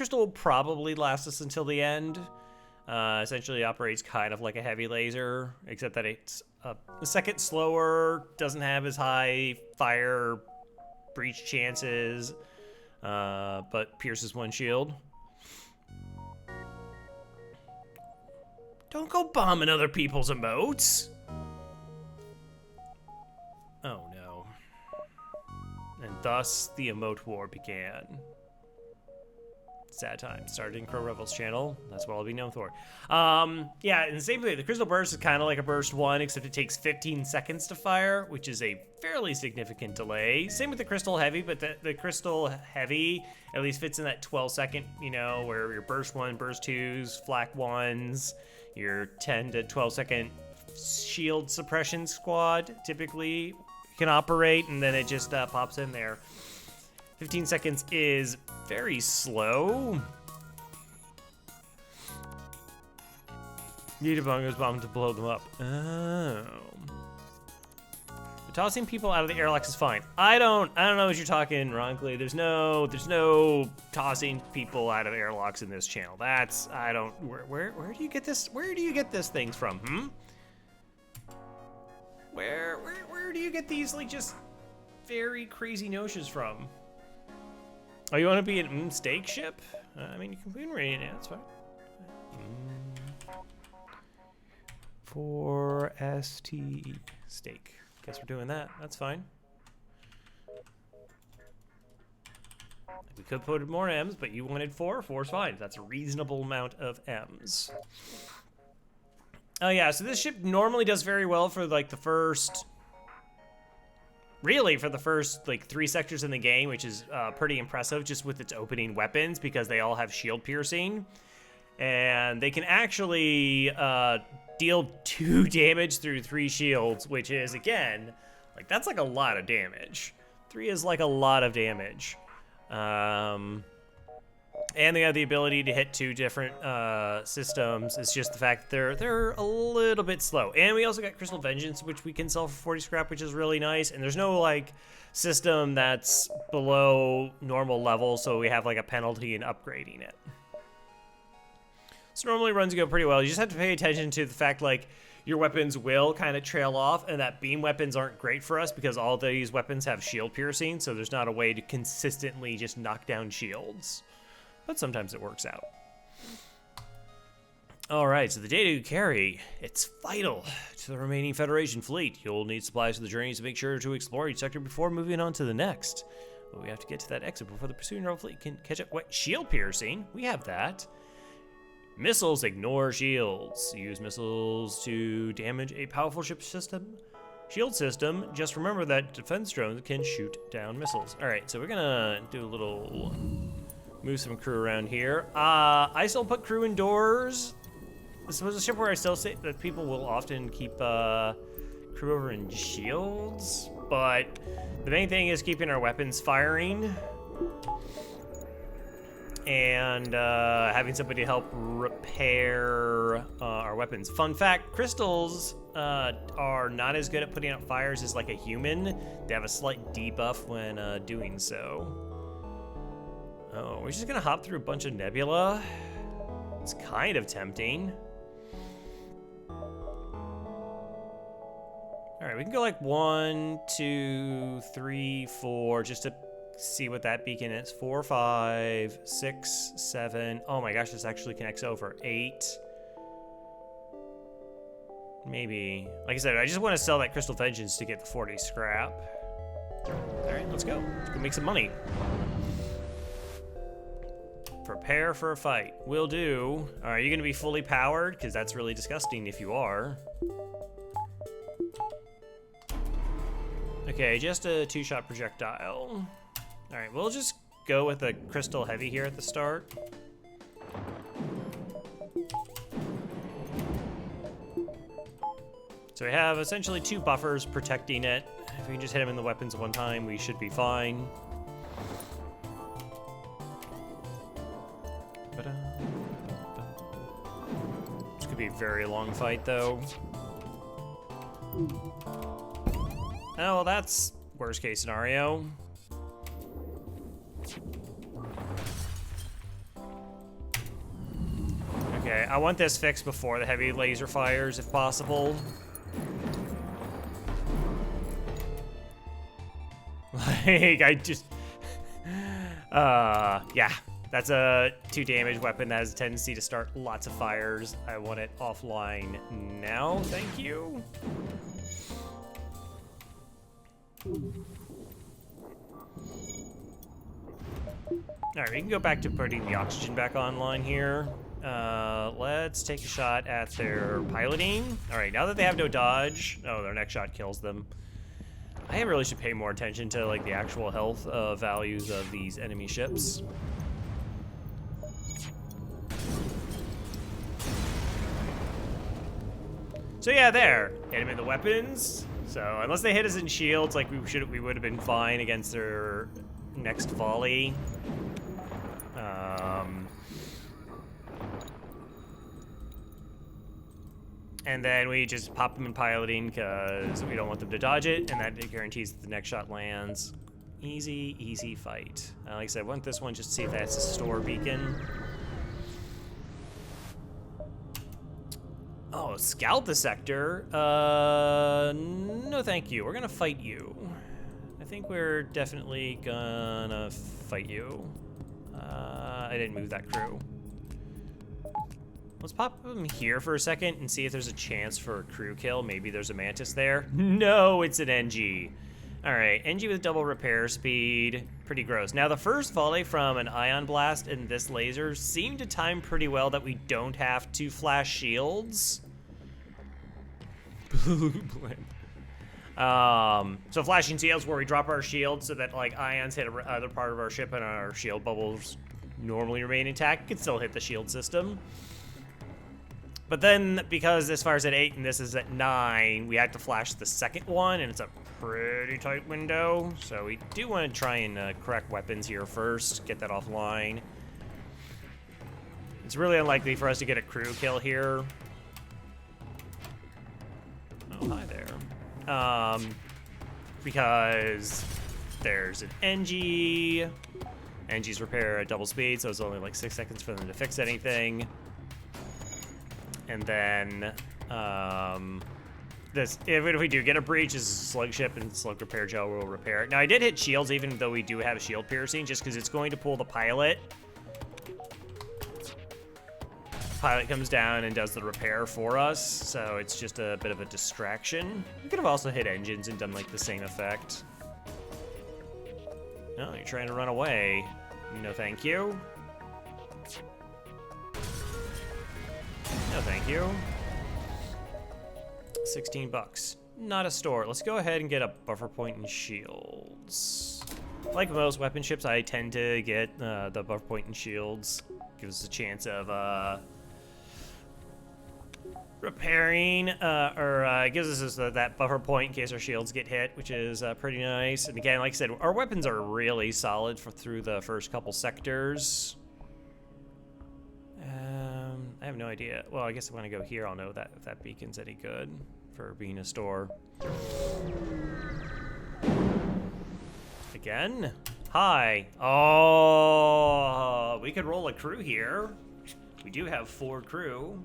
crystal will probably last us until the end. Essentially operates kind of like a heavy laser, except that it's a second slower, doesn't have as high fire breach chances, but pierces one shield. Don't go bombing other people's emotes. Oh no. And thus the emote war began. Sad times. Started in Crow Rebels channel. That's what I'll be known for. Yeah, in the same way, the Crystal Burst is kind of like a Burst 1, except it takes 15 seconds to fire, which is a fairly significant delay. Same with the Crystal Heavy, but the Crystal Heavy at least fits in that 12-second, you know, where your Burst 1, Burst 2s, Flak 1s, your 10 to 12-second shield suppression squad typically can operate, and then it just pops in there. 15 seconds is very slow. Need a bongo's bomb to blow them up. Oh. But tossing people out of the airlocks is fine. I don't know what you're talking, Ronckley. There's no tossing people out of airlocks in this channel. That's, I don't, where do you get this? Where do you get this things from, Where do you get these, like, just very crazy notions from? Oh, you want to be an steak ship? I mean, you can be right now, that's fine. 4ST steak. Guess we're doing that. That's fine. We could put more M's, but you wanted 4. 4's fine. That's a reasonable amount of M's. Oh yeah, so this ship normally does very well for like the first... Really, for the first, like, 3 sectors in the game, which is pretty impressive just with its opening weapons because they all have shield piercing. And they can actually deal 2 damage through 3 shields, which is, again, like, that's like a lot of damage. 3 is like a lot of damage. And they have the ability to hit 2 different systems. It's just the fact that they're a little bit slow. And we also got Crystal Vengeance, which we can sell for 40 scrap, which is really nice. And there's no, like, system that's below normal level, so we have, like, a penalty in upgrading it. So normally runs go pretty well. You just have to pay attention to the fact, like, your weapons will kind of trail off, and that beam weapons aren't great for us because all these weapons have shield piercing, so there's not a way to consistently just knock down shields. But sometimes it works out. Alright, so the data you carry, it's vital to the remaining Federation fleet. You'll need supplies for the journey, so make sure to explore each sector before moving on to the next. But we have to get to that exit before the pursuing rebel fleet can catch up. What? Shield piercing? We have that. Missiles ignore shields. Use missiles to damage a powerful ship system. Shield system, just remember that defense drones can shoot down missiles. Alright, so we're gonna do a little... move some crew around here. I still put crew indoors. This was a ship where I still say that people will often keep crew over in shields, but the main thing is keeping our weapons firing and having somebody help repair our weapons. Fun fact, crystals are not as good at putting out fires as like a human. They have a slight debuff when doing so. Oh, we're just gonna hop through a bunch of nebula. It's kind of tempting. All right, we can go like 1, 2, 3, 4, just to see what that beacon is. 4, 5, 6, 7. Oh my gosh, this actually connects over. 8. Maybe. Like I said, I just want to sell that Crystal Vengeance to get the 40 scrap. All right, let's go. Let's go make some money. Prepare for a fight. Will do. Are you gonna be fully powered? Because that's really disgusting if you are. Okay, just a 2-shot projectile. All right, we'll just go with a Crystal Heavy here at the start. So we have essentially 2 buffers protecting it. If we can just hit him in the weapons one time, we should be fine. This could be a very long fight, though. Oh, well, that's worst case scenario. I want this fixed before the heavy laser fires, if possible. Like, I just... yeah. That's a 2 damage weapon that has a tendency to start lots of fires. I want it offline now, thank you. All right, we can go back to putting the oxygen back online here. Let's take a shot at their piloting. All right, now that they have no dodge, oh, their next shot kills them. I really should pay more attention to like the actual health values of these enemy ships. So yeah, there. Hit him in the weapons. So unless they hit us in shields, like we would have been fine against their next volley. And then we just pop them in piloting because we don't want them to dodge it, and that guarantees that the next shot lands. Easy, easy fight. Like I said, I want this one just to see if that's a store beacon. Oh, scout the sector. No thank you. We're gonna fight you. I think we're definitely gonna fight you. I didn't move that crew. Let's pop them here for a second and see if there's a chance for a crew kill. Maybe there's a Mantis there. No, it's an NG. All right, NG with double repair speed. Pretty gross. Now, the first volley from an ion blast and this laser seemed to time pretty well that we don't have to flash shields. Blue blend. So flashing shields where we drop our shield so that like ions hit other part of our ship and our shield bubbles normally remain intact. You can still hit the shield system. But then, because this fire's at 8 and this is at 9, we had to flash the second one, and it's a pretty tight window. So we do want to try and correct weapons here first, get that offline. It's really unlikely for us to get a crew kill here. Oh, hi there. Because there's an NG. NG's repair at double speed, so it's only like 6 seconds for them to fix anything. And then, even if we do get a breach, this is a slug ship, and slug repair gel will repair it. Now, I did hit shields, even though we do have shield piercing, just because it's going to pull the pilot. Pilot comes down and does the repair for us, so it's just a bit of a distraction. We could have also hit engines and done, like, the same effect. No, you're trying to run away. No, thank you. No, thank you. 16 bucks. Not a store. Let's go ahead and get a buffer point and shields. Like most weapon ships, I tend to get the buffer point and shields. Gives us a chance of repairing, gives us that buffer point in case our shields get hit, which is pretty nice. And again, like I said, our weapons are really solid through the first couple sectors. I have no idea. Well, I guess when I go here, I'll know that if that beacon's any good for being a store. Again? Hi. Oh, we could roll a crew here. We do have 4 crew.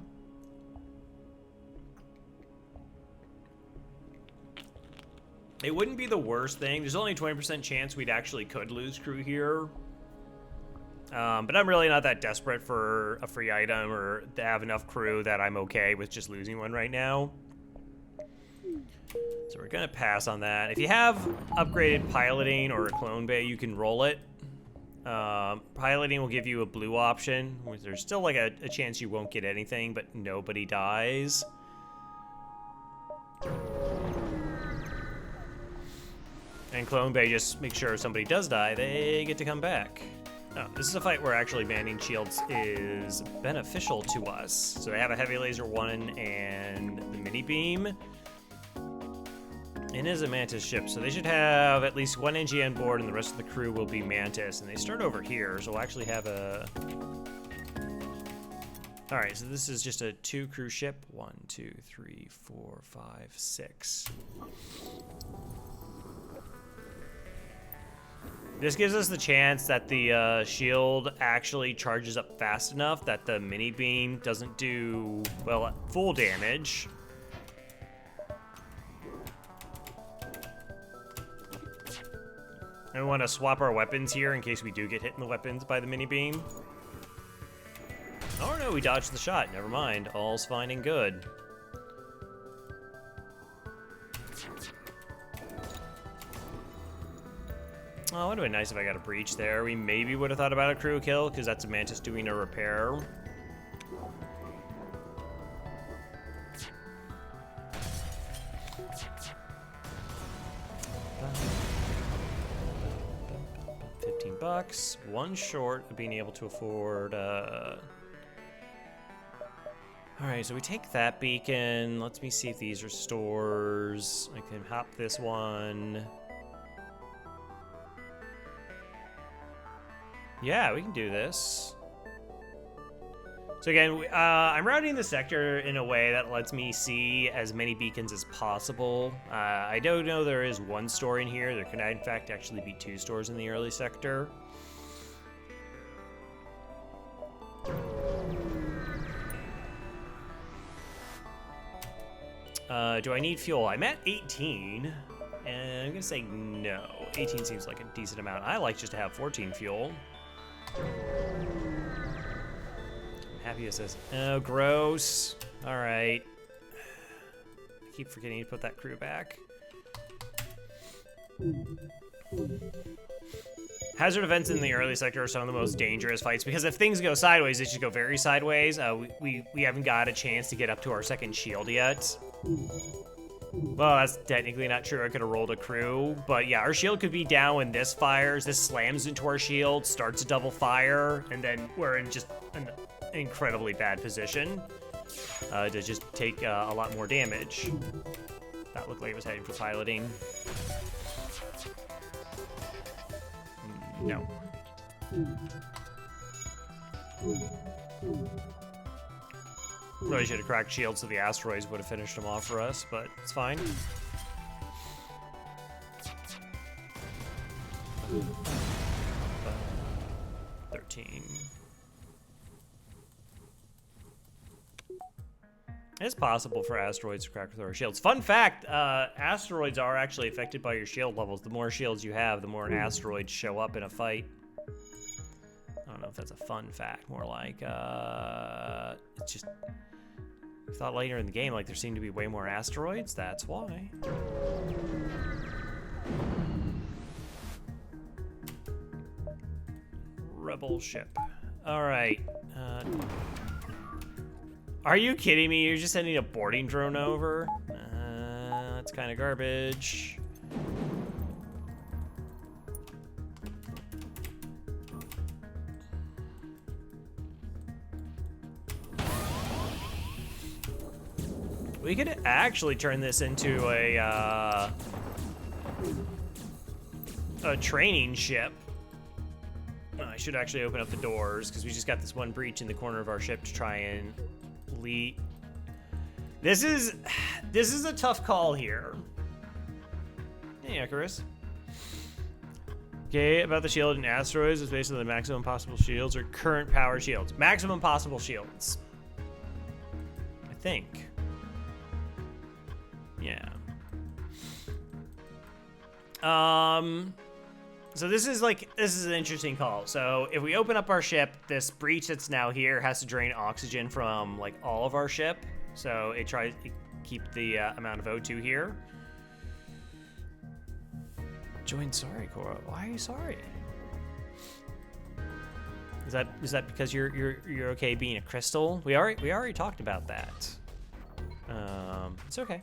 It wouldn't be the worst thing. There's only a 20% chance we'd actually could lose crew here. But I'm really not that desperate for a free item or to have enough crew that I'm okay with just losing one right now. So we're gonna pass on that. If you have upgraded piloting or a clone bay, you can roll it. Piloting will give you a blue option. There's still like a chance you won't get anything, but nobody dies. And clone bay just make sure if somebody does die, they get to come back. Oh, this is a fight where actually manning shields is beneficial to us. So they have a heavy laser 1 and the mini beam. It is a Mantis ship, so they should have at least 1 NG on board, and the rest of the crew will be Mantis. And they start over here, so we'll actually have a... All right, so this is just a 2 crew ship. 1, 2, 3, 4, 5, 6. This gives us the chance that the shield actually charges up fast enough that the mini beam doesn't do, well, full damage. And we want to swap our weapons here in case we do get hit in the weapons by the mini beam. Oh no, we dodged the shot. Never mind. All's fine and good. Oh, it would have been nice if I got a breach there. We maybe would have thought about a crew kill, because that's a Mantis doing a repair. $15. One short of being able to afford, Alright, so we take that beacon. Let me see if these are stores. I can hop this one. Yeah, we can do this. So again, I'm routing the sector in a way that lets me see as many beacons as possible. I don't know there is one store in here. There could in fact actually be 2 stores in the early sector. Do I need fuel? I'm at 18, and I'm gonna say no. 18 seems like a decent amount. I like just to have 14 fuel. I'm happy it says, oh, gross. All right. I keep forgetting to put that crew back. Hazard events in the early sector are some of the most dangerous fights because if things go sideways, they just go very sideways. We haven't got a chance to get up to our second shield yet. Well, that's technically not true. I could have rolled a crew, but yeah, our shield could be down when this fires. This slams into our shield, starts a double fire, and then we're in just an incredibly bad position to just take a lot more damage. That looked like it was heading for piloting. No. Really should have cracked shields so the asteroids would have finished them off for us, but it's fine. $13. It's possible for asteroids to crack through our shields. Fun fact, asteroids are actually affected by your shield levels. The more shields you have, the more asteroids show up in a fight. I don't know if that's a fun fact, more like, it's just, I thought later in the game, like, there seemed to be way more asteroids, that's why. Rebel ship. All right. Are you kidding me? You're just sending a boarding drone over? That's kind of garbage. We could actually turn this into a training ship. I should actually open up the doors because we just got this one breach in the corner of our ship to try and lead. This is a tough call here. Hey, Icarus. Okay, about the shield and asteroids, it's basically the maximum possible shields or current power shields. Maximum possible shields. I think. Yeah. So this is an interesting call. So if we open up our ship, this breach that's now here has to drain oxygen from like all of our ship. So it tries to keep the amount of O2 here. Join Sorry Cora. Why are you sorry? Is that because you're okay being a crystal? We already talked about that. It's okay.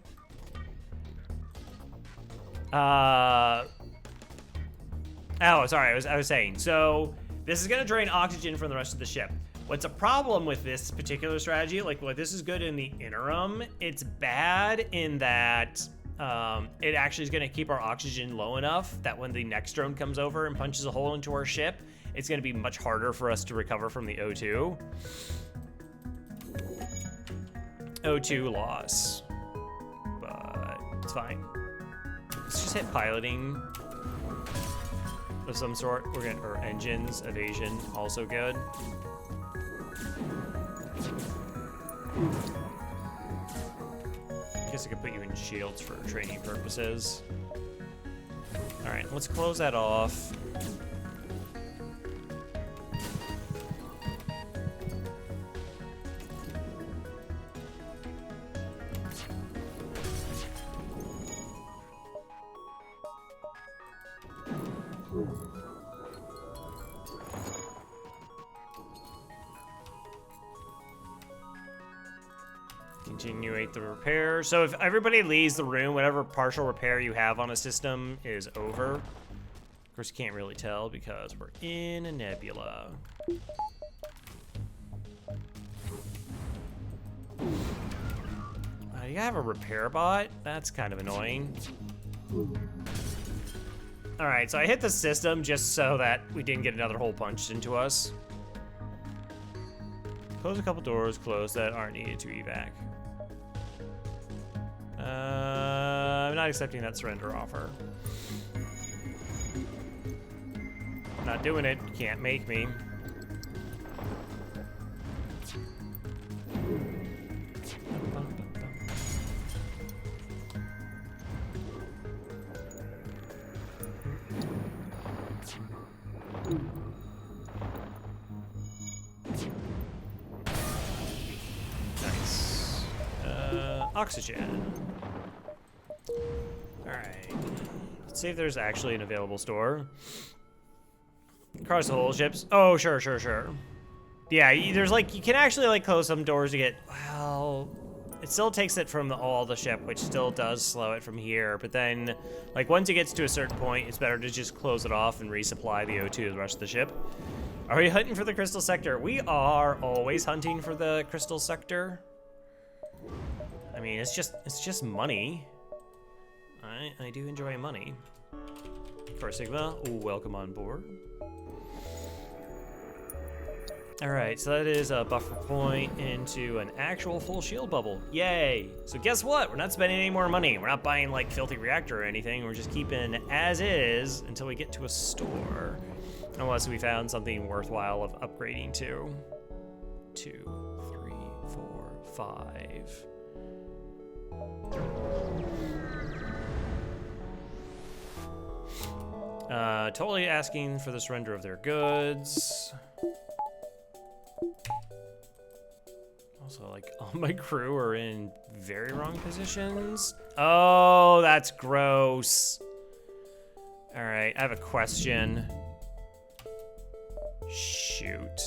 Oh, sorry, I was saying, so this is gonna drain oxygen from the rest of the ship. What's a problem with this particular strategy, like, well, this is good in the interim, it's bad in that it actually is gonna keep our oxygen low enough that when the next drone comes over and punches a hole into our ship, it's gonna be much harder for us to recover from the O2. O2 loss, but it's fine. Let's just hit piloting. of some sort. We're gonna, or engines, evasion, also good. Guess I could put you in shields for training purposes. All right, let's close that off. Continuate the repair. So if everybody leaves the room, whatever partial repair you have on a system is over. Of course, you can't really tell because we're in a nebula. You have a repair bot? That's kind of annoying. All right, so I hit the system just so that we didn't get another hole punched into us. Close a couple doors, close that aren't needed to evac. I'm not accepting that surrender offer. Not doing it. You can't make me. Nice. Oxygen. Alright. Let's see if there's actually an available store. Across the whole ships. Oh, sure. Yeah, there's like, you can actually like close some doors to get, well, it still takes it from all the ship, which still does slow it from here. But then, like, once it gets to a certain point, it's better to just close it off and resupply the O2 to the rest of the ship. Are we hunting for the crystal sector? We are always hunting for the crystal sector. I mean, it's just money. I do enjoy money. For Sigma, ooh, welcome on board. All right, so that is a buffer point into an actual full shield bubble. Yay! So guess what? We're not spending any more money. We're not buying like filthy reactor or anything. We're just keeping as is until we get to a store. Unless we found something worthwhile of upgrading to. 2, 3, 4, 5. Totally asking for the surrender of their goods. Also, like, all my crew are in very wrong positions. Oh, that's gross. All right, I have a question. Shoot.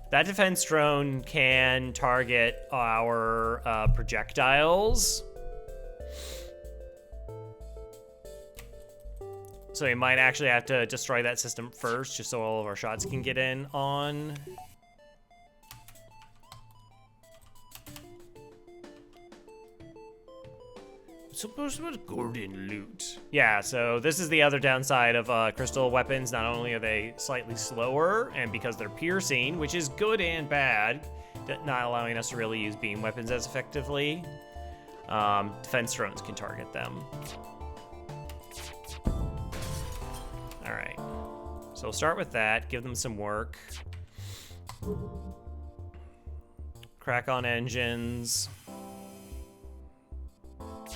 That defense drone can target our projectiles. So we might actually have to destroy that system first, just so all of our shots can get in on. Supposed to Gordon loot. Yeah, so this is the other downside of crystal weapons. Not only are they slightly slower, and because they're piercing, which is good and bad, not allowing us to really use beam weapons as effectively, defense drones can target them. All right, so we'll start with that, give them some work. Crack on engines.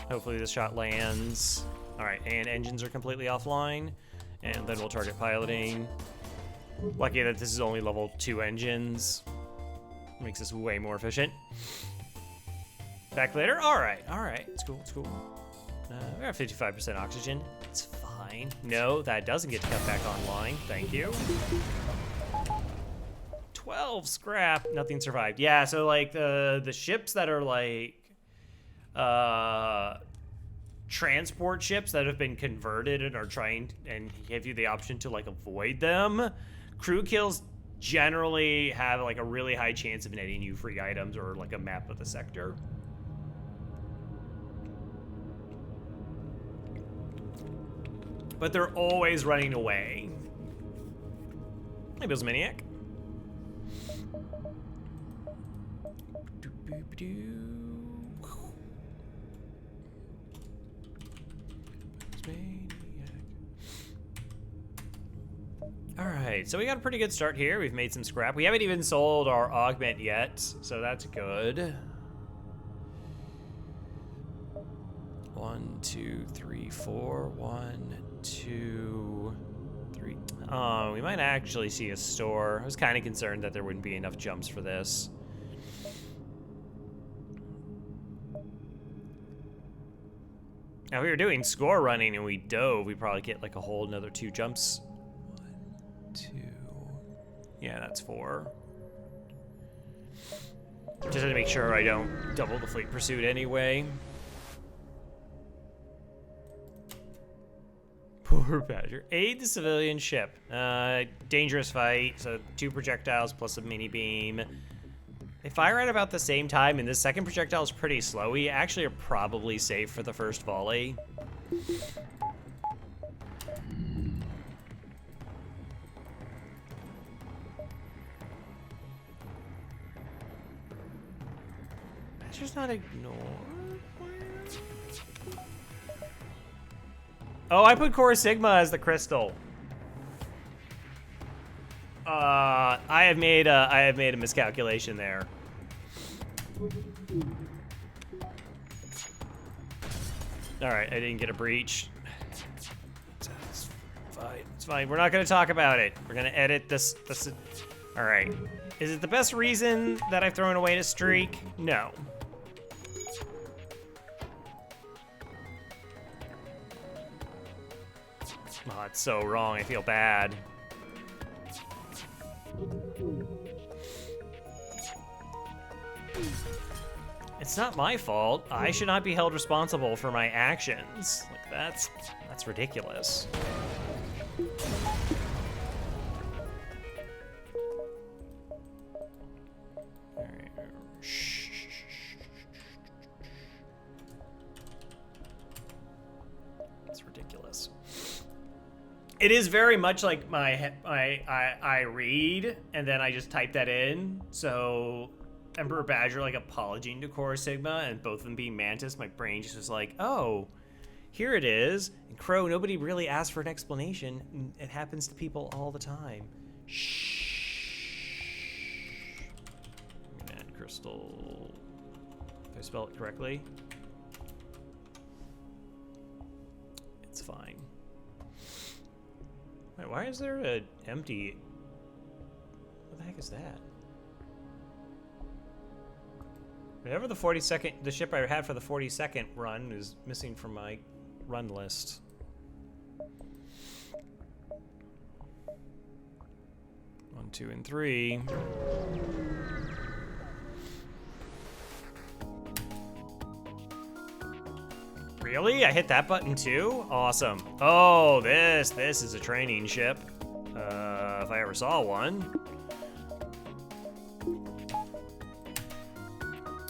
Hopefully this shot lands. All right, and engines are completely offline. And then we'll target piloting. Lucky that this is only level 2 engines. Makes this way more efficient. Back later? All right, it's cool. We have 55% oxygen. It's fine. No, that doesn't get to come back online. Thank you. 12 scrap, nothing survived. Yeah, so like the ships that are like, transport ships that have been converted and are trying and give you the option to like avoid them, crew kills generally have like a really high chance of netting you free items or like a map of the sector. But they're always running away. Hey, Bill's Maniac. right, so we got a pretty good start here. We've made some scrap. We haven't even sold our augment yet, so that's good. 1, 2, 3, 4. 1, 2, 3. Oh, we might actually see a store. I was kind of concerned that there wouldn't be enough jumps for this. Now, if we were doing score running and we dove, we'd probably get like a whole another 2 jumps. 1, 2. Yeah, that's 4. Just to make sure I don't double the fleet pursuit anyway. Poor Badger. Aid the civilian ship. Dangerous fight, so 2 projectiles plus a mini beam. They fire at about the same time, and this second projectile is pretty slow. We actually are probably safe for the first volley. Badger's not ignored. Oh, I put Core Sigma as the crystal. I have made a miscalculation there. All right, I didn't get a breach. It's fine. It's fine. We're not gonna talk about it. We're gonna edit this. All right. Is it the best reason that I've thrown away a streak? No. Oh, it's so wrong. I feel bad. It's not my fault. I should not be held responsible for my actions. Like, that's ridiculous. All right. Shh. It's ridiculous. It is very much like I read and then I just type that in. So Emperor Badger like apologizing to Core Sigma and both of them being Mantis, my brain just was like, oh, here it is. And Crow, nobody really asked for an explanation. It happens to people all the time. Shh. And Crystal. If I spell it correctly. It's fine. Wait, why is there an empty? What the heck is that? Whatever the 42nd, the ship I had for the 42nd run is missing from my run list. One, 2, and 3. Really? I hit that button too? Awesome. Oh, this is a training ship. If I ever saw one.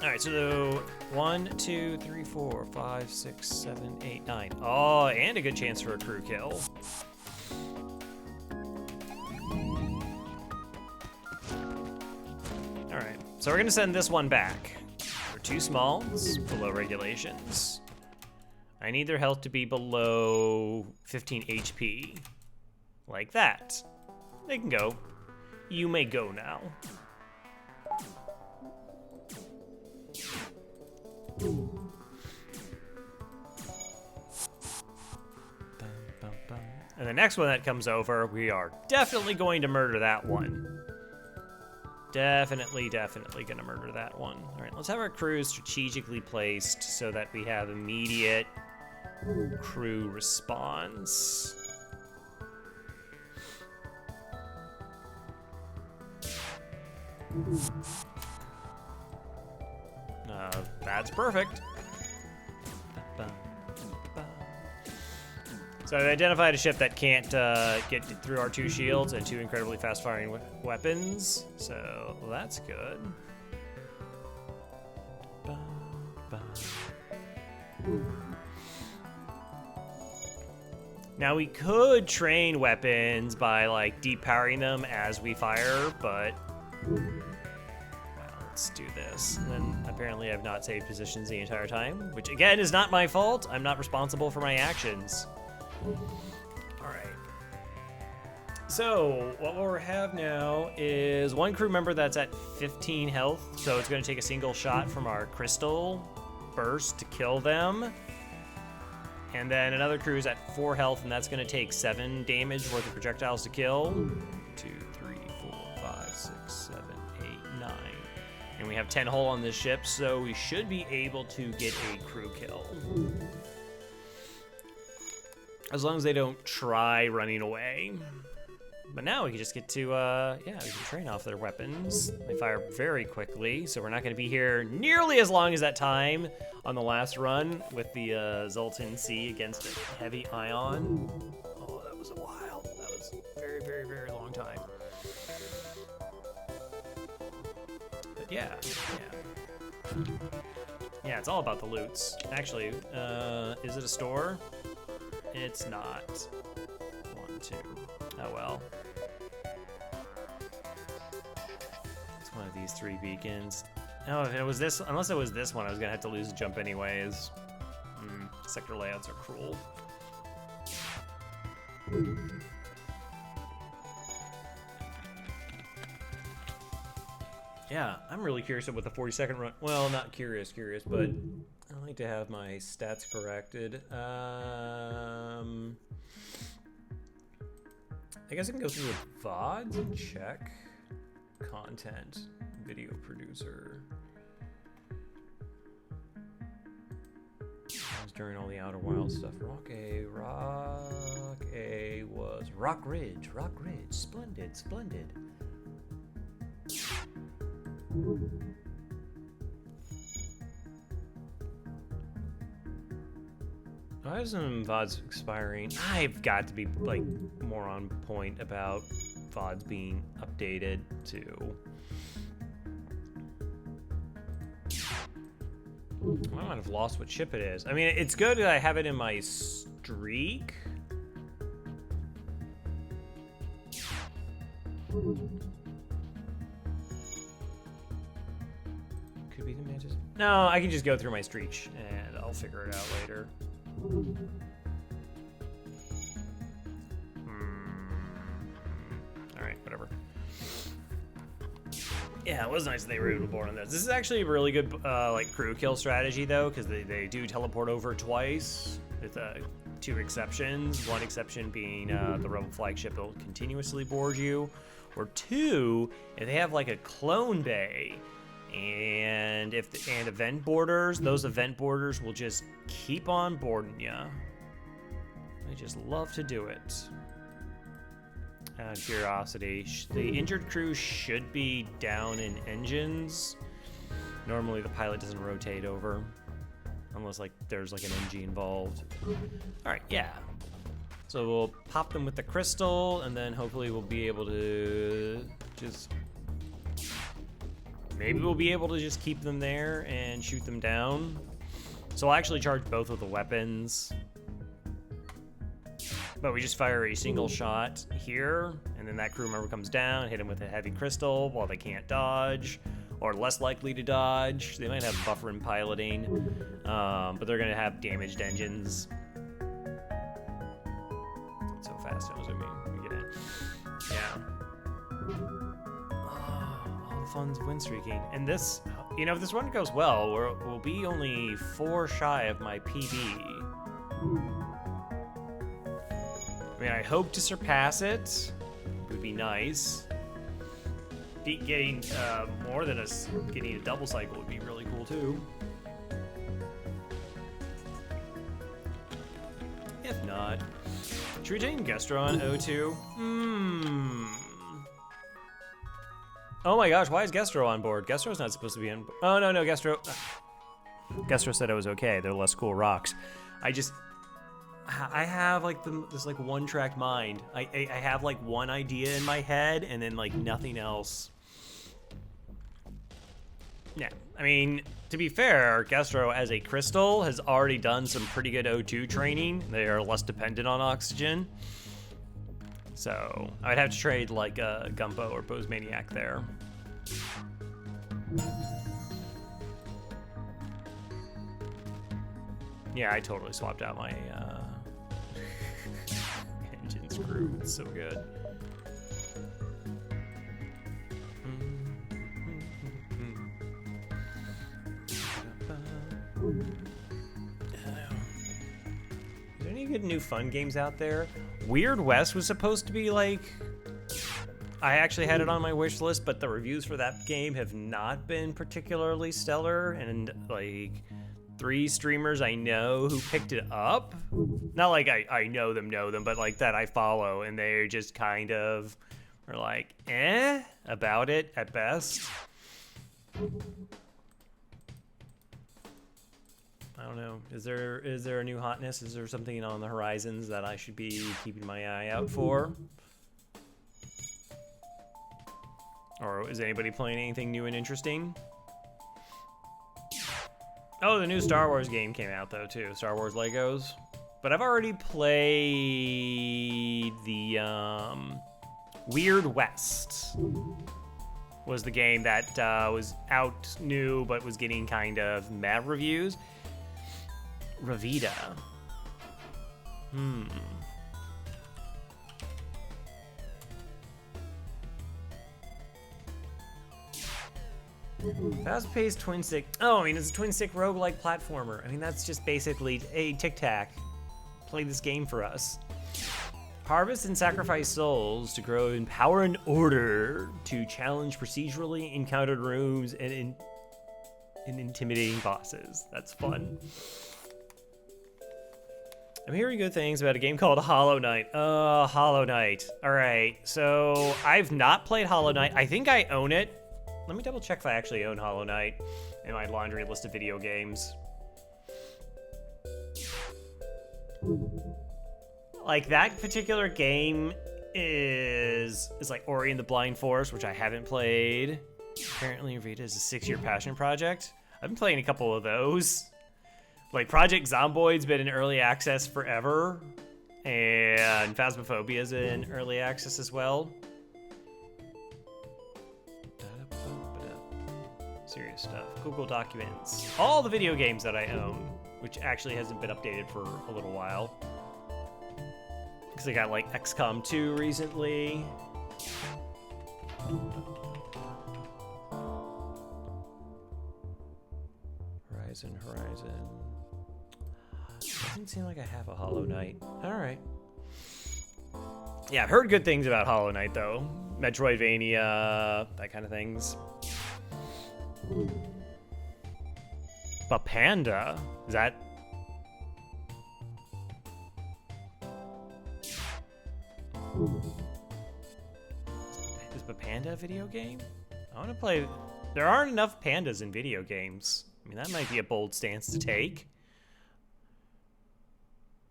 All right, so 1, 2, 3, 4, 5, 6, 7, 8, 9. Oh, and a good chance for a crew kill. All right, so we're gonna send this one back. We're too small, it's below regulations. I need their health to be below 15 HP. Like that. They can go. You may go now. And the next one that comes over, we are definitely going to murder that one. Definitely gonna murder that one. All right, let's have our crews strategically placed so that we have immediate crew response. That's perfect. So I've identified a ship that can't get through our 2 shields and 2 incredibly fast-firing weapons, so that's good. Now we could train weapons by like depowering them as we fire, but let's do this. And then apparently I've not saved positions the entire time, which again is not my fault. I'm not responsible for my actions. All right. So, what we'll have now is one crew member that's at 15 health, so it's going to take a single shot from our crystal burst to kill them. And then another crew is at 4 health, and that's going to take 7 damage worth of projectiles to kill. 2, 3, 4, 5, 6, 7, 8, 9. And we have 10 hull on this ship, so we should be able to get a crew kill. As long as they don't try running away. But now we can just get to, we can train off their weapons. They fire very quickly, so we're not going to be here nearly as long as that time on the last run with the Zoltan C against a heavy ion. Oh, that was a while. That was a very, very, very long time. But yeah. Yeah, it's all about the loots. Actually, is it a store? It's not. 1, 2. Oh well. It's one of these 3 beacons. Oh, if it was this, unless it was this one, I was gonna have to lose a jump anyways. Sector layouts are cruel. Yeah, I'm really curious about the 42nd run. Well, not curious, but I like to have my stats corrected. I guess I can go through the VODs and check. Content, video producer. That was during all the Outer Wilds stuff. Rock A was Rock Ridge, splendid. Why is some VODs expiring? I've got to be like more on point about VODs being updated too. I might have lost what ship it is. I mean, it's good that I have it in my streak. Could be the Mantis. No, I can just go through my streak and I'll figure it out later. Alright, whatever. Yeah, it was nice that they were able to board on this. This is actually a really good like crew kill strategy though, because they do teleport over twice with 2 exceptions. One exception being the Rebel flagship will continuously board you, or 2, if they have like a clone bay. And event boarders, those event boarders will just keep on boarding ya. They just love to do it. Out of curiosity, the injured crew should be down in engines. Normally the pilot doesn't rotate over, unless like there's like an NG involved. All right, yeah. So we'll pop them with the crystal, and then hopefully we'll be able to just. Maybe we'll be able to just keep them there and shoot them down. So I'll actually charge both of the weapons. But we just fire a single shot here, and then that crew member comes down, hit him with a heavy crystal while they can't dodge, or less likely to dodge. They might have buffer in piloting, but they're gonna have damaged engines. So fast, I was zooming. We get in. Yeah. Fun's win streaking, and this, you know, if this run goes well, we'll be only 4 shy of my PB. I mean, I hope to surpass it. It would be nice. Getting more than getting a double cycle would be really cool too. If not, should we take Gestro on O2? Oh my gosh, why is Gestro on board? Gestro's not supposed to be on board. Oh, no, Gestro. Gestro said it was okay. They're less cool rocks. I have like this like one-track mind. I have like one idea in my head and then like nothing else. Yeah, I mean, to be fair, Gestro as a crystal has already done some pretty good O2 training. They are less dependent on oxygen. So I'd have to trade like Gumpo or Pose Maniac there. Yeah, I totally swapped out my engine screw. It's so good. good new fun games out there. Weird West was supposed to be like, I actually had it on my wish list, but the reviews for that game have not been particularly stellar, and like 3 streamers I know who picked it up, not like I know them, but like that I follow, and they're just kind of are like about it at best. I don't know. Is there a new hotness? Is there something on the horizons that I should be keeping my eye out for? Or is anybody playing anything new and interesting? Oh, the new Star Wars game came out though too, Star Wars Legos. But I've already played the Weird West. Was the game that was out new but was getting kind of mad reviews. Ravita. Fast-paced twin stick. Oh, I mean, it's a twin stick roguelike platformer. I mean, that's just basically a tic-tac. Play this game for us. Harvest and sacrifice souls to grow in power and order to challenge procedurally encountered rooms and intimidating bosses. That's fun. I'm hearing good things about a game called Hollow Knight. Hollow Knight. All right, so I've not played Hollow Knight. I think I own it. Let me double check if I actually own Hollow Knight in my laundry list of video games. Like, that particular game is like Ori and the Blind Forest, which I haven't played. Apparently Rita is a 6-year passion project. I've been playing a couple of those. Like, Project Zomboid's been in early access forever, and Phasmophobia's in early access as well. Serious stuff. Google Documents. All the video games that I own, which actually hasn't been updated for a little while. Because I got like XCOM 2 recently. Horizon. Doesn't seem like I have a Hollow Knight. Alright. Yeah, I've heard good things about Hollow Knight though. Metroidvania, that kind of things. But Panda? Is that... Is Panda a video game? I want to play... There aren't enough pandas in video games. I mean, that might be a bold stance to take.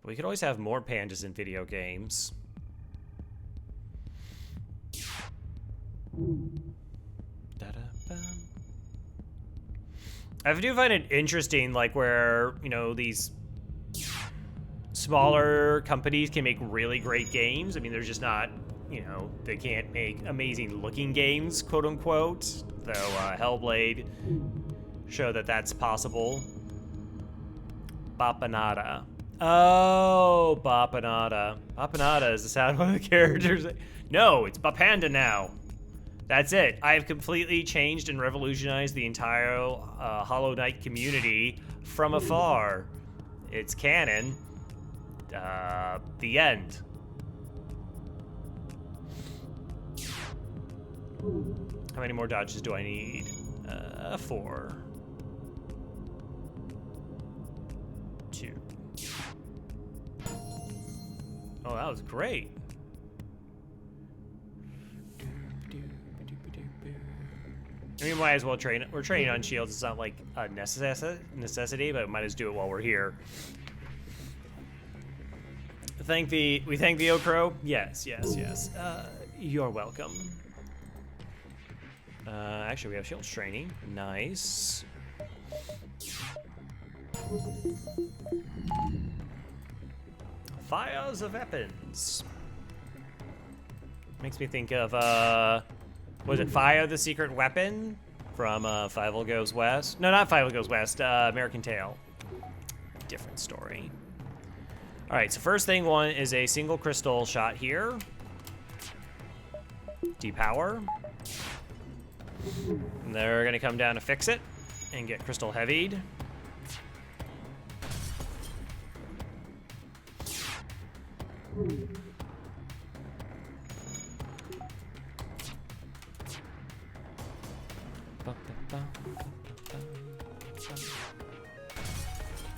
But we could always have more pandas in video games. I do find it interesting, like, where, you know, these smaller companies can make really great games. I mean, they're just not, you know, they can't make amazing looking games, quote unquote. Though Hellblade showed that that's possible. Bapanada. Oh, Bapanada. Bapanada is the sound of one of the characters. No, it's Bapanda now. That's it. I've completely changed and revolutionized the entire Hollow Knight community from afar. It's canon. The end. How many more dodges do I need? 4. 2. Oh, that was great. I mean, might as well train. We're training on shields. It's not like a necessity, but we might as well do it while we're here. We thank the Okro. Yes. You're welcome. Actually, we have shields training. Nice. Fires of weapons. Makes me think of was it Fire the Secret Weapon from Fievel Goes West? No, not Fievel Goes West. American Tail. Different story. All right, so first thing one is a single crystal shot here. Depower. And they're gonna come down to fix it and get crystal heavied.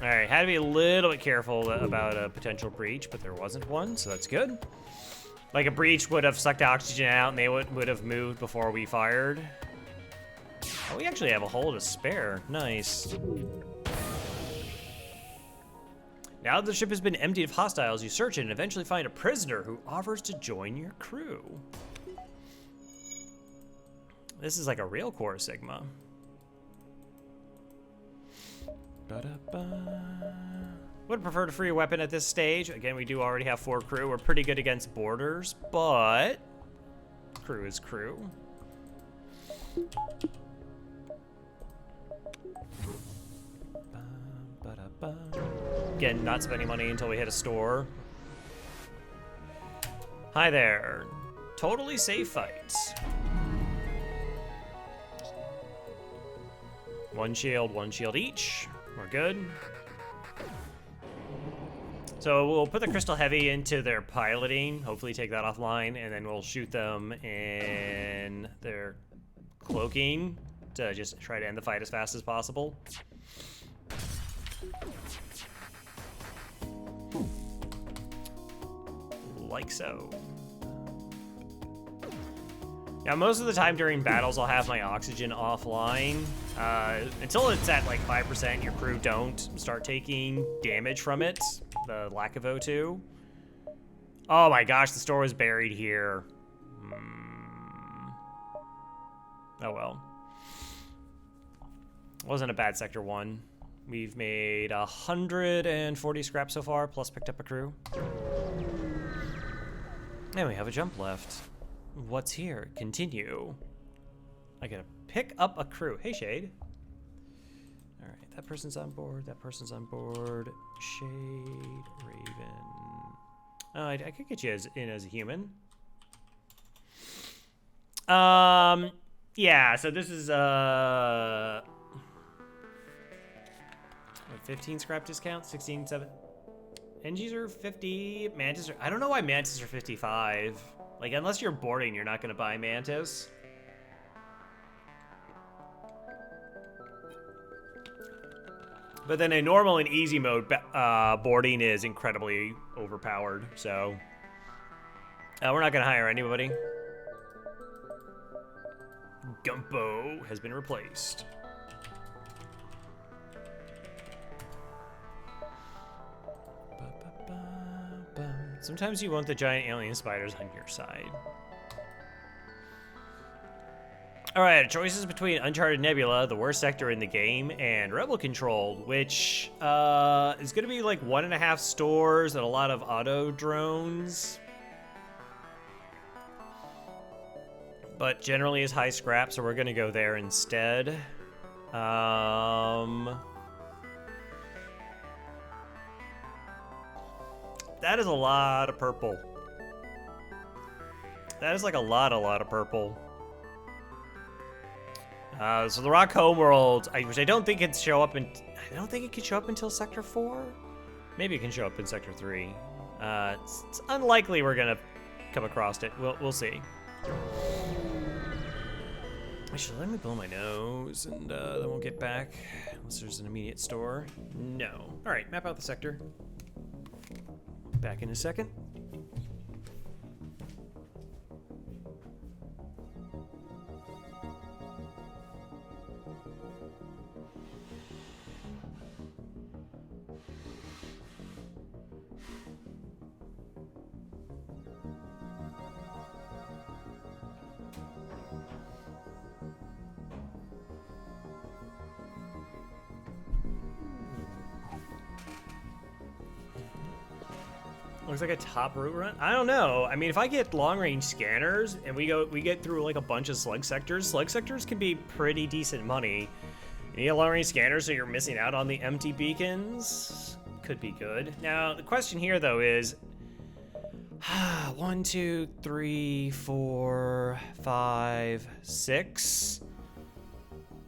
Alright, had to be a little bit careful about a potential breach, but there wasn't one, so that's good. Like a breach would have sucked oxygen out and they would have moved before we fired. Oh, we actually have a hole to spare. Nice. Now that the ship has been emptied of hostiles, you search it and eventually find a prisoner who offers to join your crew. This is like a real Core Sigma. Would prefer to free a weapon at this stage. Again, we do already have 4 crew. We're pretty good against boarders, but crew is crew. Again, not spending money until we hit a store. Hi there. Totally safe fights. 1 shield each. We're good. So we'll put the Crystal Heavy into their piloting, hopefully take that offline, and then we'll shoot them in their cloaking to just try to end the fight as fast as possible. Like so. Now, most of the time during battles, I'll have my oxygen offline. Until it's at like 5%, your crew don't start taking damage from it. The lack of O2. Oh my gosh, the store was buried here. Oh well. Wasn't a bad Sector 1. We've made 140 scrap so far, plus picked up a crew. And we have a jump left. What's here? Continue. I gotta pick up a crew. Hey, Shade. All right, that person's on board. That person's on board. Shade, Raven. Oh, I could get you in as a human. Yeah. So this is 15 scrap discount, 16, 7. NGs are 50. Mantis are. I don't know why Mantis are 55. Like, unless you're boarding, you're not going to buy Mantis. But then a normal and easy mode boarding is incredibly overpowered, so we're not going to hire anybody. Gumpo has been replaced. Sometimes you want the giant alien spiders on your side. Alright, choices between Uncharted Nebula, the worst sector in the game, and Rebel Controlled, which is going to be like 1.5 stores and a lot of auto drones. But generally is high scrap, so we're going to go there instead. That is a lot of purple. That is like a lot of purple. So the Rock Homeworld, which I don't think it show up in. I don't think it can show up until Sector 4. Maybe it can show up in Sector 3. It's unlikely we're gonna come across it. We'll see. Actually, let me blow my nose, and then we'll get back unless there's an immediate store. No. All right, map out the sector. Back in a second. Looks like a top route run. I don't know. I mean, if I get long-range scanners and we get through like a bunch of slug sectors can be pretty decent money. You need a long-range scanner so you're missing out on the empty beacons. Could be good. Now, the question here though is 1, 2, 3, 4, 5, 6,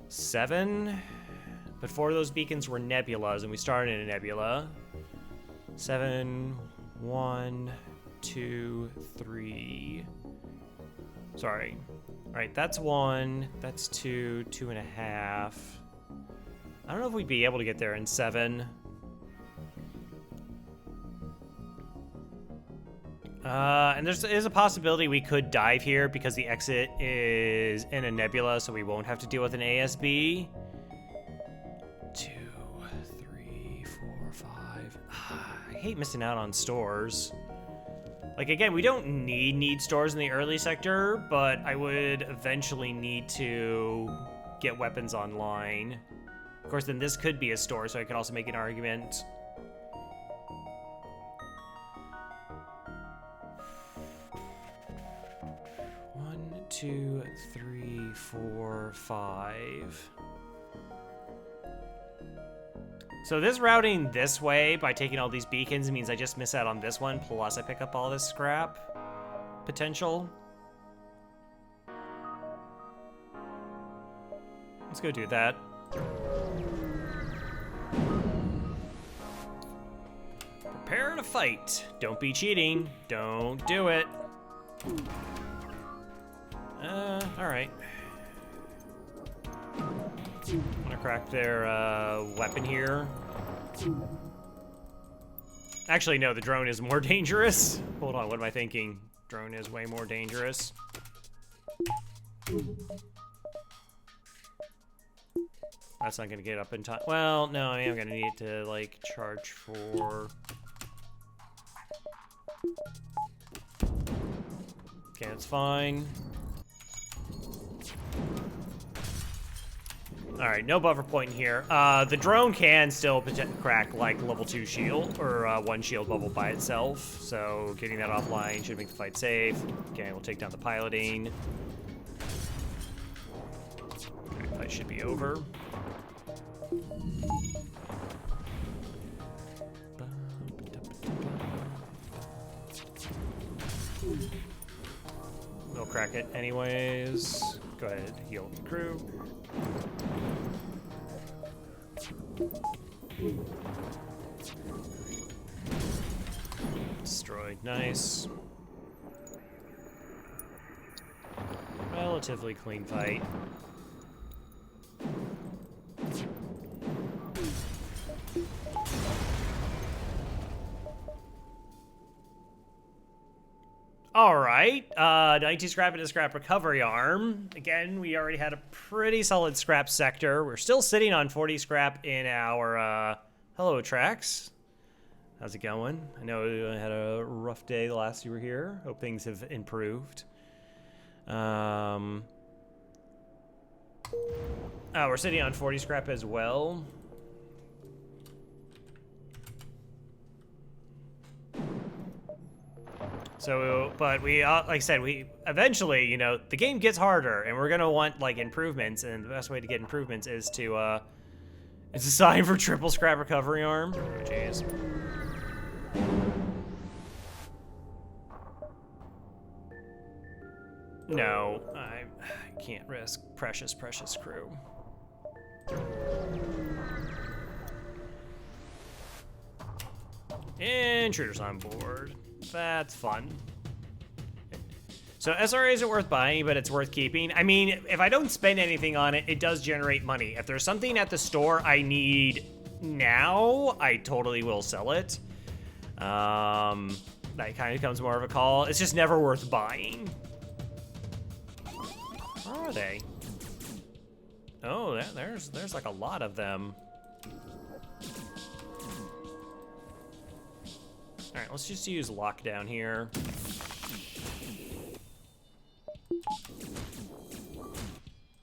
7. But 4 of those beacons were nebulas, and we started in a nebula. 7, 1, 2, 3. Sorry. All right, that's 1. That's 2, 2.5. I don't know if we'd be able to get there in 7. And there is a possibility we could dive here because the exit is in a nebula, so we won't have to deal with an ASB. 2, 3, 4, 5. I hate missing out on stores. Like, again, we don't need stores in the early sector, but I would eventually need to get weapons online. Of course, then this could be a store, so I could also make an argument. One, 2, 3, 4, 5. So this routing this way by taking all these beacons means I just miss out on this one, plus I pick up all this scrap potential. Let's go do that. Prepare to fight. Don't be cheating. Don't do it. All right. I'm gonna crack their weapon here. Actually, no, the drone is more dangerous. Hold on, what am I thinking? Drone is way more dangerous. That's not gonna get up in time. Well, no, I am gonna need to, like, charge for... Okay, that's fine. All right, no buffer point in here. The drone can still crack like level 2 shield or 1 shield bubble by itself. So getting that offline should make the fight safe. Okay, we'll take down the piloting. Okay, fight should be over. We'll crack it anyways. Go ahead, heal the crew. Destroyed, nice. Relatively clean fight. All right, 19 scrap and a scrap recovery arm. Again, we already had a pretty solid scrap sector. We're still sitting on 40 scrap in our hello tracks. How's it going? I know I had a rough day the last you were here. Hope things have improved. Oh, we're sitting on 40 scrap as well. So, but we, like I said, we eventually, you know, the game gets harder, and we're gonna want like improvements, and the best way to get improvements is to sign for triple scrap recovery arm. Oh, jeez. No, I can't risk precious crew. Intruders on board. That's fun. So SRA isn't worth buying, but it's worth keeping. I mean, if I don't spend anything on it, it does generate money. If there's something at the store I need now, I totally will sell it. That kind of becomes more of a call. It's just never worth buying. Where are they? Oh, there's like a lot of them. All right, let's just use lockdown here.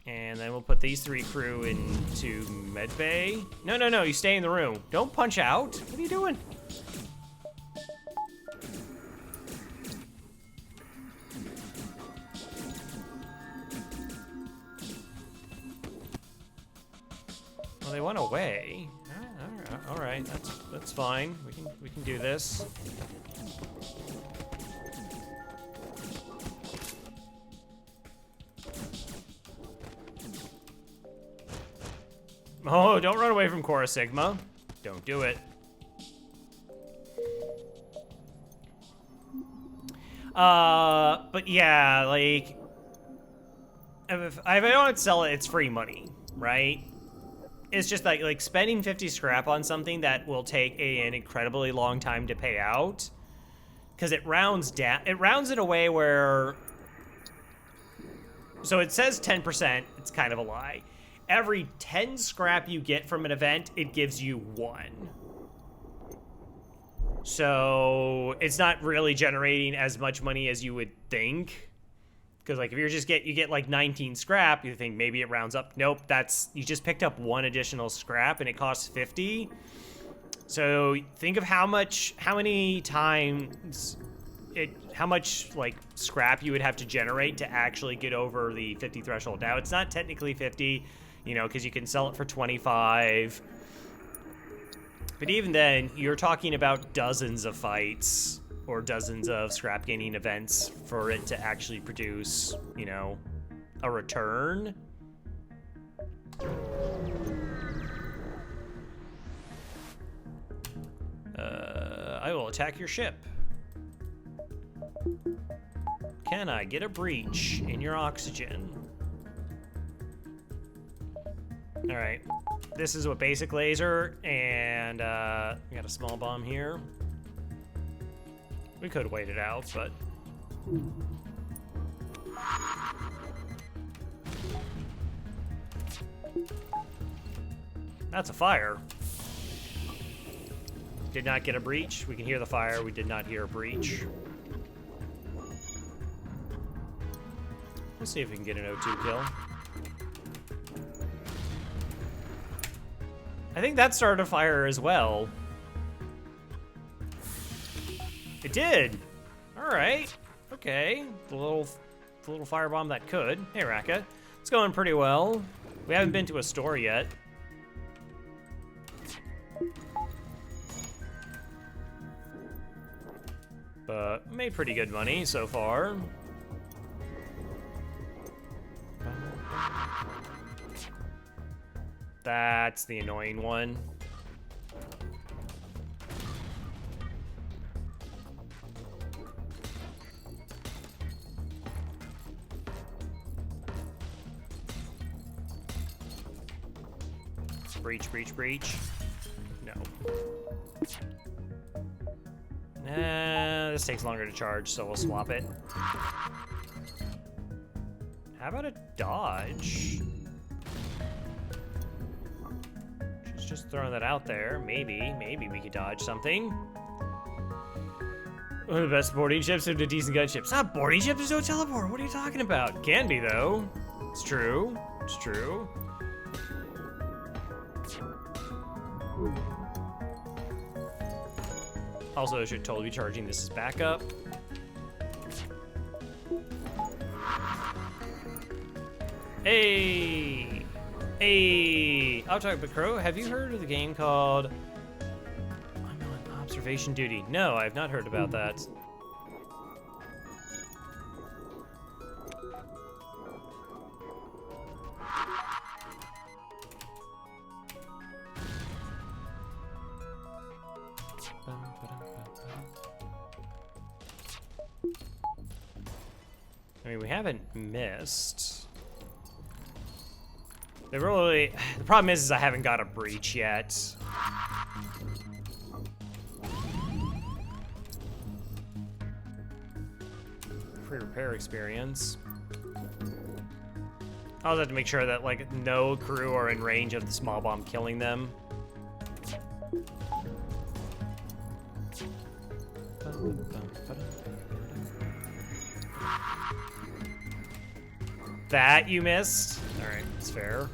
And then we'll put these 3 crew into medbay. No, you stay in the room. Don't punch out. What are you doing? Well, they went away. All right, that's fine. We can do this. Oh, don't run away from Cora Sigma. Don't do it. But yeah, like, if I don't sell it, it's free money, right? It's just like spending 50 scrap on something that will take an incredibly long time to pay out, because it rounds down. It rounds in a way where, so it says 10%. It's kind of a lie. Every 10 scrap you get from an event, it gives you 1. So it's not really generating as much money as you would think. Because like if you get like 19 scrap, you think maybe it rounds up. Nope, you just picked up 1 additional scrap and it costs 50. So think of how much like scrap you would have to generate to actually get over the 50 threshold. Now it's not technically 50, you know, because you can sell it for 25. But even then, you're talking about dozens of fights or dozens of scrap gaining events for it to actually produce, you know, a return. I will attack your ship. Can I get a breach in your oxygen? All right. This is a basic laser, and we got a small bomb here. We could wait it out, but... That's a fire. Did not get a breach. We can hear the fire. We did not hear a breach. Let's see if we can get an O2 kill. I think that started a fire as well. It did. All right. Okay. The little firebomb that could. Hey, Raka. It's going pretty well. We haven't been to a store yet. But made pretty good money so far. That's the annoying one. Breach, breach, breach. No. Nah, this takes longer to charge, so we'll swap it. How about a dodge? Just throwing that out there. Maybe we could dodge something. One of the best boarding ships and a decent gunship. It's not boarding ship, there's no teleport. What are you talking about? Can be though. It's true. It's true. Also, I should totally be charging this as backup. Hey! Hey! I'll talk about Crow. Have you heard of the game called I'm on Observation Duty? No, I have not heard about that. I mean, we haven't missed. The problem is I haven't got a breach yet. Free repair experience. I also have to make sure that like no crew are in range of the small bomb killing them. That you missed? Alright, it's fair.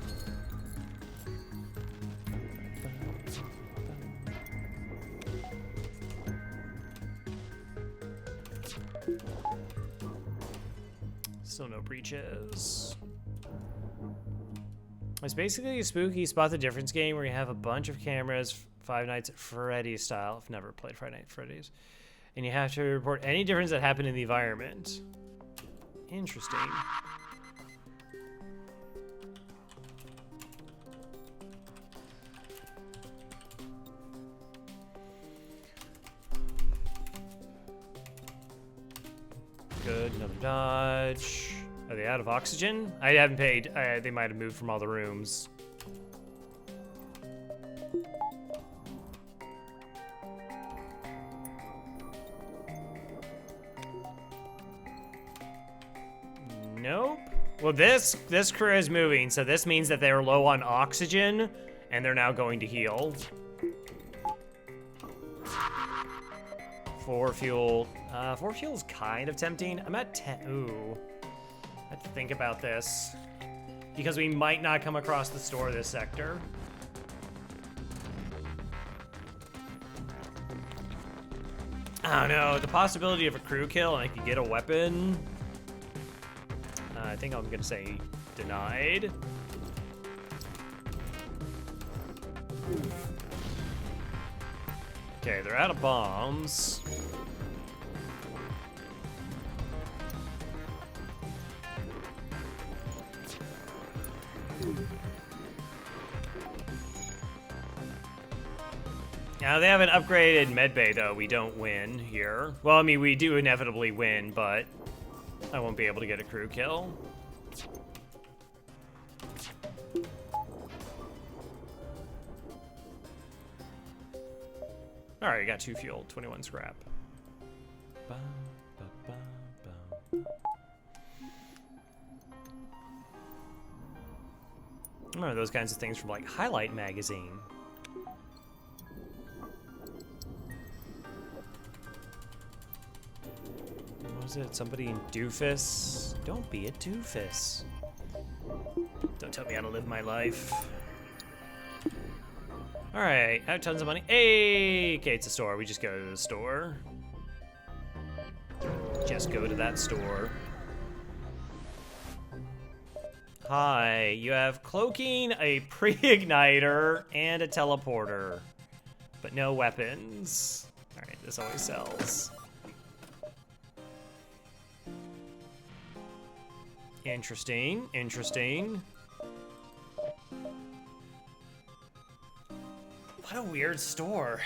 Still no breaches. It's basically a spooky spot the difference game where you have a bunch of cameras, Five Nights at Freddy's style. I've never played Five Nights at Freddy's. And you have to report any difference that happened in the environment. Interesting. Dodge. Are they out of oxygen? I haven't paid. They might have moved from all the rooms. Nope. Well, this crew is moving, so this means that they're low on oxygen, and they're now going to heal. 4 fuel. 4 fuel is kind of tempting. I'm at 10. Ooh. I have to think about this. Because we might not come across the store this sector. I don't know. The possibility of a crew kill and I could get a weapon. I think I'm gonna say denied. Okay, they're out of bombs. Now they have an upgraded medbay though. We don't win here. Well, I mean, we do inevitably win, but I won't be able to get a crew kill. All right, got 2 fuel, 21 scrap. Remember those kinds of things from like Highlight magazine. What was it? Somebody in doofus? Don't be a doofus. Don't tell me how to live my life. All right, I have tons of money. Hey, okay, it's a store. We just go to the store. Just go to that store. Hi, you have cloaking, a pre-igniter, and a teleporter, but no weapons. All right, this always sells. Interesting, interesting. What a weird store.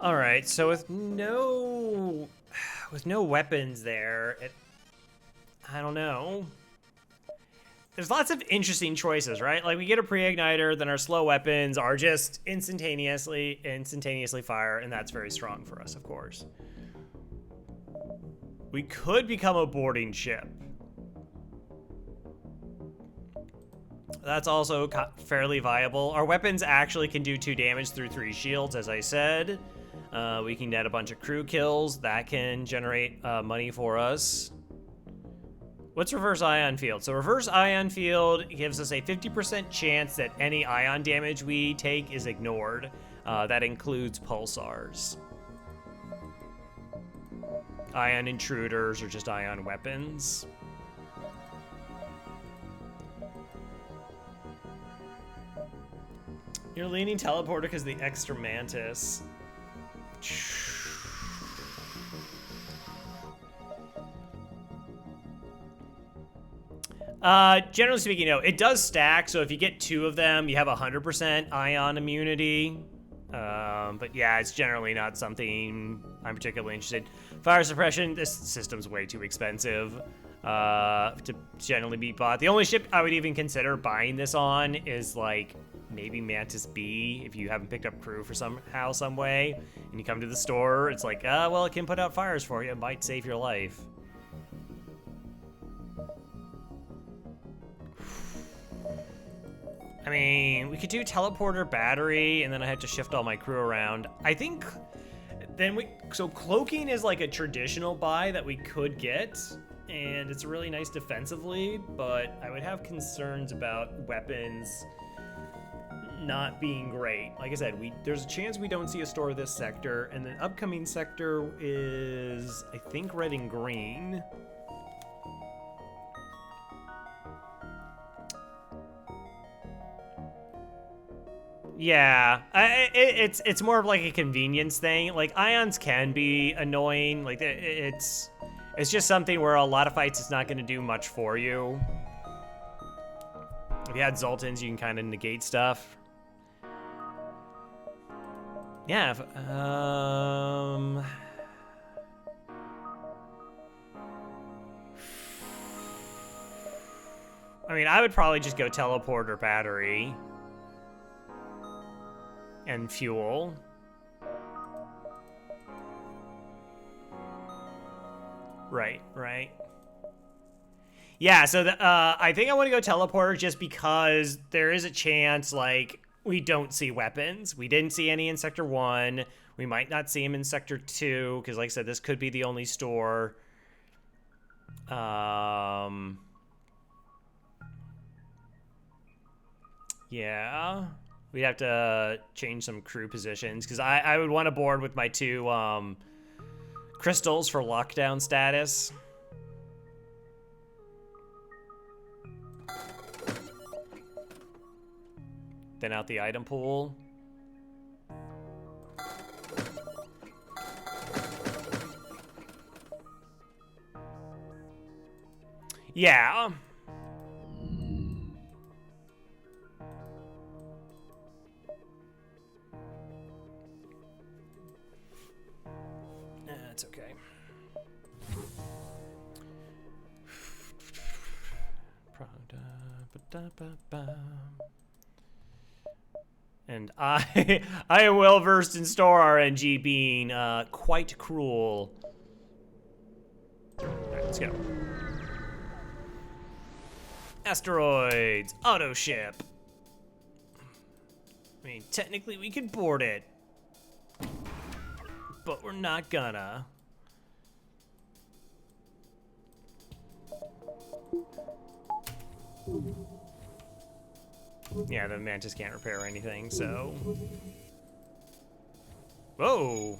All right, so with no weapons there, I don't know. There's lots of interesting choices, right? Like we get a pre-igniter, then our slow weapons are just instantaneously fire, and that's very strong for us, of course. We could become a boarding ship. That's also fairly viable. Our weapons actually can do 2 damage through 3 shields, as I said. We can net a bunch of crew kills. That can generate money for us. What's reverse ion field? So reverse ion field gives us a 50% chance that any ion damage we take is ignored. That includes pulsars. Ion intruders or just ion weapons. You're leaning teleporter because the extra mantis. Generally speaking, no. It does stack, so if you get 2 of them, you have 100% ion immunity. But yeah, it's generally not something I'm particularly interested in. Fire suppression, this system's way too expensive to generally be bought. The only ship I would even consider buying this on is like maybe Mantis B, if you haven't picked up crew for somehow, some way, and you come to the store, it's like, well, it can put out fires for you. It might save your life. I mean, we could do teleporter battery, and then I have to shift all my crew around. I think then so cloaking is like a traditional buy that we could get, and it's really nice defensively, but I would have concerns about weapons not being great. Like I said, there's a chance we don't see a store this sector, and the upcoming sector is, I think, red and green. Yeah, it's more of like a convenience thing. Like ions can be annoying. Like it's It's just something where a lot of fights it's not going to do much for you. If you had Zoltans, you can kind of negate stuff. Yeah. I mean, I would probably just go teleport or battery. And fuel. Right. Yeah, so I think I want to go teleporter just because there is a chance, like, we don't see weapons. We didn't see any in Sector 1. We might not see them in Sector 2, because, like I said, this could be the only store. Yeah. We'd have to change some crew positions, because I would want to board with my 2 crystals for lockdown status. Then out the item pool. Yeah. That's okay. And I am well versed in store RNG being quite cruel. All right, let's go. Asteroids, auto ship. I mean, technically we could board it, but we're not gonna. Yeah, the Mantis can't repair anything, so... Whoa!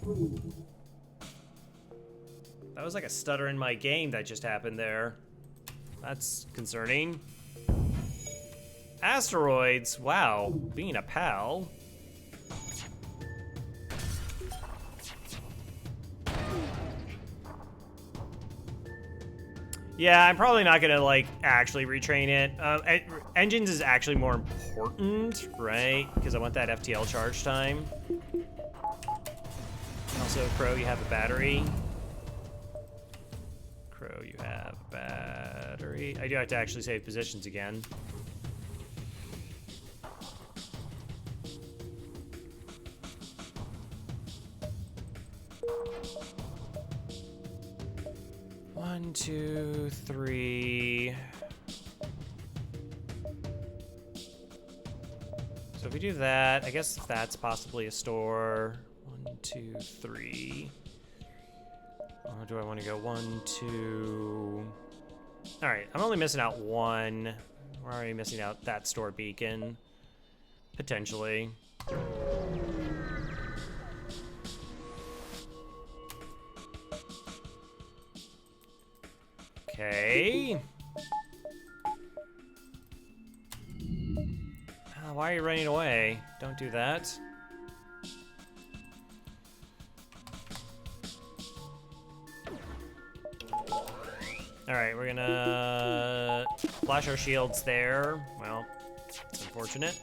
That was like a stutter in my game that just happened there. That's concerning. Asteroids, wow, being a pal. Yeah, I'm probably not gonna, like, actually retrain it. Engines is actually more important, right? Because I want that FTL charge time. Also, Crow, you have a battery. Crow, you have a battery. I do have to actually save positions again. One, two, three. So if we do that, I guess that's possibly a store. 1, 2, 3. Or do I want to go 1, 2? All right, I'm only missing out 1. We're already missing out that store beacon, potentially. Okay. Why are you running away? Don't do that. All right, we're gonna flash our shields there. Well, it's unfortunate.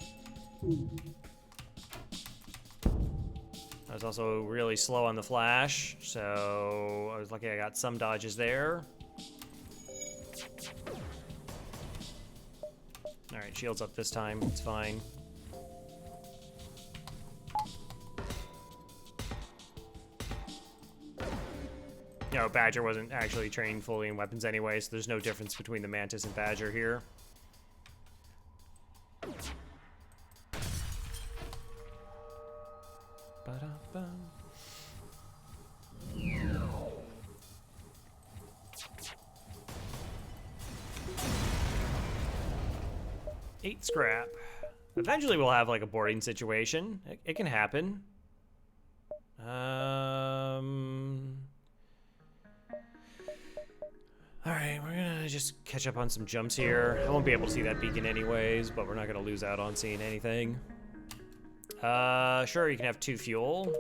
I was also really slow on the flash, so I was lucky I got some dodges there. All right, shields up this time. It's fine. You know, Badger wasn't actually trained fully in weapons anyway, so there's no difference between the Mantis and Badger here. Ba-da-ba. 8 scrap. Eventually we'll have like a boarding situation. It can happen. Alright, we're gonna just catch up on some jumps here. I won't be able to see that beacon anyways, but we're not gonna lose out on seeing anything. Sure, you can have 2 fuel.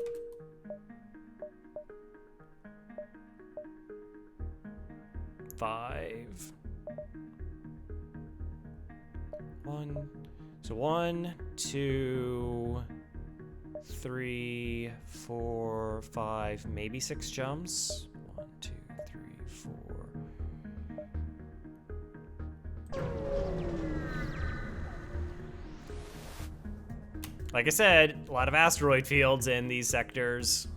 5. 1, 2, 3, 4, 5, maybe 6 jumps. 1, 2, 3, 4. Like I said, a lot of asteroid fields in these sectors.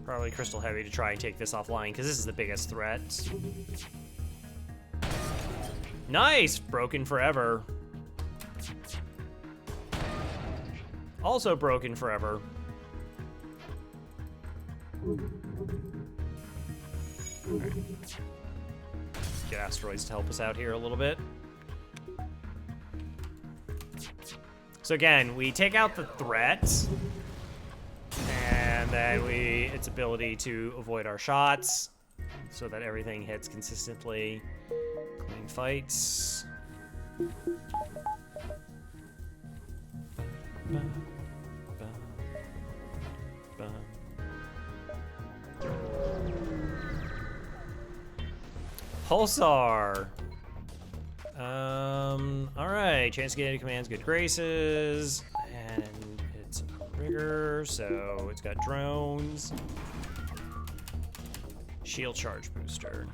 Probably Crystal Heavy to try and take this offline, because this is the biggest threat. Nice! Broken Forever. Also Broken Forever. Right. Get asteroids to help us out here a little bit. So again, we take out the threat, and then its ability to avoid our shots, so that everything hits consistently. Clean fights. Pulsar. Alright, chance to get any commands, good graces, and it's rigor, so it's got drones. Shield charge booster.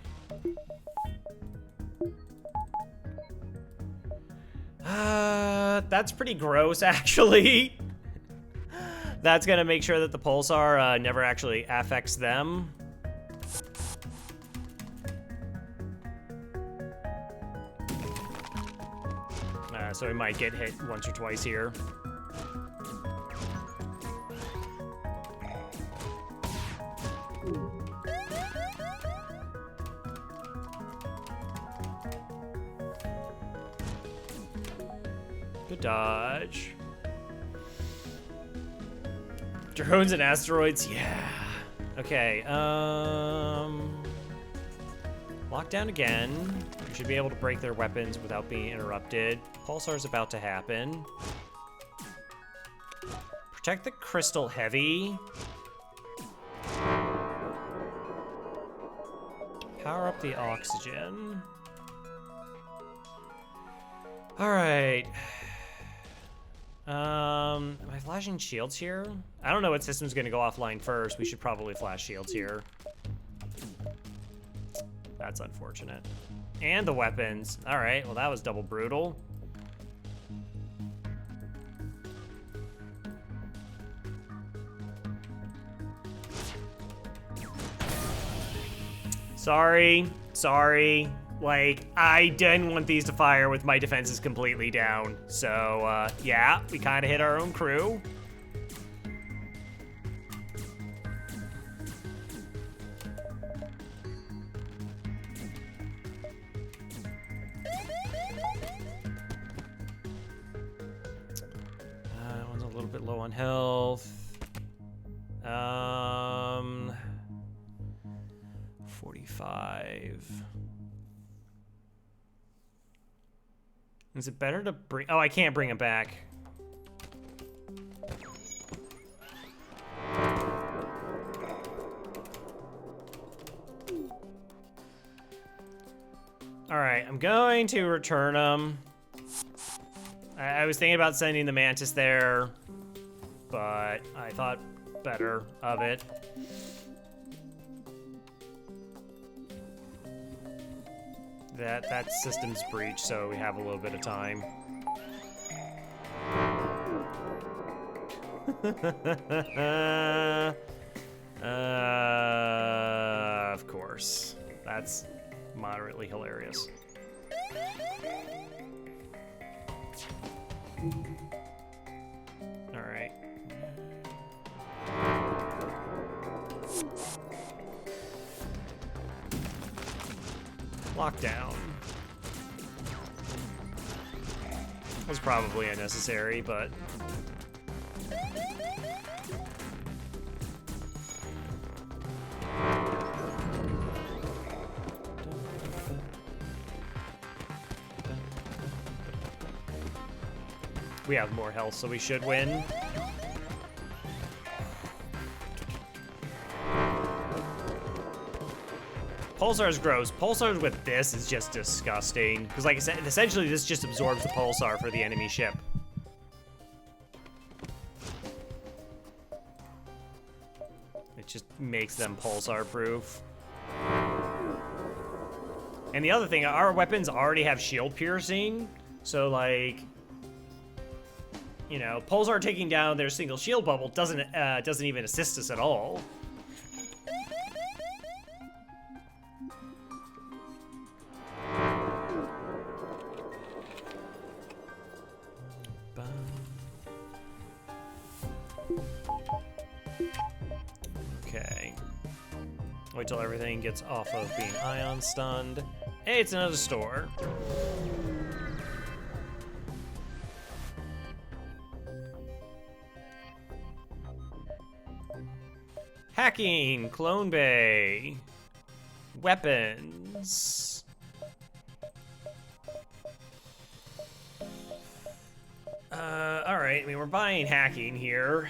That's pretty gross, actually. That's gonna make sure that the Pulsar never actually affects them. So we might get hit once or twice here. Good dodge. Drones and asteroids, yeah. Okay, lockdown again. We should be able to break their weapons without being interrupted. Pulsar's about to happen. Protect the Crystal Heavy. Power up the oxygen. All right. Am I flashing shields here? I don't know what system's gonna go offline first. We should probably flash shields here. That's unfortunate. And the weapons. All right, well that was double brutal. Sorry. Like, I didn't want these to fire with my defenses completely down. So, yeah, we kind of hit our own crew. One's a little bit low on health. 45. Is it better to bring... Oh, I can't bring him back. All right, I'm going to return him. I was thinking about sending the Mantis there, but I thought better of it. That system's breached, so we have a little bit of time. Of course. That's moderately hilarious. All right. Lockdown. Was probably unnecessary, but... We have more health, so we should win. Pulsar's gross. Pulsars with this is just disgusting. Because like I said, essentially this just absorbs the pulsar for the enemy ship. It just makes them pulsar proof. And the other thing, our weapons already have shield piercing. So like, you know, pulsar taking down their single shield bubble doesn't even assist us at all. Okay. Wait till everything gets off of being ion stunned. Hey, it's another store. Hacking, Clone Bay, weapons. All right. I mean, we're buying hacking here.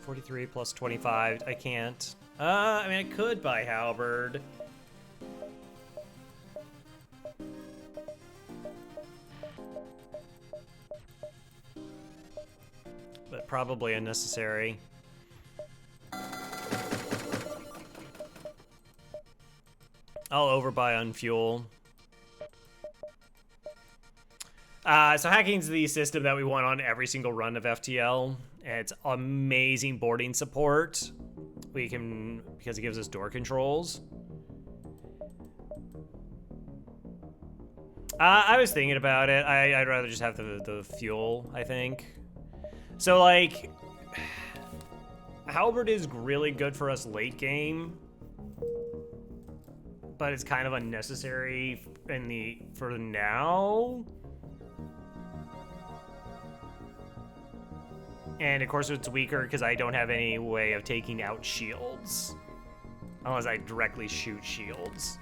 $43 plus 25. I can't. I mean, I could buy halberd. But probably unnecessary. I'll overbuy on fuel. So hacking's the system that we want on every single run of FTL. It's amazing boarding support. We can, because it gives us door controls. I was thinking about it. I'd rather just have the fuel, I think. So like, halberd is really good for us late game, but it's kind of unnecessary for now. And of course it's weaker because I don't have any way of taking out shields. Unless I directly shoot shields.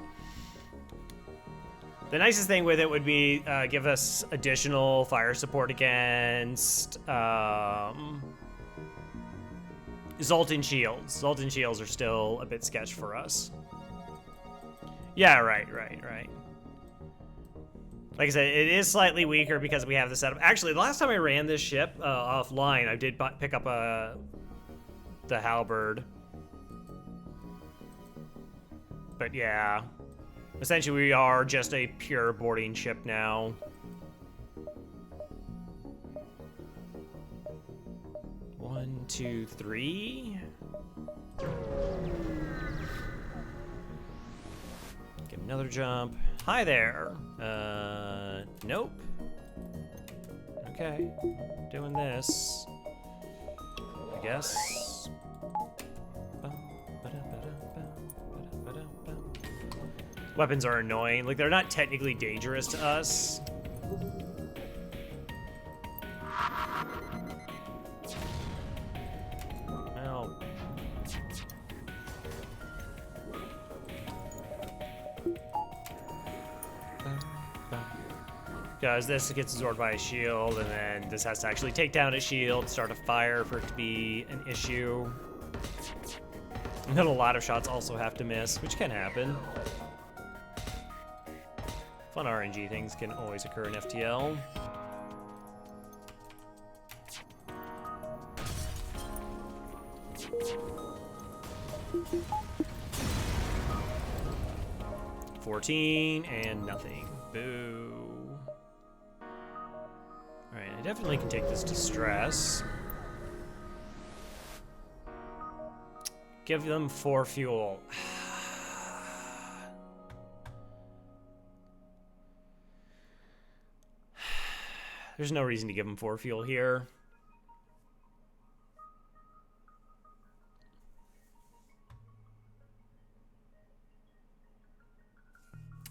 The nicest thing with it would be give us additional fire support against Zoltan shields. Zoltan shields are still a bit sketch for us. Yeah, right. Like I said, it is slightly weaker because we have the setup. Actually, the last time I ran this ship offline, I did pick up the halberd. But yeah, essentially we are just a pure boarding ship now. One, two, three. Give another jump. Hi there. Nope. Okay, doing this, I guess. Weapons are annoying. Like, they're not technically dangerous to us. Well. Because this gets absorbed by a shield, and then this has to actually take down a shield, start a fire for it to be an issue. And then a lot of shots also have to miss, which can happen. Fun RNG things can always occur in FTL. $14 and nothing. Boo. Alright, I definitely can take this distress. Give them 4 fuel. There's no reason to give them 4 fuel here.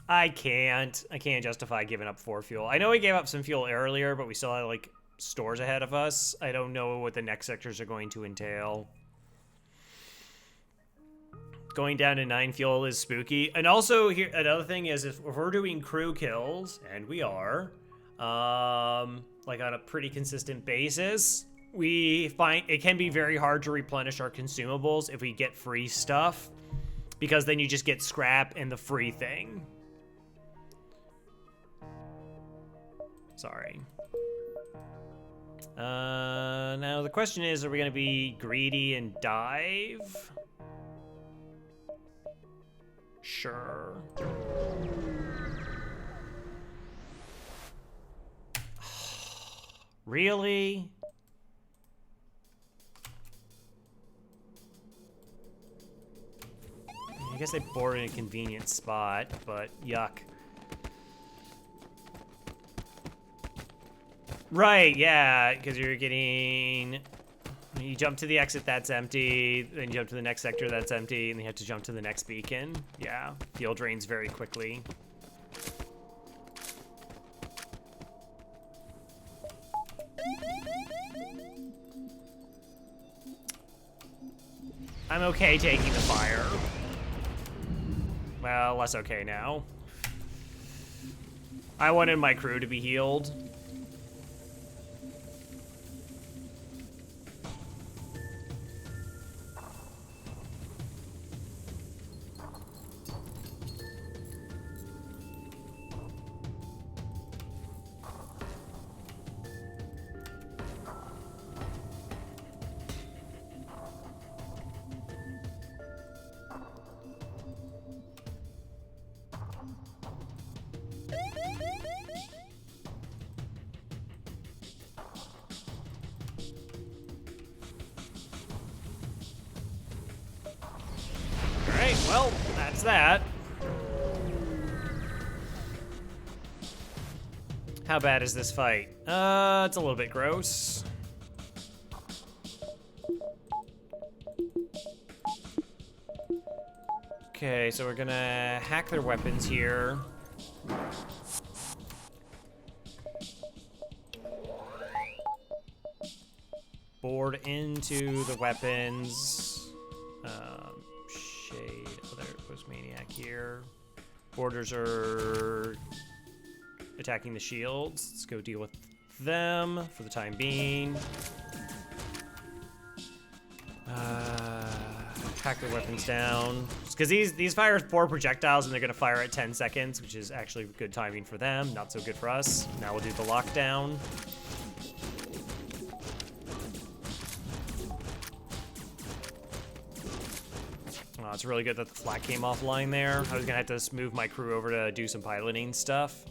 I can't justify giving up 4 fuel. I know we gave up some fuel earlier, but we still had like stores ahead of us. I don't know what the next sectors are going to entail. going down to 9 fuel is spooky. And also, here another thing is if we're doing crew kills, and we are, like on a pretty consistent basis, we find it can be very hard to replenish our consumables if we get free stuff, because then you just get scrap and the free thing. Sorry. Now the question is, are we gonna be greedy and dive? Sure. Really? I guess I bored in a convenient spot, but yuck. Right, yeah, because you're getting... You jump to the exit, that's empty, then you jump to the next sector, that's empty, and you have to jump to the next beacon. Yeah, fuel drains very quickly. I'm okay taking the fire. Well, less okay now. I wanted my crew to be healed. Well, that's that. How bad is this fight? It's a little bit gross. Okay, so we're gonna hack their weapons here. Board into the weapons. Shade, other Postmaniac here. Boarders are attacking the shields. Let's go deal with them for the time being. Hack their weapons down. Because these fire 4 projectiles and they're gonna fire at 10 seconds, which is actually good timing for them, not so good for us. Now we'll do the lockdown. Oh, it's really good that the flak came offline there. I was gonna have to move my crew over to do some piloting stuff.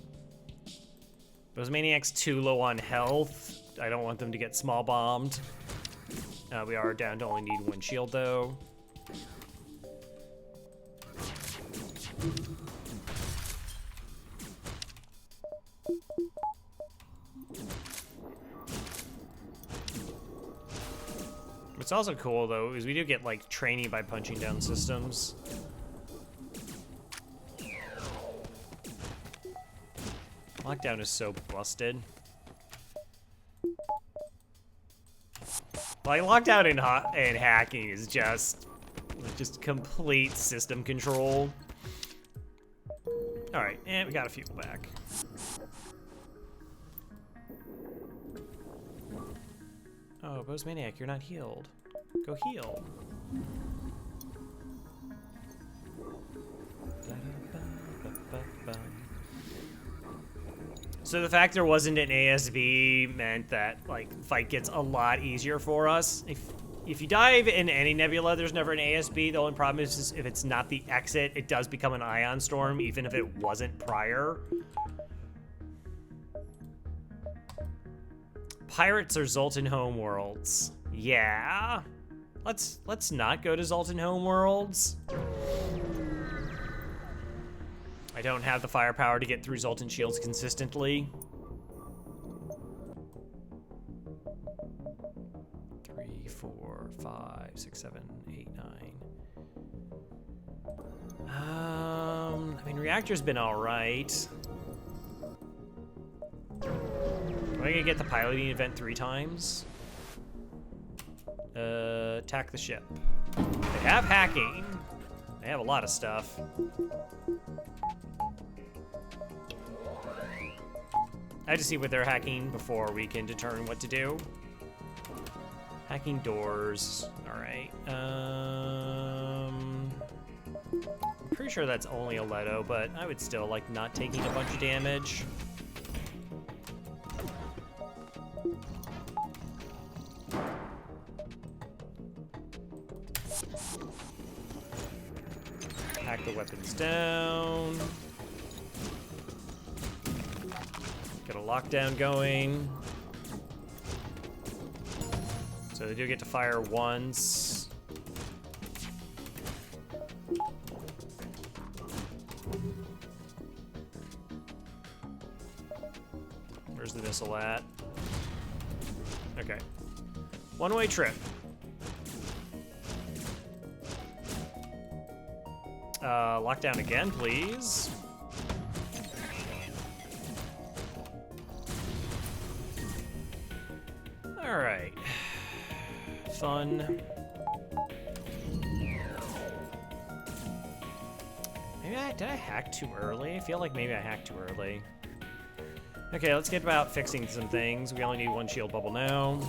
Those maniacs too low on health. I don't want them to get small bombed. We are down to only need 1 shield though. What's also cool though is we do get like training by punching down systems. Lockdown is so busted. Like lockdown and hacking is just complete system control. All right, and we got a fuel back. Oh, Postmaniac, you're not healed. Go heal. So the fact there wasn't an ASV meant that like fight gets a lot easier for us. If you dive in any nebula, there's never an ASB. The only problem is if it's not the exit, it does become an ion storm, even if it wasn't prior. Pirates are Zoltan homeworlds. Yeah. Let's not go to Zoltan homeworlds. I don't have the firepower to get through Zoltan shields consistently. 3, 4, 5, 6, 7, 8, 9. I mean, reactor's been all right. Am I gonna get the piloting event 3 times? Attack the ship. They have hacking. They have a lot of stuff. I have to see what they're hacking before we can determine what to do. Hacking doors. Alright. I'm pretty sure that's only a Leto, but I would still like not taking a bunch of damage. Hack the weapons down. Get a lockdown going. So they do get to fire once. Where's the missile at? Okay. One-way trip. Lockdown again, please. All right. Fun. Maybe did I hack too early? I feel like maybe I hacked too early. Okay, let's get about fixing some things. We only need one shield bubble now.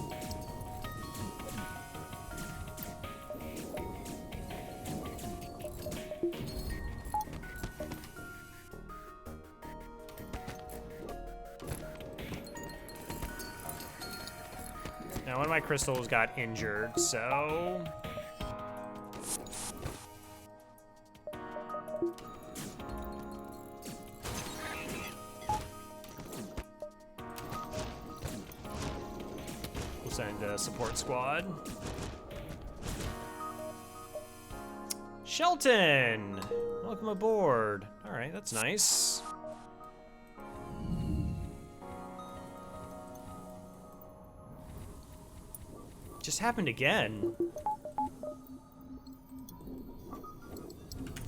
Now, one of my crystals got injured, so... we'll send a support squad. Shelton! Welcome aboard. All right, that's nice. Just happened again.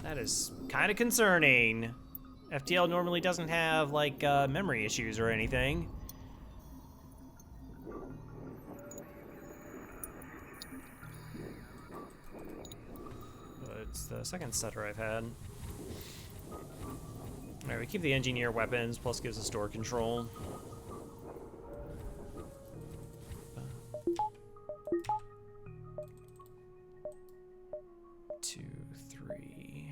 That is kind of concerning. FTL normally doesn't have like memory issues or anything. But it's the second stutter I've had. All right, we keep the engineer weapons, plus gives us store control. 2, 3.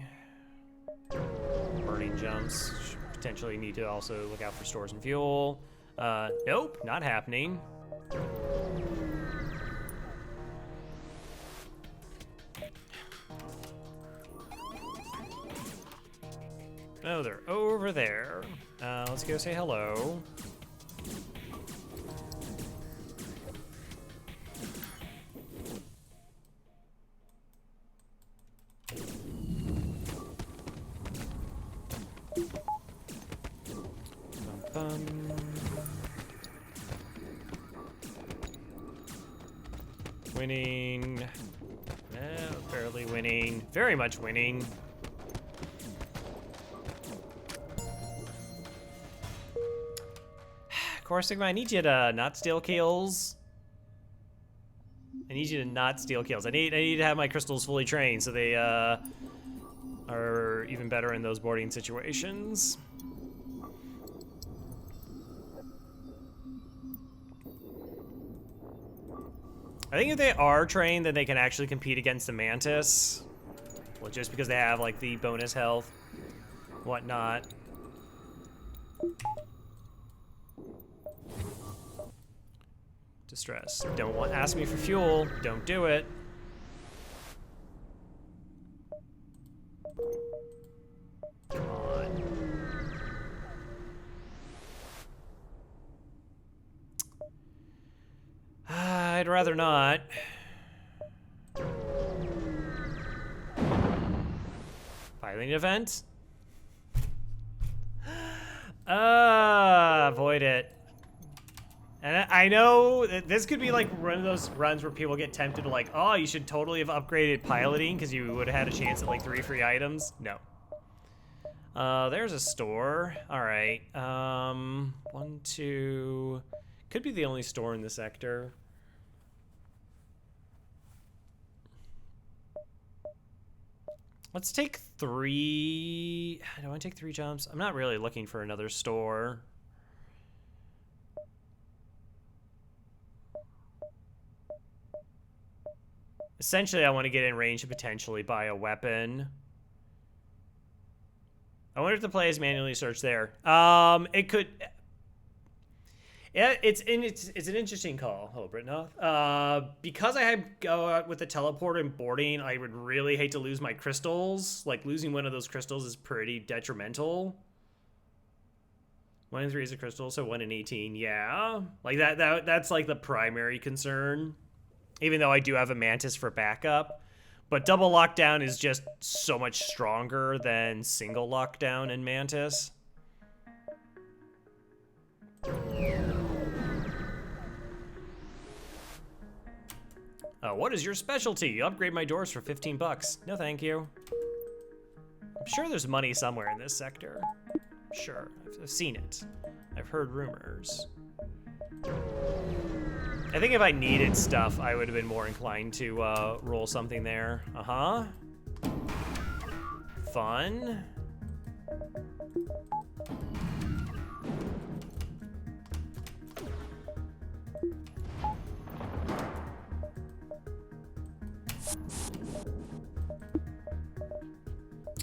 Burning jumps. Should potentially need to also look out for stores and fuel. Nope, not happening. Oh, they're over there. Let's go say hello. Winning. Barely winning. Very much winning. Core Sigma, I need you to not steal kills. I need you to not steal kills. I need to have my crystals fully trained so they are even better in those boarding situations. I think if they are trained, then they can actually compete against the Mantis. Well, just because they have like the bonus health, whatnot. Distress. Don't ask me for fuel. Don't do it. Come on. I'd rather not. Piloting event? Avoid it. And I know that this could be like one of those runs where people get tempted to like, oh, you should totally have upgraded piloting because you would have had a chance at like 3 free items. No. There's a store. All right. 1, 2. Could be the only store in the sector. Let's take 3. I don't want to take 3 jumps. I'm not really looking for another store. Essentially, I want to get in range to potentially buy a weapon. I wonder if the play is manually searched there. It could. Yeah, it's an interesting call. Hello, Britnoth. Because I go out with the teleport and boarding, I would really hate to lose my crystals. Like, losing one of those crystals is pretty detrimental. 1 in 3 is a crystal, so 1 in 18. Yeah, like that's like the primary concern. Even though I do have a Mantis for backup. But double lockdown is just so much stronger than single lockdown in Mantis. What is your specialty? Upgrade my doors for 15 bucks. No, thank you. I'm sure there's money somewhere in this sector. Sure, I've seen it. I've heard rumors. I think if I needed stuff, I would have been more inclined to roll something there. Uh-huh. Fun.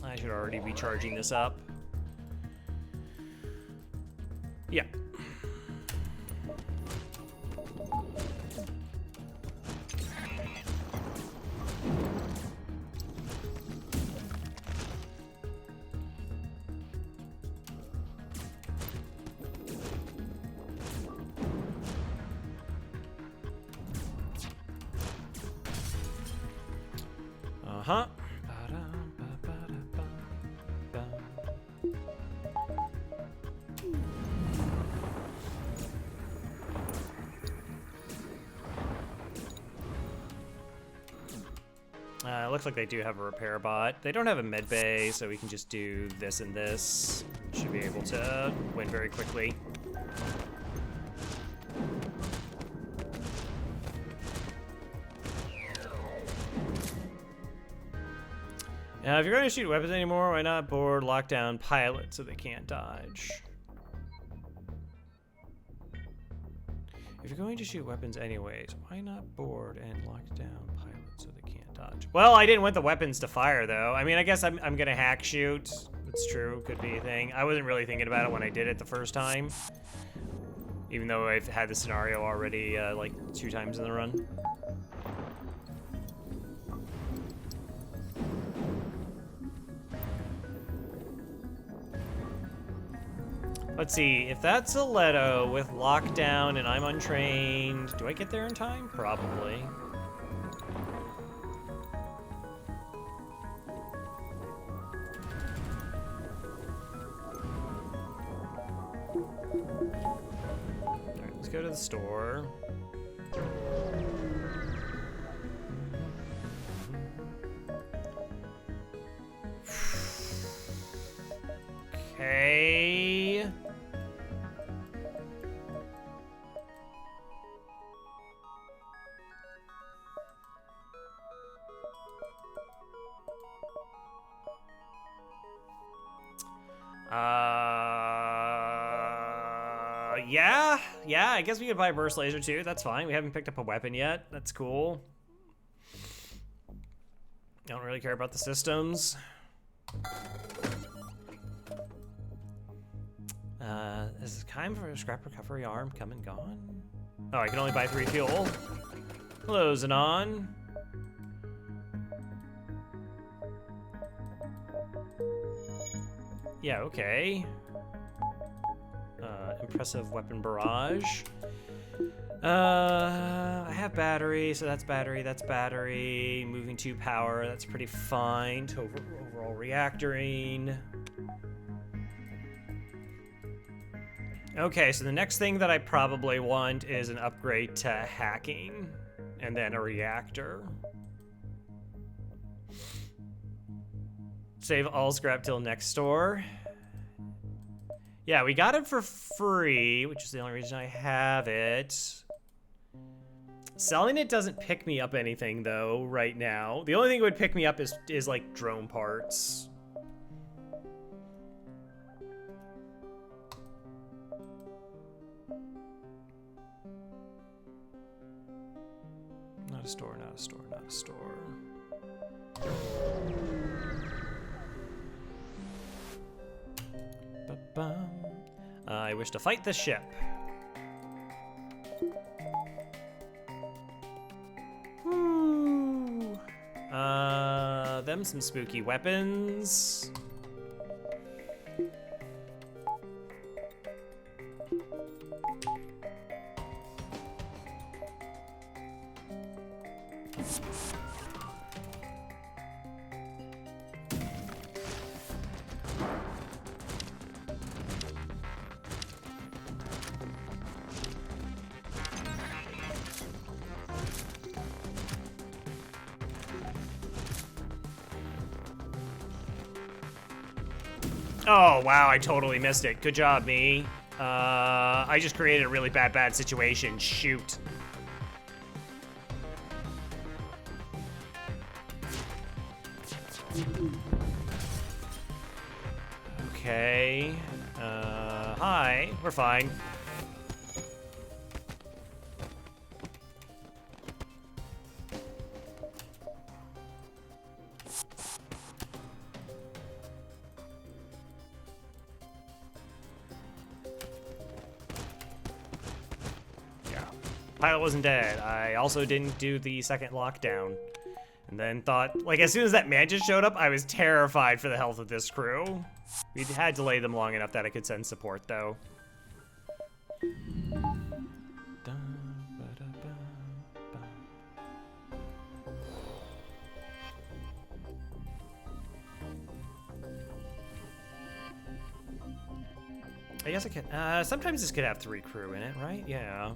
I should already be charging this up. Yeah. Uh-huh. It looks like they do have a repair bot. They don't have a med bay, so we can just do this and this. Should be able to win very quickly. Now, if you're going to shoot weapons anymore, why not board lockdown pilot so they can't dodge? If you're going to shoot weapons anyways, why not board and lock down pilot so they can't dodge? Well, I didn't want the weapons to fire, though. I mean, I guess I'm going to hack shoot. It's true. Could be a thing. I wasn't really thinking about it when I did it the first time. Even though I've had the scenario already, like, 2 times in the run. Let's see, if that's a Leto with lockdown and I'm untrained, do I get there in time? Probably. Alright, let's go to the store. Okay. Yeah, I guess we could buy a burst laser too. That's fine. We haven't picked up a weapon yet. That's cool. Don't really care about the systems. Is it time for a scrap recovery arm come and gone? Oh, I can only buy 3 fuel. Hello, Xenon. Yeah, okay. Impressive weapon barrage. I have battery, so that's battery, that's battery. Moving 2 power, that's pretty fine. Overall reactoring. Okay, so the next thing that I probably want is an upgrade to hacking, and then a reactor. Save all scrap till next store. Yeah, we got it for free, which is the only reason I have it. Selling it doesn't pick me up anything though right now. The only thing that would pick me up is like drone parts. Not a store, not a store, not a store. Ba-bum. I wish to fight this ship. Woo. Them some spooky weapons. Oh, wow, I totally missed it. Good job, me. I just created a really bad situation. Shoot. Okay. Hi. We're fine. Pilot wasn't dead. I also didn't do the second lockdown. And then thought, like, as soon as that mantis showed up, I was terrified for the health of this crew. We had delayed them long enough that I could send support, though. I guess I can. Sometimes this could have 3 crew in it, right? Yeah.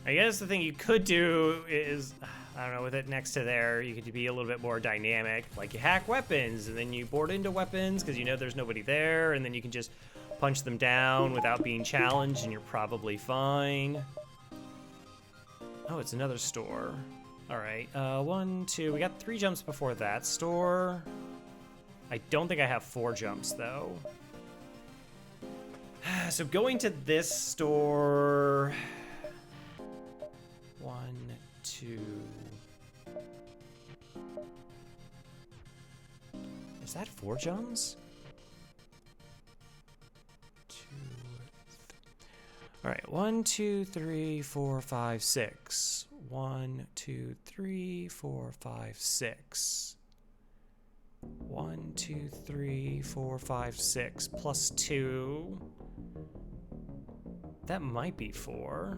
I guess the thing you could do is, I don't know, with it next to there, you could be a little bit more dynamic. Like you hack weapons, and then you board into weapons because you know there's nobody there, and then you can just punch them down without being challenged, and you're probably fine. Oh, it's another store. All right, 1, 2, we got 3 jumps before that store. I don't think I have 4 jumps though. So going to this store, 1, 2. Is that 4 jumps? 2. All right, 1, 2, 3, 4, 5, 6. 1, 2, 3, 4, 5, 6. 1, 2, 3, 4, 5, 6 plus 2. That might be 4.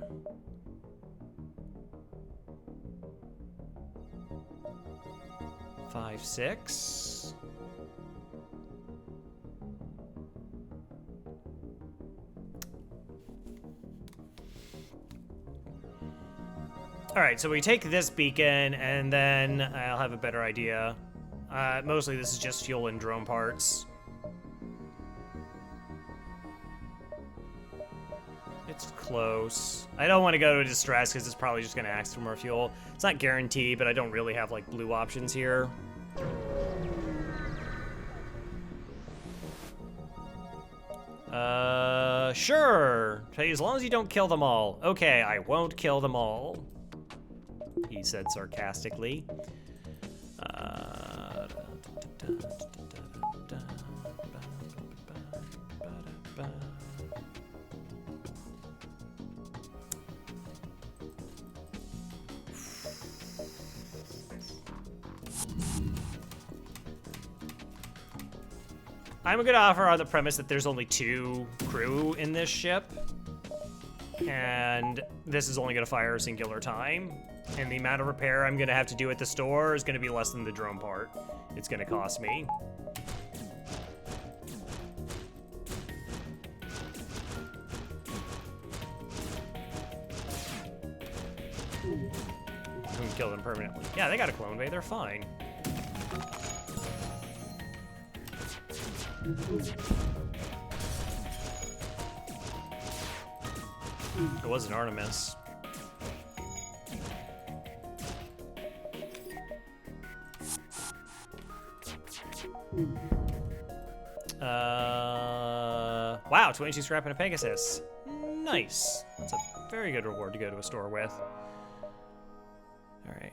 5, 6. All right, so we take this beacon, and then I'll have a better idea. Mostly this is just fuel and drone parts. It's close. I don't want to go to distress because it's probably just going to ask for more fuel. It's not guaranteed, but I don't really have like blue options here. Sure. As long as you don't kill them all. Okay, I won't kill them all, he said sarcastically. I'm gonna offer on the premise that there's only 2 crew in this ship, and this is only gonna fire a singular time, and the amount of repair I'm gonna have to do at the store is gonna be less than the drone part it's gonna cost me. I'm gonna kill them permanently. Yeah, they got a clone bay, they're fine. It was an Artemis. Wow, 22 scrap and a Pegasus. Nice. That's a very good reward to go to a store with. All right.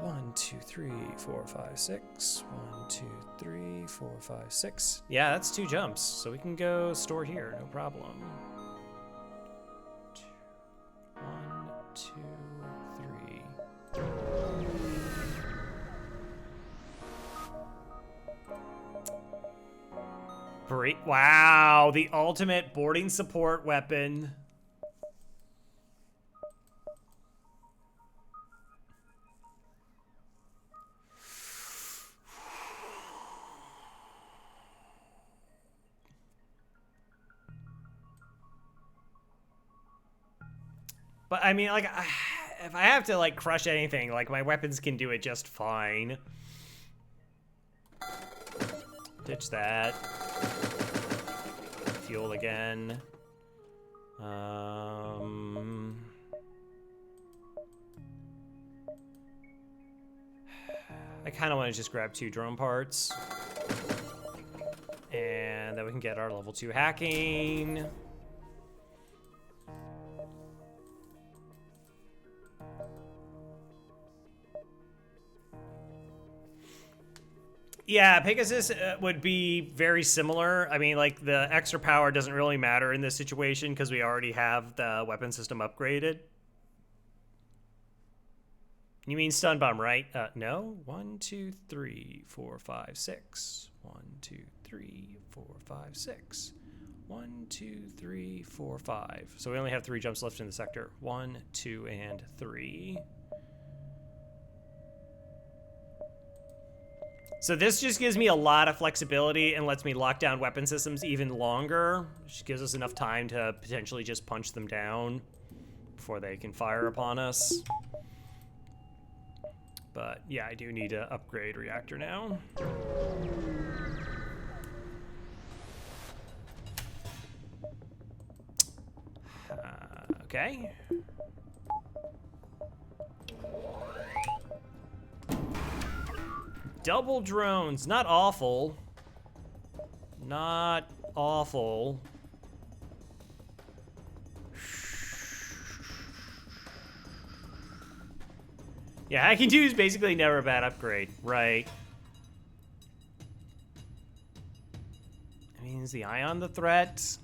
1, 2, 3, 4, 5, 6. 1, 2, 3, 4, 5, 6. Yeah, that's 2 jumps, so we can go store here, no problem. 1, 2, 3. Wow, the ultimate boarding support weapon. But I mean, like, if I have to like crush anything, like my weapons can do it just fine. Ditch that. Fuel again. I kind of want to just grab 2 drone parts. And then we can get our level 2 hacking. Yeah, Pegasus would be very similar. I mean, like, the extra power doesn't really matter in this situation because we already have the weapon system upgraded. You mean stun bomb, right? No. 1, 2, 3, 4, 5, 6. 1, 2, 3, 4, 5, 6. 1, 2, 3, 4, 5. So we only have 3 jumps left in the sector. 1, 2, and 3. So this just gives me a lot of flexibility and lets me lock down weapon systems even longer. Which gives us enough time to potentially just punch them down before they can fire upon us. But yeah, I do need to upgrade reactor now. Okay. Double drones, not awful. Not awful. Yeah, Hacking 2 is basically never a bad upgrade, right? I mean, is the Ion the threat?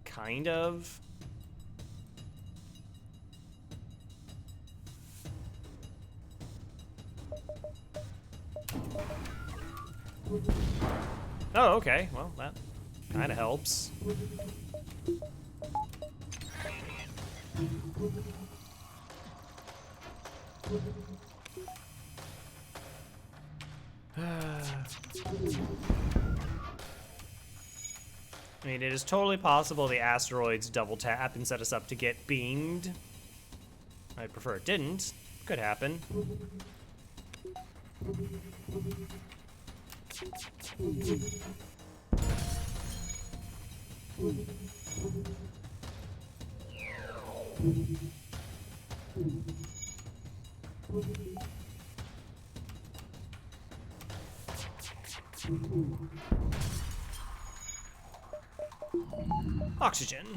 Kind of. Oh, okay. Well, that kind of helps. I mean, it is totally possible the asteroids double tap and set us up to get beamed. I'd prefer it didn't. Could happen. Oxygen.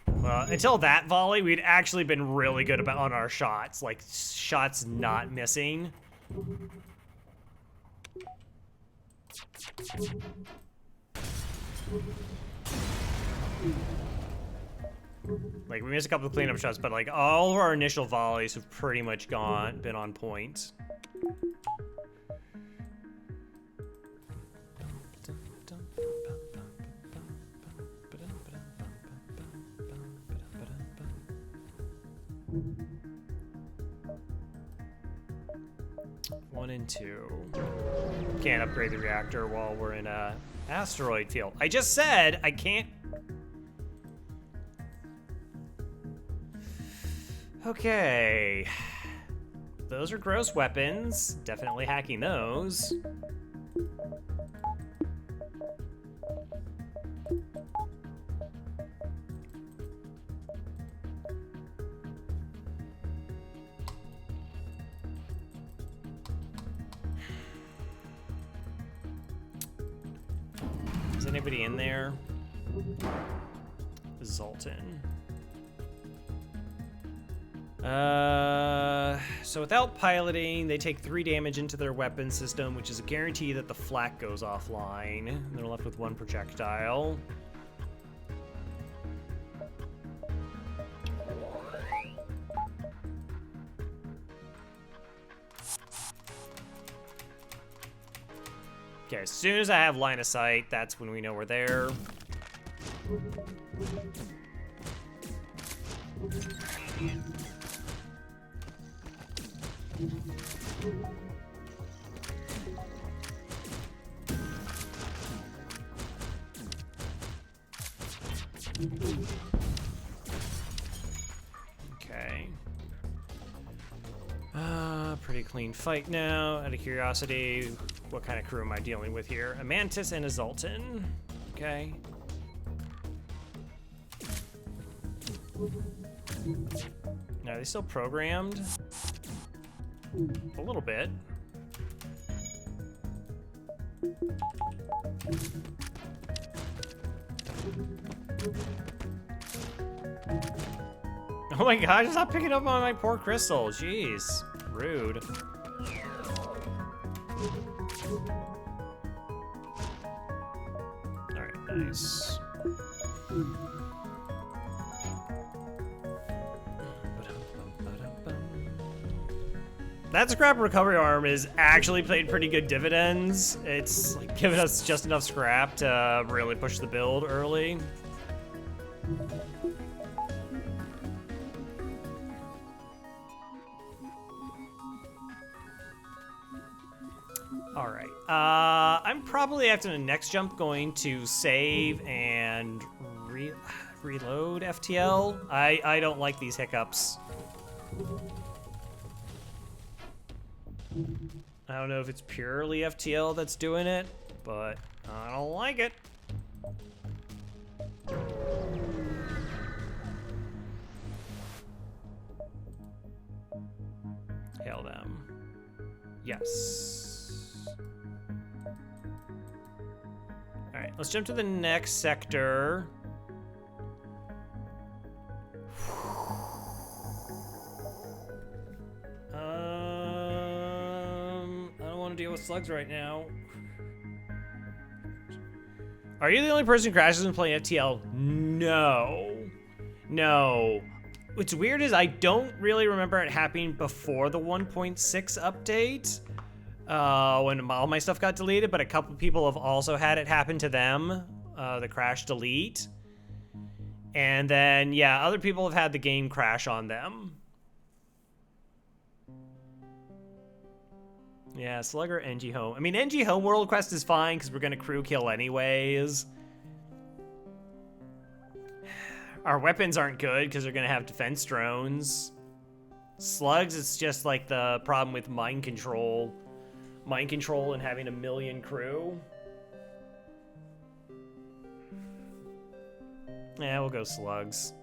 Well, until that volley, we'd actually been really good on our shots. Like, shots not missing. Like, we missed a couple of cleanup shots, but like all of our initial volleys have pretty much been on point. One and 2. Can't upgrade the reactor while we're in a asteroid field. I just said I can't. Okay. those are gross weapons. Definitely hacking those. Is anybody in there? Zoltan. So without piloting, they take 3 damage into their weapon system, which is a guarantee that the flak goes offline. They're left with 1 projectile. Okay, as soon as I have line of sight, that's when we know we're there. Okay. Pretty clean fight now. Out of curiosity, what kind of crew am I dealing with here? A Mantis and a Zoltan. Okay. Now, are they still programmed? A little bit. Oh my gosh, it's not picking up on my poor crystal. Jeez, rude. All right, nice. That scrap recovery arm is actually played pretty good dividends. It's like giving us just enough scrap to really push the build early. All right, I'm probably after the next jump going to save and reload FTL. I don't like these hiccups. I don't know if it's purely FTL that's doing it, but I don't like it. Hail them. Yes. All right, let's jump to the next sector. Deal with slugs right now. Are you the only person who crashes when playing FTL? No. No. What's weird is I don't really remember it happening before the 1.6 update, when all my stuff got deleted, but a couple people have also had it happen to them, the crash delete. And then, yeah, other people have had the game crash on them. Yeah, Slugger, NG Home. I mean, NG Home World Quest is fine because we're going to crew kill anyways. Our weapons aren't good because they're going to have defense drones. Slugs, it's just like the problem with mind control. Mind control and having a million crew. Yeah, we'll go Slugs.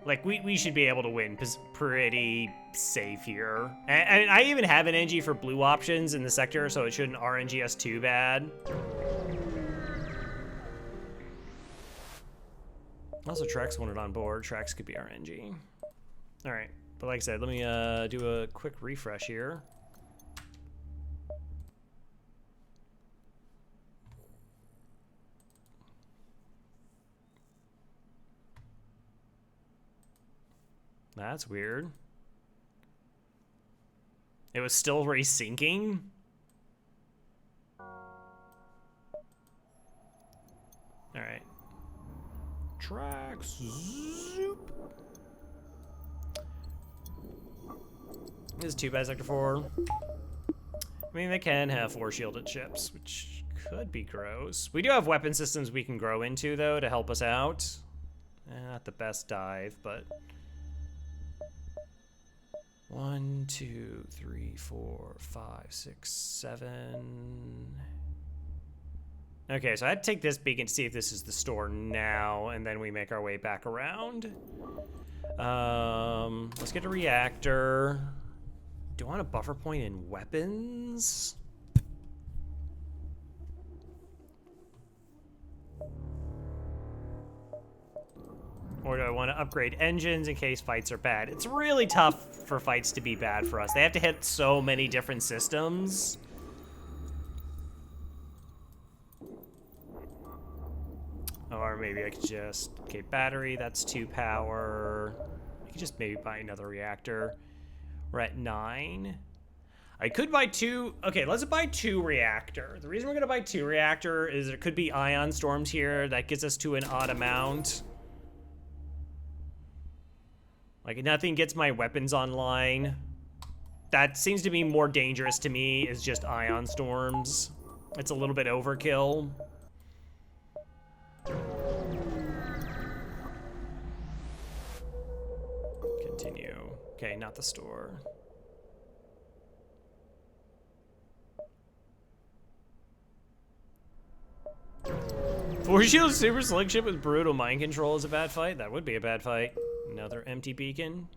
Like, we should be able to win pretty safe here. And I even have an NG for blue options in the sector, so it shouldn't RNG us too bad. Also, Trex wanted on board. Trex could be RNG. All right, but like I said, let me do a quick refresh here. That's weird. It was still resyncing? Alright. Tracks. Zoop. This is too bad, Sector 4. I mean, they can have 4 shielded ships, which could be gross. We do have weapon systems we can grow into, though, to help us out. Not the best dive, but... 1, 2, 3, 4, 5, 6, 7. Okay, so I had to take this beacon to see if this is the store now, and then we make our way back around. Let's get a reactor. Do I want a buffer point in weapons? Or do I want to upgrade engines in case fights are bad? It's really tough for fights to be bad for us. They have to hit so many different systems. Or maybe I could just... Okay, battery, that's 2 power. I could just maybe buy another reactor. We're at 9. I could buy 2... Okay, let's buy 2 reactor. The reason we're going to buy 2 reactor is there could be ion storms here. That gets us to an odd amount. Like, nothing gets my weapons online. That seems to be more dangerous to me, is just ion storms. It's a little bit overkill. Continue. Okay, not the store. Force Shield Super Slick Ship with brutal mind control is a bad fight? That would be a bad fight. Another empty beacon.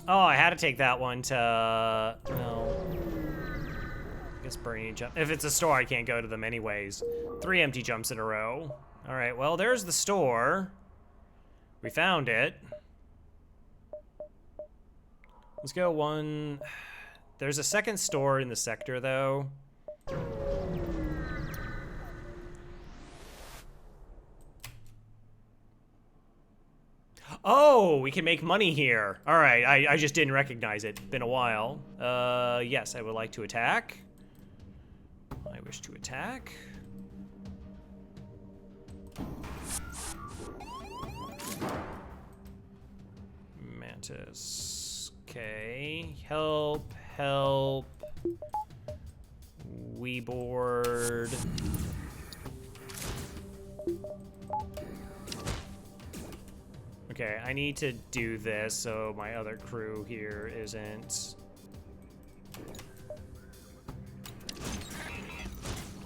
Oh, I had to take that one to... No. I guess burning jump. If it's a store, I can't go to them anyways. 3 empty jumps in a row. All right, well, there's the store. We found it. Let's go 1... There's a second store in the sector, though. Oh, we can make money here. All right, I just didn't recognize it. Been a while. Yes, I would like to attack. I wish to attack. Mantis. Okay, help, help. Weeboard. Okay, I need to do this so my other crew here isn't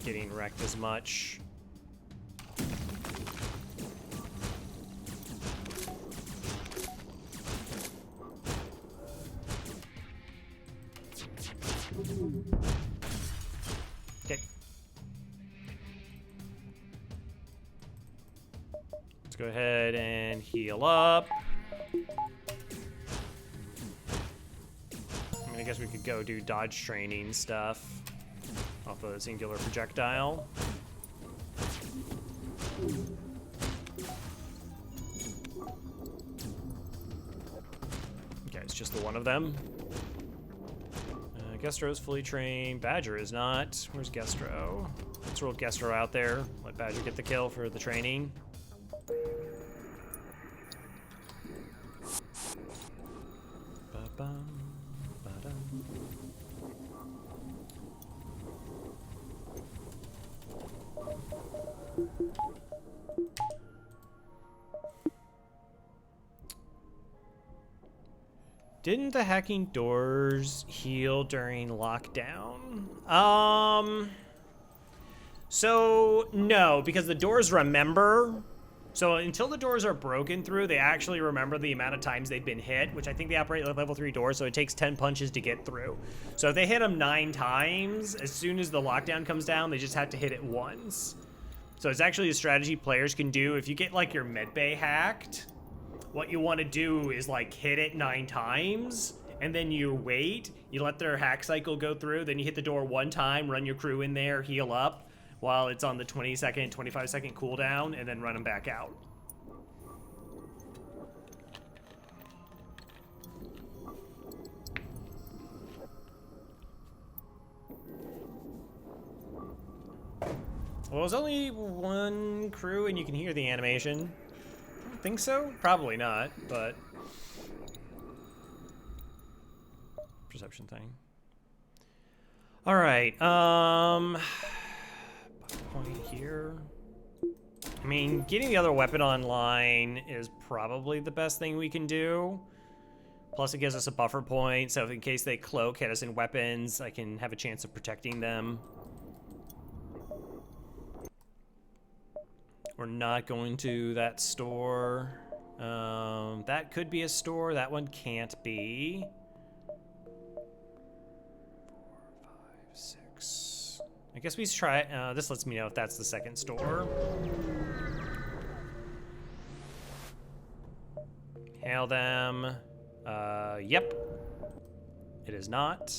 getting wrecked as much. Okay. Let's go ahead and heal up. I guess we could go do dodge training stuff off of the singular projectile. Okay, it's just the one of them. Gestro's fully trained. Badger is not. Where's Gestro? Let's roll Gestro out there. Let Badger get the kill for the training. Ba-bum, ba-dum. Didn't the hacking doors heal during lockdown? So no, because the doors remember. So until the doors are broken through, they actually remember the amount of times they've been hit, which I think they operate like level 3 doors, so it takes 10 punches to get through. So if they hit them 9 times, as soon as the lockdown comes down, they just have to hit it once. So it's actually a strategy players can do. If you get like your medbay hacked, what you want to do is like hit it 9 times, and then you wait, you let their hack cycle go through, then you hit the door 1 time, run your crew in there, heal up, while it's on the 20-second, 25-second cooldown, and then run them back out. Well, it's only 1 crew, and you can hear the animation. I don't think so. Probably not, but perception thing. All right. Point here. I mean, getting the other weapon online is probably the best thing we can do. Plus, it gives us a buffer point, so in case they cloak, hit us in weapons, I can have a chance of protecting them. We're not going to that store. That could be a store. That one can't be. 4, 5, 6. I guess we should try. This lets me know if that's the second store. Hail them. Yep. It is not.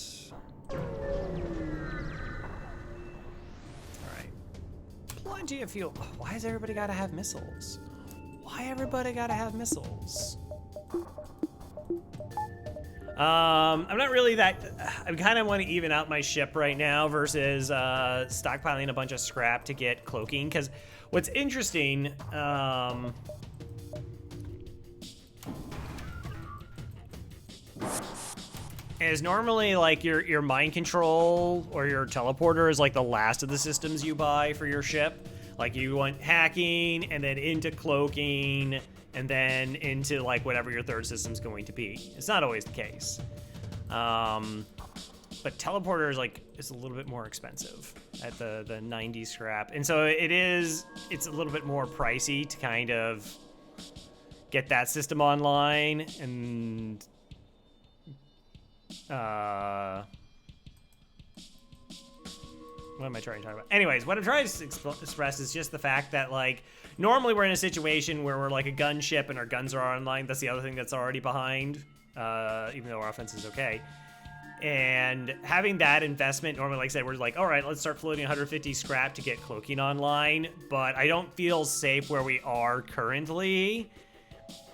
Plenty of fuel. Why has everybody got to have missiles? Why everybody got to have missiles? I'm not really that. I kind of want to even out my ship right now versus stockpiling a bunch of scrap to get cloaking. Because what's interesting, is normally like your mind control or your teleporter is like the last of the systems you buy for your ship. Like you want hacking and then into cloaking and then into like whatever your third system's going to be. It's not always the case. But teleporter is like, it's a little bit more expensive at the 90 scrap. And so it's a little bit more pricey to kind of get that system online and what am I trying to talk about? Anyways, what I'm trying to express is just the fact that, like, normally we're in a situation where we're like a gunship and our guns are online. That's the other thing that's already behind, even though our offense is okay. And having that investment, normally, like I said, we're like, all right, let's start floating 150 scrap to get cloaking online. But I don't feel safe where we are currently.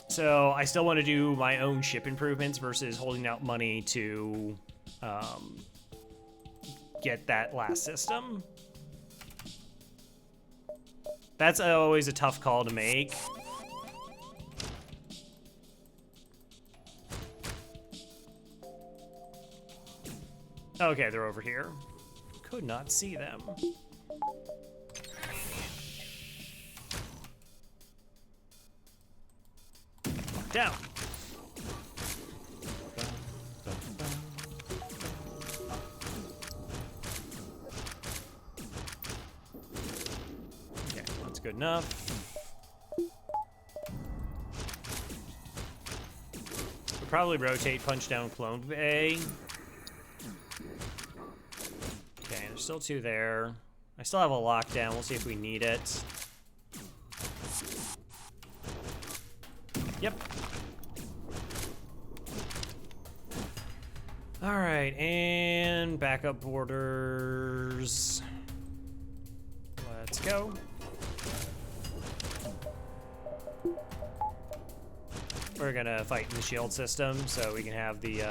So I still want to do my own ship improvements versus holding out money to get that last system. That's always a tough call to make. Okay, they're over here. Could not see them. Down. Okay, that's good enough. We'll probably rotate punch down Clone Bay. Okay, there's still 2 there. I still have a lockdown. We'll see if we need it. Yep. All right, and backup borders. Let's go. We're gonna fight in the shield system so we can have the,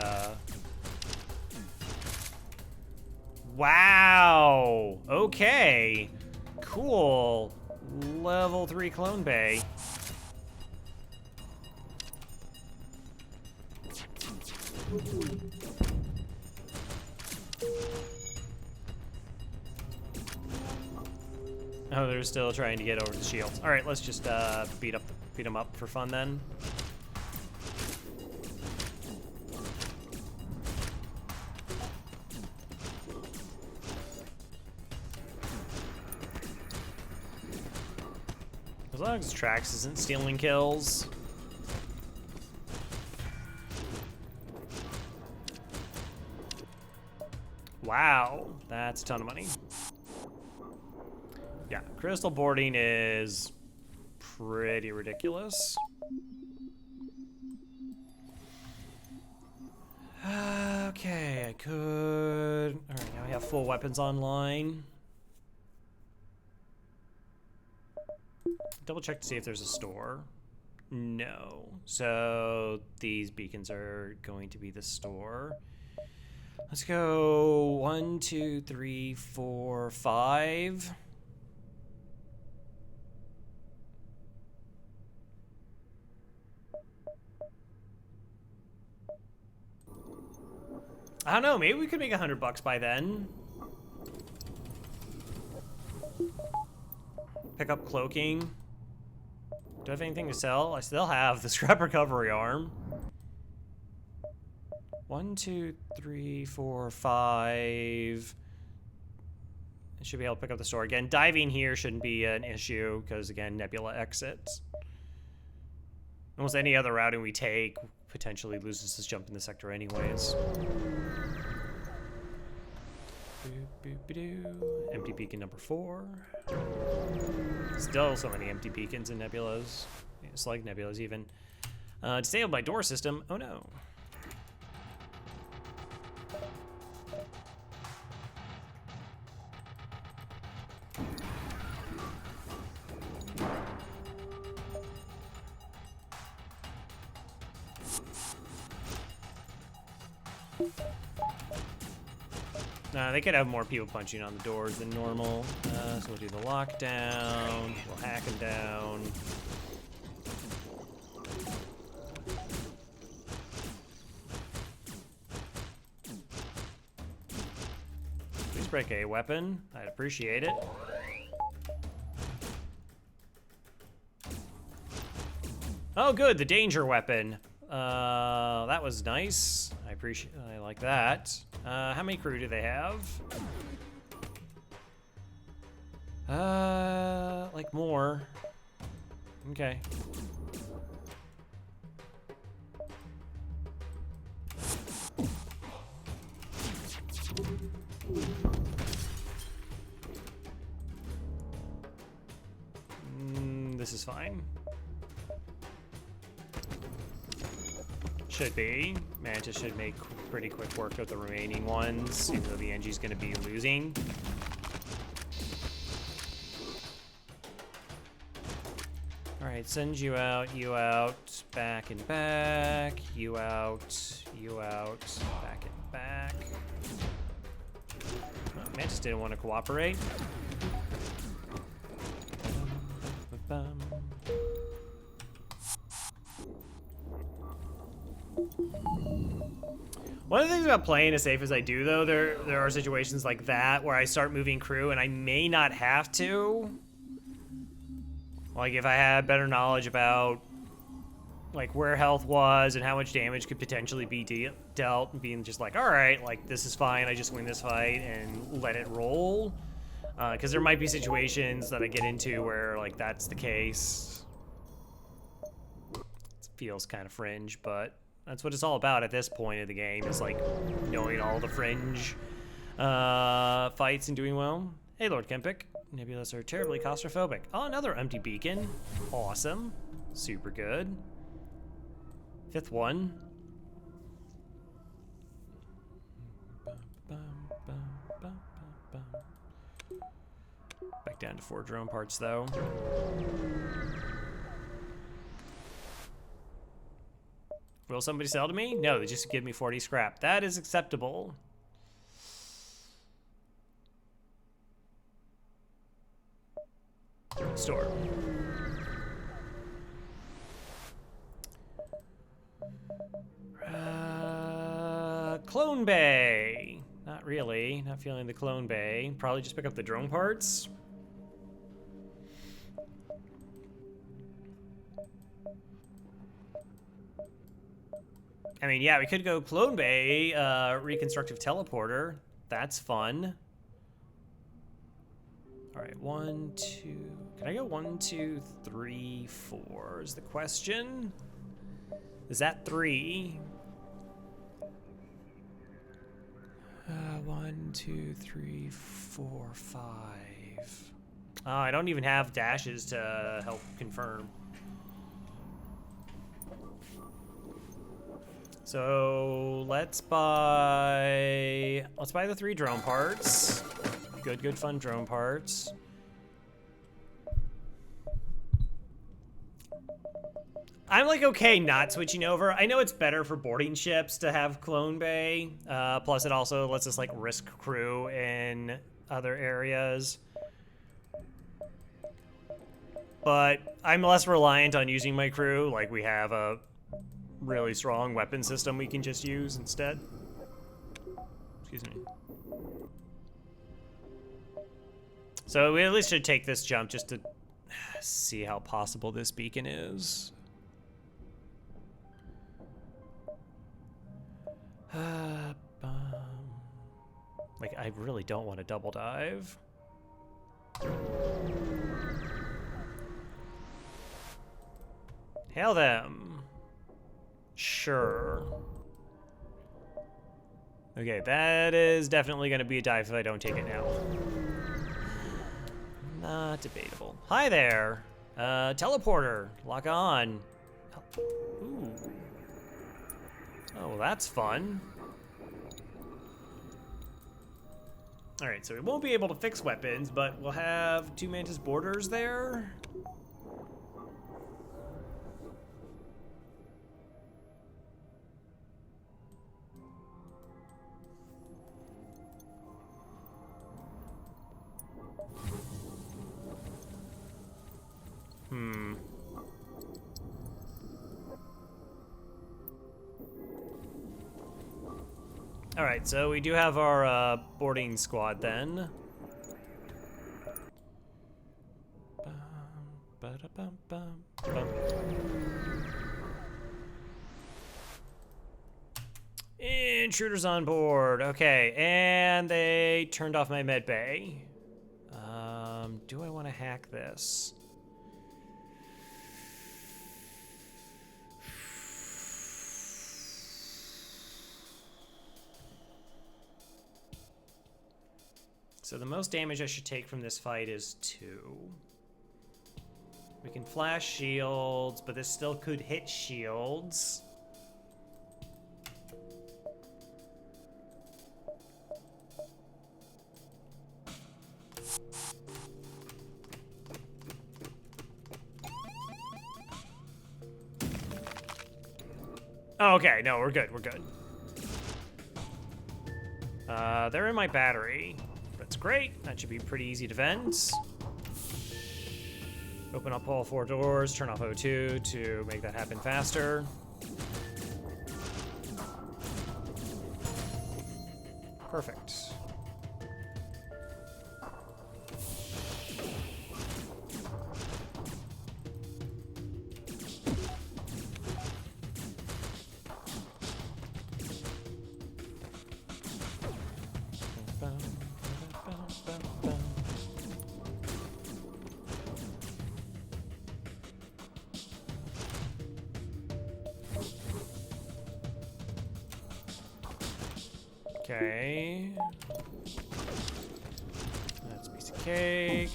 Wow! Okay. Cool. Level 3 Clone Bay. Oh, they're still trying to get over the shields. All right, let's just beat them up for fun then. As long as Trax isn't stealing kills. Wow, that's a ton of money. Yeah, crystal boarding is pretty ridiculous. Okay, I could... All right, now we have full weapons online. Double check to see if there's a store. No. So these beacons are going to be the store. Let's go 1, 2, 3, 4, 5. I don't know, maybe we could make $100 by then. Pick up cloaking. Do I have anything to sell? I still have the scrap recovery arm. 1, 2, 3, 4, 5. I should be able to pick up the store again. Diving here shouldn't be an issue because, again, Nebula exits. Almost any other routing we take potentially loses this jump in the sector anyways. Empty beacon number 4. Still so many empty beacons and nebulas. Slag nebulas even. Disabled my door system. Oh no. They could have more people punching on the doors than normal. So we'll do the lockdown. We'll hack them down. Please break a weapon. I'd appreciate it. Oh, good, the danger weapon. That was nice. I like that. How many crew do they have? Like more. Okay. This is fine. Should be. Mantis should make pretty quick work of the remaining ones, even though the NG's gonna be losing. Alright, send you out, back and back, you out, back and back. Oh, Mantis didn't want to cooperate. One of the things about playing as safe as I do, though, there are situations like that where I start moving crew and I may not have to. Like, if I had better knowledge about, like, where health was and how much damage could potentially be dealt, and being just like, alright, like, this is fine, I just win this fight and let it roll. Because there might be situations that I get into where, like, that's the case. It feels kind of fringe, but that's what it's all about at this point of the game, is like knowing all the fringe fights and doing well. Hey, Lord Kempik. Nebulas are terribly claustrophobic. Oh, another empty beacon. Awesome. Super good. 5th one. Back down to 4 drone parts, though. Will somebody sell to me? No, they just give me 40 scrap. That is acceptable. Store. Clone Bay. Not really. Not feeling the Clone Bay. Probably just pick up the drone parts. I mean, yeah, we could go Clone Bay, reconstructive teleporter. That's fun. All right, 1, 2. Can I go 1, 2, 3, 4 is the question. Is that 3? 1, 2, 3, 4, 5. Oh, I don't even have dashes to help confirm. So let's buy the 3 drone parts. Good fun drone parts. I'm like okay not switching over. I know it's better for boarding ships to have Clone Bay. Plus it also lets us like risk crew in other areas. But I'm less reliant on using my crew. Like we have a really strong weapon system we can just use instead. Excuse me. So we at least should take this jump just to see how possible this beacon is. Like, I really don't want to double dive. Hail them. Sure. Okay, that is definitely going to be a dive if I don't take it now. Not debatable. Hi there. Teleporter. Lock on. Ooh. Oh, well, that's fun. All right, so we won't be able to fix weapons, but we'll have 2 Mantis boarders there. All right, so we do have our boarding squad then. Intruders on board. Okay, and they turned off my med bay. Do I want to hack this? So the most damage I should take from this fight is 2. We can flash shields, but this still could hit shields. Oh, okay, no, we're good, we're good. They're in my battery. That's great. That should be pretty easy defense. Open up all 4 doors, turn off O2 to make that happen faster. Perfect. Okay. That's a piece of cake.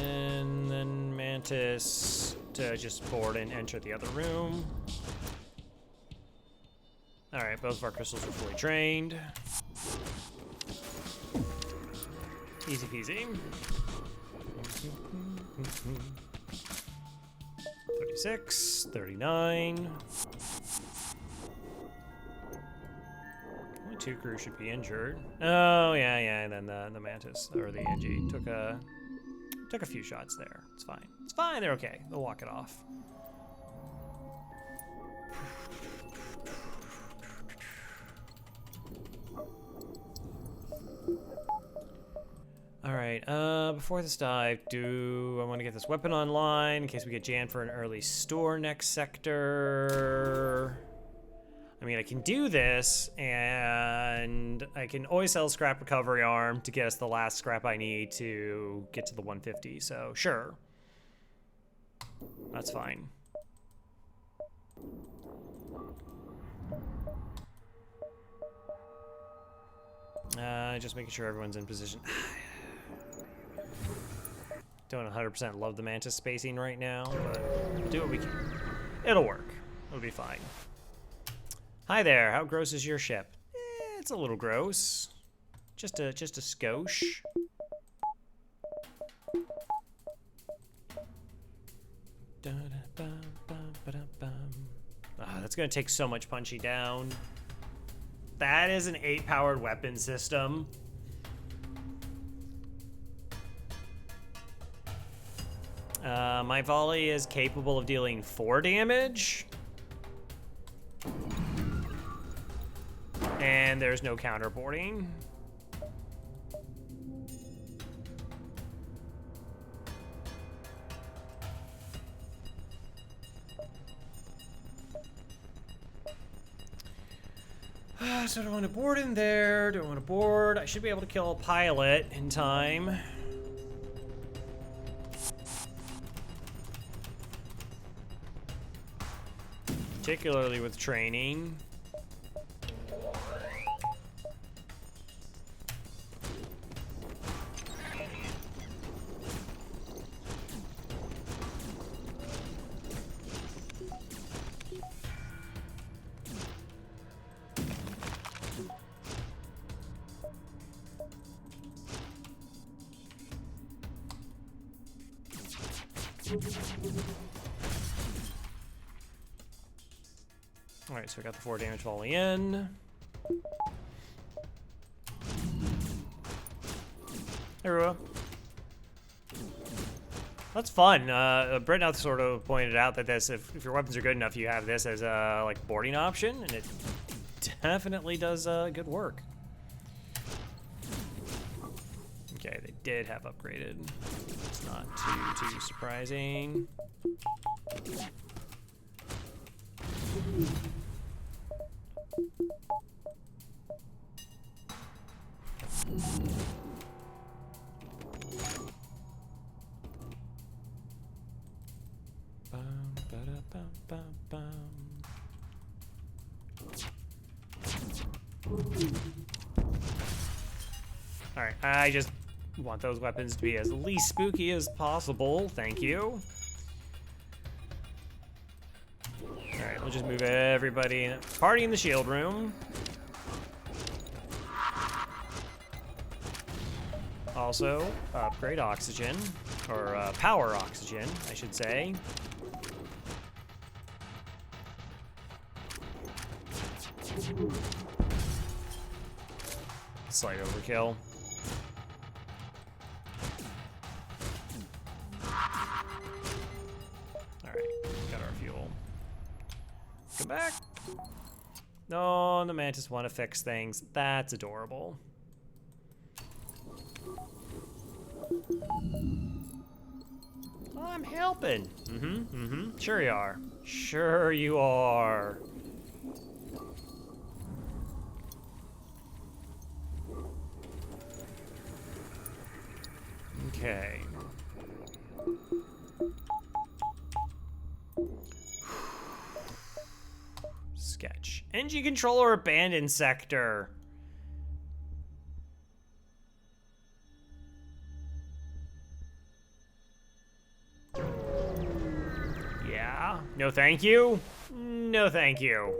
And then Mantis to just board and enter the other room. Alright, both of our crystals are fully drained. Easy peasy. 36, 39. Only 2 crew should be injured. Oh yeah, and then the Mantis or the NG took a few shots there. It's fine. It's fine. They're okay. They'll walk it off. All right, before this dive, do I want to get this weapon online in case we get jammed for an early store next sector? I mean, I can do this, and I can always sell scrap recovery arm to get us the last scrap I need to get to the 150, so sure. That's fine. Just making sure everyone's in position. Don't 100% love the Mantis spacing right now, but we'll do what we can. It'll work. It'll be fine. Hi there. How gross is your ship? It's a little gross. Just a skosh. That's gonna take so much punching down. That is an 8-powered weapon system. My volley is capable of dealing 4 damage. And there's no counterboarding. So I don't want to board in there. Don't want to board. I should be able to kill a pilot in time. Particularly with training. Alright, so we got the 4 damage volley in. Hey, Rua. That's fun. Britnell sort of pointed out that this, if your weapons are good enough, you have this as a like boarding option, and it definitely does good work. Okay, they did have upgraded. It's not too surprising. Alright, I just want those weapons to be as least spooky as possible. Thank you. Alright, we'll just move everybody. Party in the shield room. Also, upgrade oxygen. Or power oxygen, I should say. Slight overkill. Alright, got our fuel. Come back. No, the Mantis want to fix things. That's adorable. I'm helping. Sure you are. Sure you are. Okay. Sketch. NG controller abandoned sector. Yeah. No thank you. No thank you.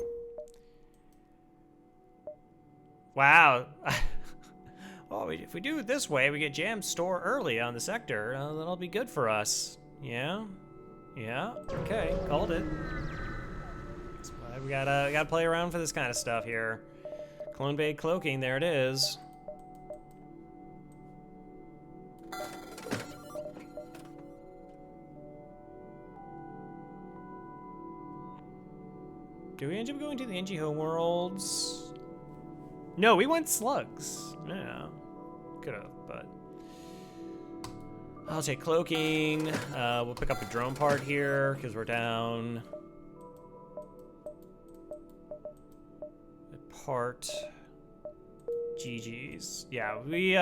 Wow. Oh, if we do it this way, we get Jam store early on the sector. That'll be good for us. Yeah? Yeah? Okay, called it. That's why we gotta play around for this kind of stuff here. Clone Bay cloaking, there it is. Do we end up going to the NG homeworlds? No, we went slugs. Yeah. Could've, but I'll take cloaking. We'll pick up a drone part here because we're down a part. GG's. Yeah, we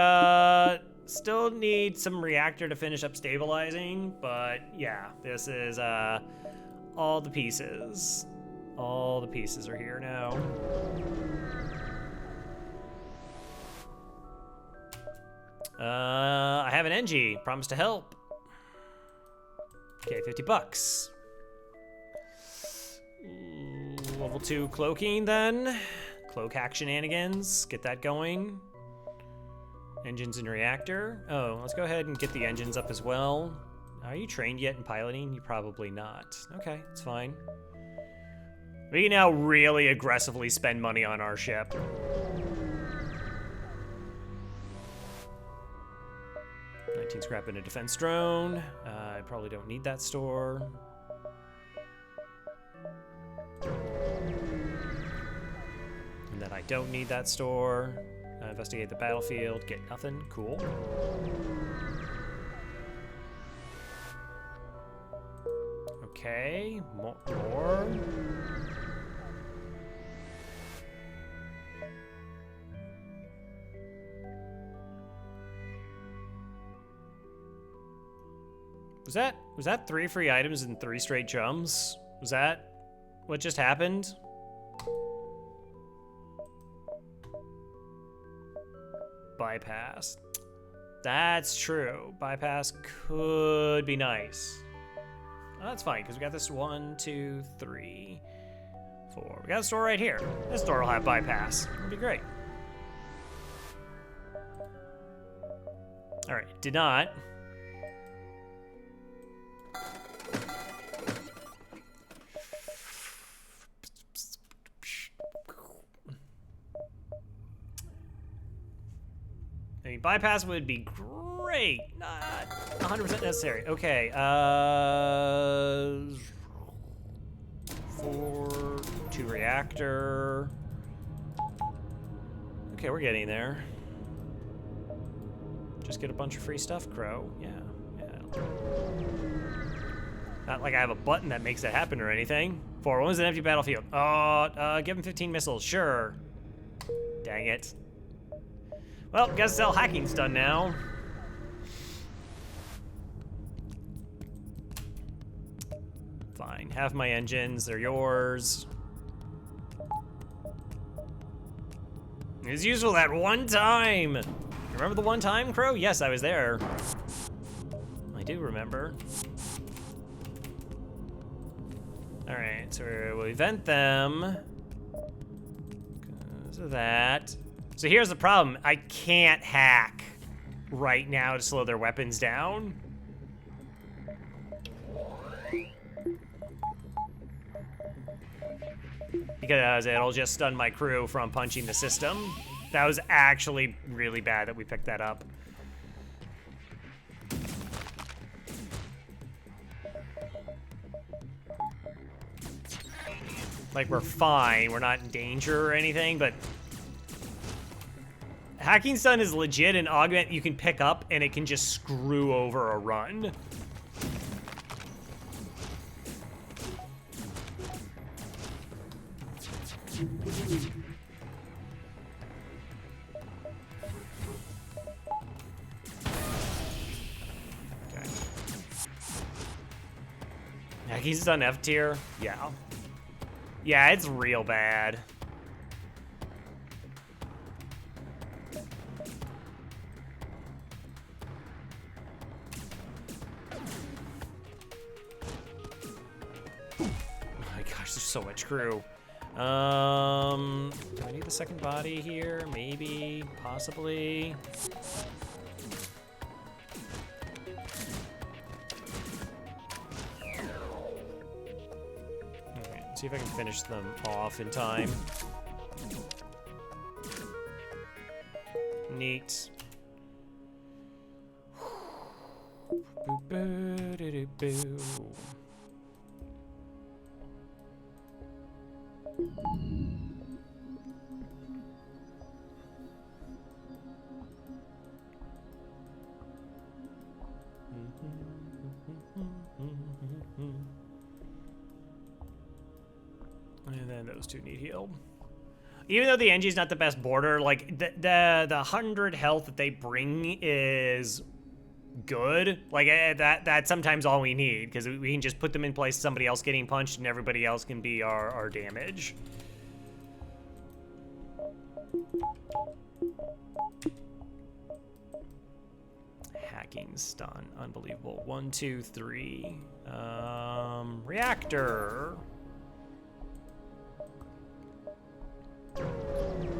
still need some reactor to finish up stabilizing, but yeah, this is all the pieces. All the pieces are here now. I have an NG. Promise to help. Okay, $50. Level 2 cloaking then. Cloak hack shenanigans. Get that going. Engines and reactor. Oh, let's go ahead and get the engines up as well. Are you trained yet in piloting? You're probably not. Okay, it's fine. We can now really aggressively spend money on our ship. Scrap in a defense drone. I probably don't need that store. And then I don't need that store. Investigate the battlefield. Get nothing. Cool. Okay. More. Was that 3 free items and 3 straight jumps? Was that what just happened? Bypass. That's true. Bypass could be nice. Oh, that's fine, because we got this 1, 2, 3, 4. We got a store right here. This store will have bypass. It'll be great. All right, did not. I mean, bypass would be great. Not 100% necessary. Okay, 4, 2 reactor. Okay, we're getting there. Just get a bunch of free stuff, Crow. Yeah. Not like I have a button that makes it happen or anything. 4, when was an empty battlefield? Give him 15 missiles, sure. Dang it. Well, guess Cell hacking's done now. Fine, have my engines, they're yours. It was useful that one time. Remember the one time, Crow? Yes, I was there. I do remember. All right, so we'll event them. Because of that. So here's the problem. I can't hack right now to slow their weapons down. Because it'll just stun my crew from punching the system. That was actually really bad that we picked that up. Like, we're fine. We're not in danger or anything, but hacking stun is legit an augment you can pick up and it can just screw over a run. Okay. Hacking stun F tier? Yeah. Yeah, it's real bad. So much crew. Do I need the second body here? Maybe, possibly. Okay, see if I can finish them off in time. Neat. Boo-boo-doo-doo-boo. And then those two need healed. Even though the NG's not the best border, like the 100 health that they bring is good. Like that's sometimes all we need, because we can just put them in place, somebody else getting punched, and everybody else can be our damage. Hacking stun, unbelievable. 1, 2, 3. Reactor.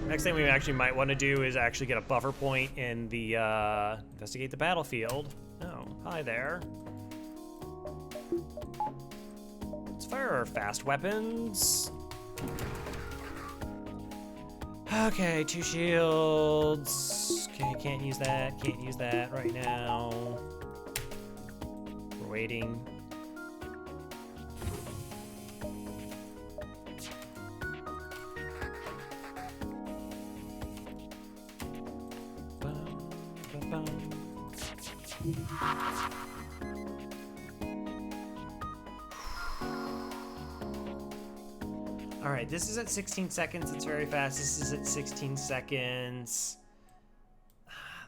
Next thing we actually might want to do is actually get a buffer point in the investigate the battlefield. Oh, hi there. Let's fire our fast weapons. Okay, 2 shields. Okay, can't use that right now. We're waiting. All right, this is at 16 seconds. It's very fast. This is at 16 seconds.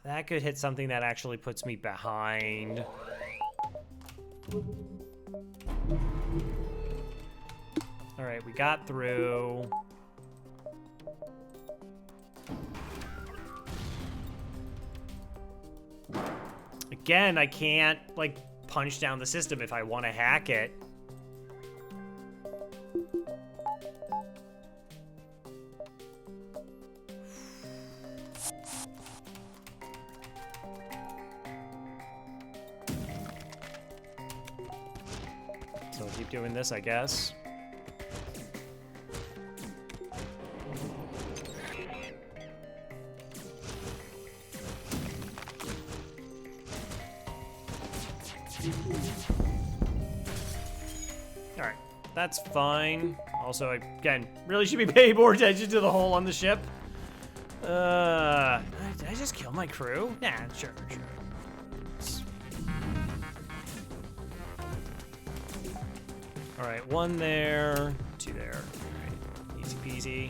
That could hit something that actually puts me behind. All right, we got through. Again, I can't, like, punch down the system if I want to hack it. So I'll keep doing this, I guess. Alright, that's fine. Also, again, really should be paying more attention to the hole on the ship. Did I just kill my crew? Nah, sure. Alright, 1 there, 2 there. Alright, easy peasy.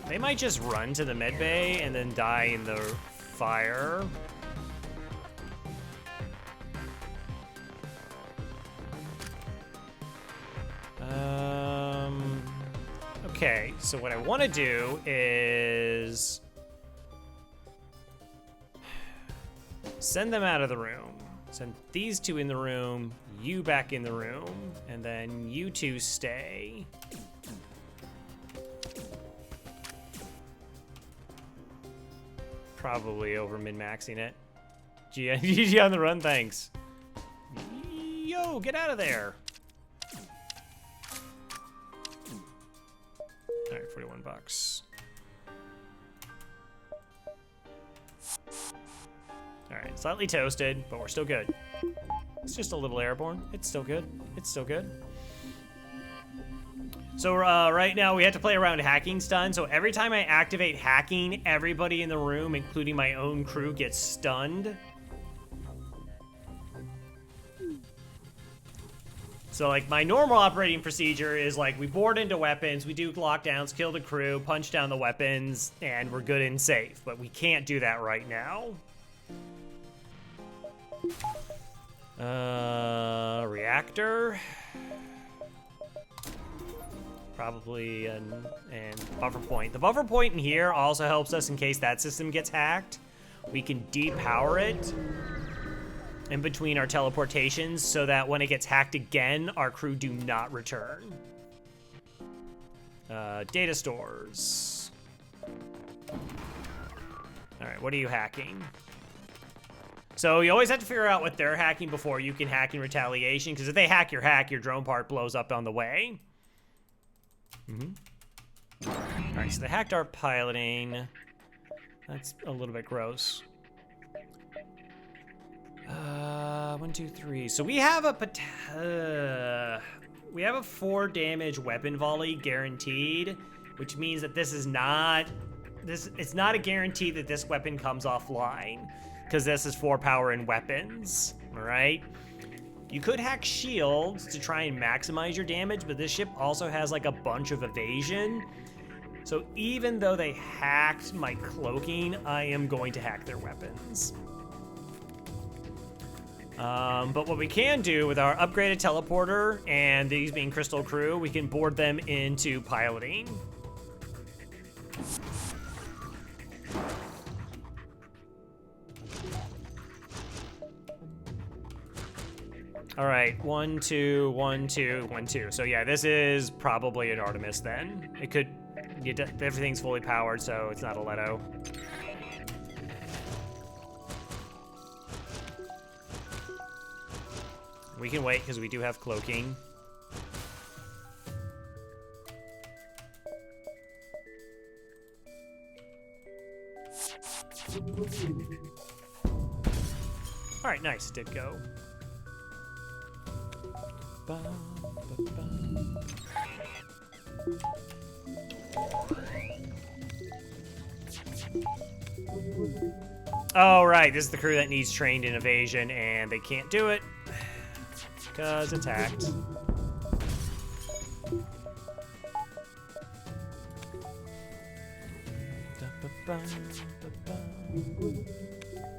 They might just run to the med bay and then die in the fire. Okay, so what I want to do is send them out of the room. Send these 2 in the room, you back in the room, and then you 2 stay. Probably over min-maxing it. GG on the run, thanks. Yo, get out of there. All right, 41 bucks. All right, slightly toasted, but we're still good. It's just a little airborne. It's still good. It's still good. So right now we have to play around hacking stun. So every time I activate hacking, everybody in the room, including my own crew, gets stunned. So like my normal operating procedure is like we board into weapons, we do lockdowns, kill the crew, punch down the weapons, and we're good and safe. But we can't do that right now. Reactor. Probably and buffer point. The buffer point in here also helps us in case that system gets hacked. We can depower it in between our teleportations so that when it gets hacked again, our crew do not return. Data stores. All right, what are you hacking? So you always have to figure out what they're hacking before you can hack in retaliation, because if they hack, your drone part blows up on the way. All right, so they hacked our piloting. That's a little bit gross. 1, 2, 3. So we have a 4 damage weapon volley guaranteed, which means that this is not it's not a guarantee that this weapon comes offline, because this is 4 power in weapons. All right. You could hack shields to try and maximize your damage, but this ship also has like a bunch of evasion. So even though they hacked my cloaking, I am going to hack their weapons. But what we can do with our upgraded teleporter and these being Crystal Crew, we can board them into piloting. All right, 1, 2, 1, 2, 1, 2. So yeah, this is probably an Artemis then. It could, everything's fully powered, so it's not a Leto. We can wait because we do have cloaking. All right, nice, did go. Oh, right, this is the crew that needs trained in evasion, and they can't do it because it's hacked.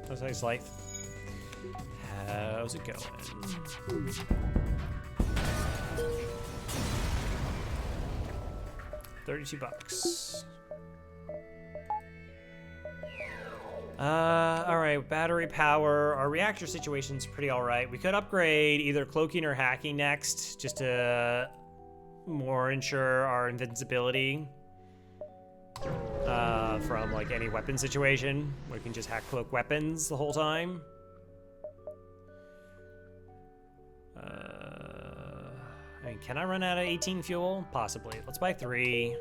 How's nice life? How's it going? $32. All right, battery power. Our reactor situation's pretty all right. We could upgrade either cloaking or hacking next, just to more ensure our invincibility from like any weapon situation. We can just hack cloak weapons the whole time. I mean, can I run out of 18 fuel? Possibly. Let's buy 3.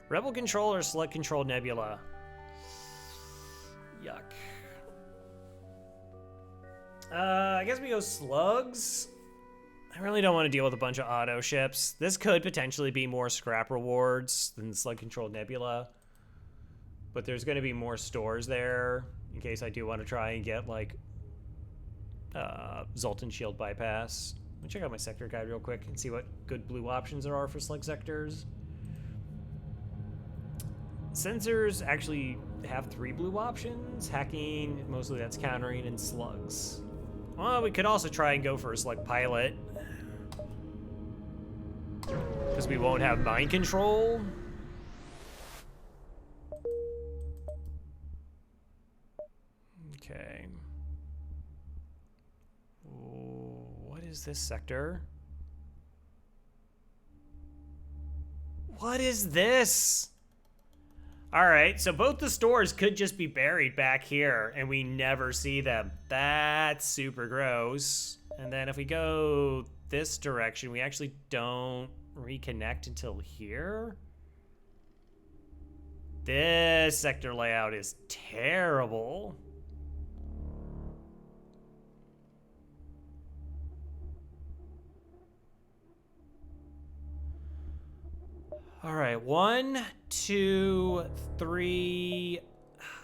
Rebel control or select control nebula? Yuck. I guess we go slugs. I really don't want to deal with a bunch of auto ships. This could potentially be more scrap rewards than slug controlled nebula. But there's going to be more stores there in case I do want to try and get like Zoltan shield bypass. Let me check out my sector guide real quick and see what good blue options there are for slug sectors. Sensors actually have 3 blue options. Hacking, mostly that's countering, and slugs. Well, we could also try and go for a slug pilot. Because we won't have mind control. Okay. What is this sector? What is this? All right, so both the stores could just be buried back here and we never see them. That's super gross. And then if we go this direction, we actually don't reconnect until here. This sector layout is terrible. All right, 1, 2, 3.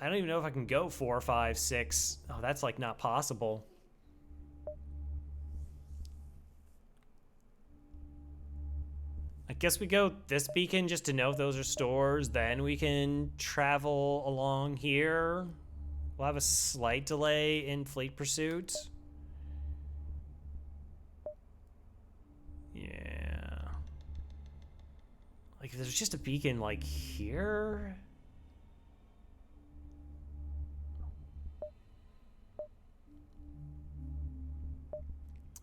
I don't even know if I can go 4, 5, 6. Oh, that's like not possible. I guess we go this beacon just to know if those are stores. Then we can travel along here. We'll have a slight delay in fleet pursuit. Yeah. Like, if there's just a beacon, like, here?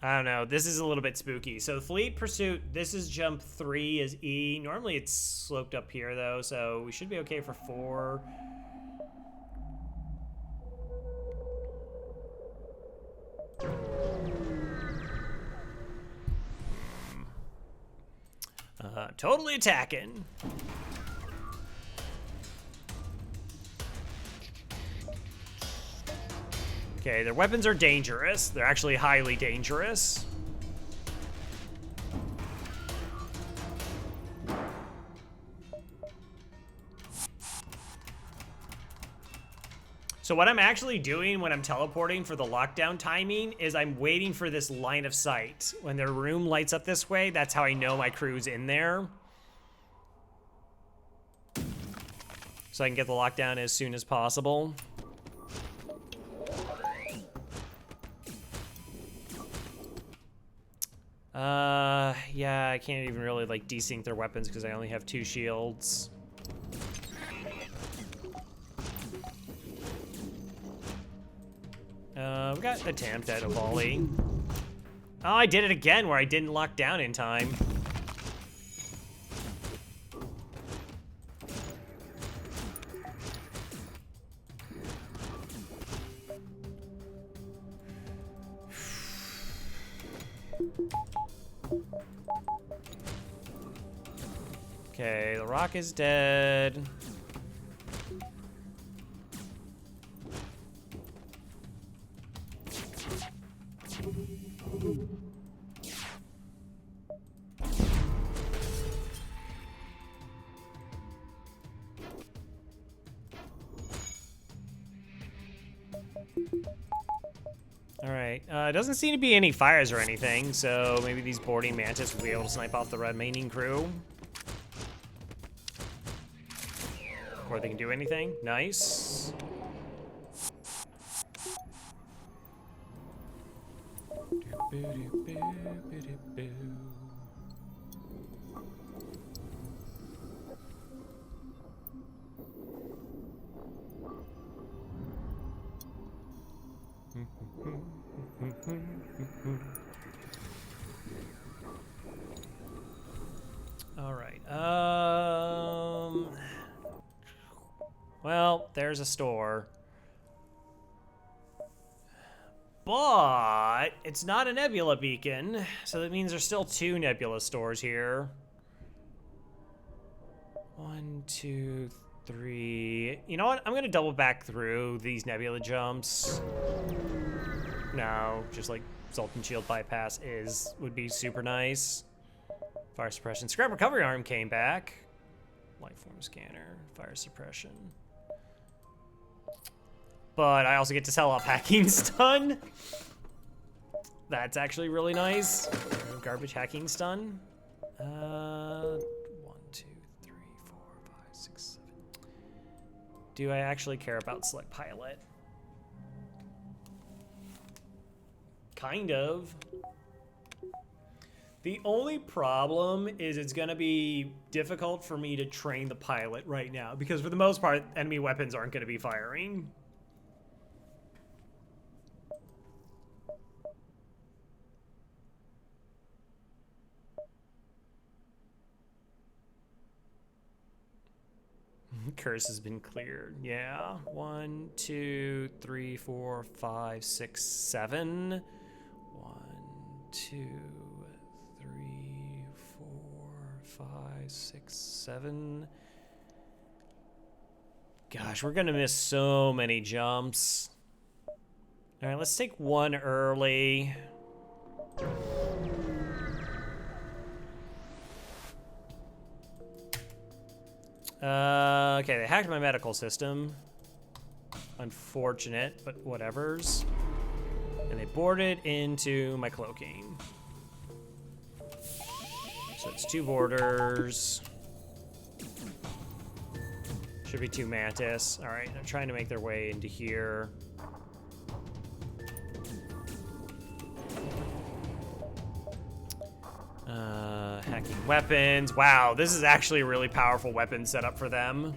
I don't know. This is a little bit spooky. So, fleet pursuit, this is jump 3 is E. Normally, it's sloped up here, though, so we should be okay for 4. Totally attacking. Okay, their weapons are dangerous. They're actually highly dangerous. So what I'm actually doing when I'm teleporting for the lockdown timing is I'm waiting for this line of sight. When their room lights up this way, that's how I know my crew's in there. So I can get the lockdown as soon as possible. Yeah, I can't even really like desync their weapons because I only have 2 shields. We got attempt at a volley. Oh, I did it again where I didn't lock down in time. Okay, the rock is dead. Alright, doesn't seem to be any fires or anything, so maybe these boarding mantis will be able to snipe off the remaining crew. before they can do anything. Nice. All right. Well, there's a store. But it's not a nebula beacon, so that means there's still 2 nebula stores here. 1, 2, 3. You know what? I'm gonna double back through these nebula jumps. No, just like Sultan Shield bypass would be super nice. Fire suppression. Scrap recovery arm came back. Life form scanner. Fire suppression. But I also get to sell off hacking stun. That's actually really nice. Garbage hacking stun. 1, 2, 3, 4, 5, 6, 7. Do I actually care about select pilot? Kind of. The only problem is it's gonna be difficult for me to train the pilot right now because for the most part, enemy weapons aren't gonna be firing. Curse has been cleared. Yeah. 1, 2, 3, 4, 5, 6, 7. 1, 2, 3, 4, 5, 6, 7. Gosh, we're gonna miss so many jumps. All right, let's take 1 early. Okay, they hacked my medical system. Unfortunate, but whatevers. And they boarded into my cloaking. So it's 2 boarders. Should be 2 mantis. All right, they're trying to make their way into here. Hacking weapons. Wow, this is actually a really powerful weapon setup for them.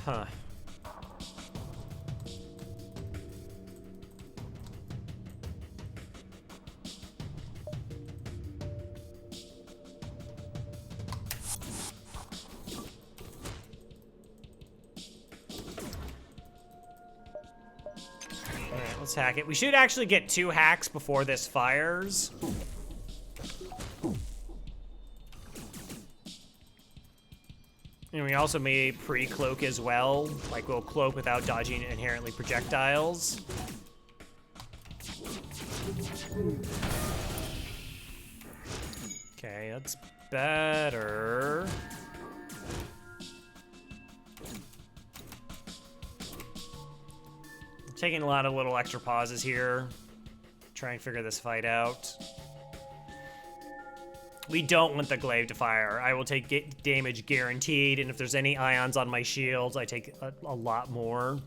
Huh. Let's hack it. We should actually get 2 hacks before this fires. And we also may pre-cloak as well. Like, we'll cloak without dodging inherently projectiles. Okay, that's better. Taking a lot of little extra pauses here. Try and figure this fight out. We don't want the glaive to fire. I will take damage guaranteed, and if there's any ions on my shields, I take a lot more.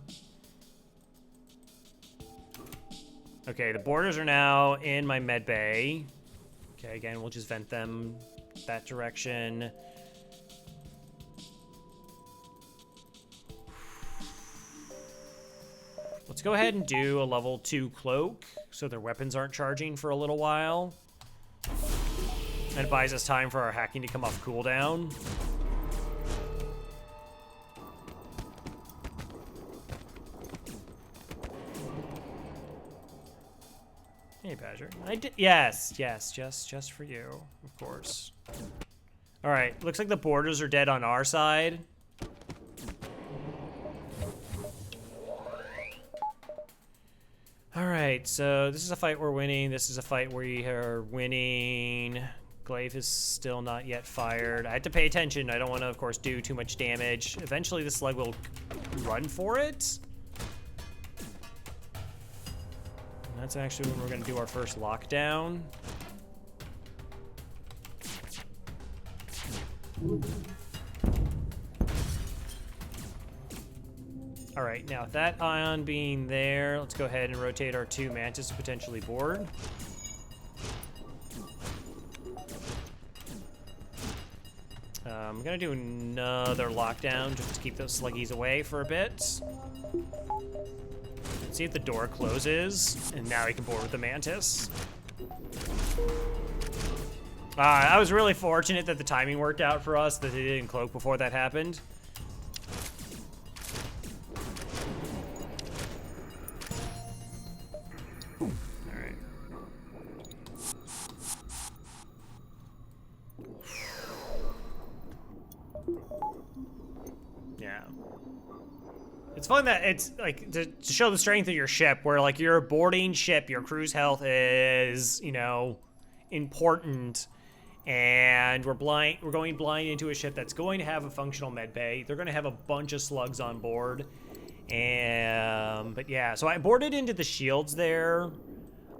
Okay, the borders are now in my med bay. Okay, again, we'll just vent them that direction. Let's go ahead and do a level 2 cloak so their weapons aren't charging for a little while. And it buys us time for our hacking to come off cooldown. Hey, Badger. I did. Yes, just for you, of course. All right, looks like the borders are dead on our side. All right, so this is a fight we're winning. This is a fight we are winning. Glaive is still not yet fired. I had to pay attention. I don't want to, of course, do too much damage. Eventually, the slug will run for it. And that's actually when we're going to do our first lockdown. All right, now with that ion being there, let's go ahead and rotate our 2 mantis to potentially board. I'm gonna do another lockdown just to keep those sluggies away for a bit. Let's see if the door closes, and now we can board with the mantis. I was really fortunate that the timing worked out for us, that they didn't cloak before that happened. Alright. Yeah. It's fun that it's like to show the strength of your ship, where like you're a boarding ship, your crew's health is, you know, important. And we're going blind into a ship that's going to have a functional med bay. They're going to have a bunch of slugs on board. But yeah, so I boarded into the shields there.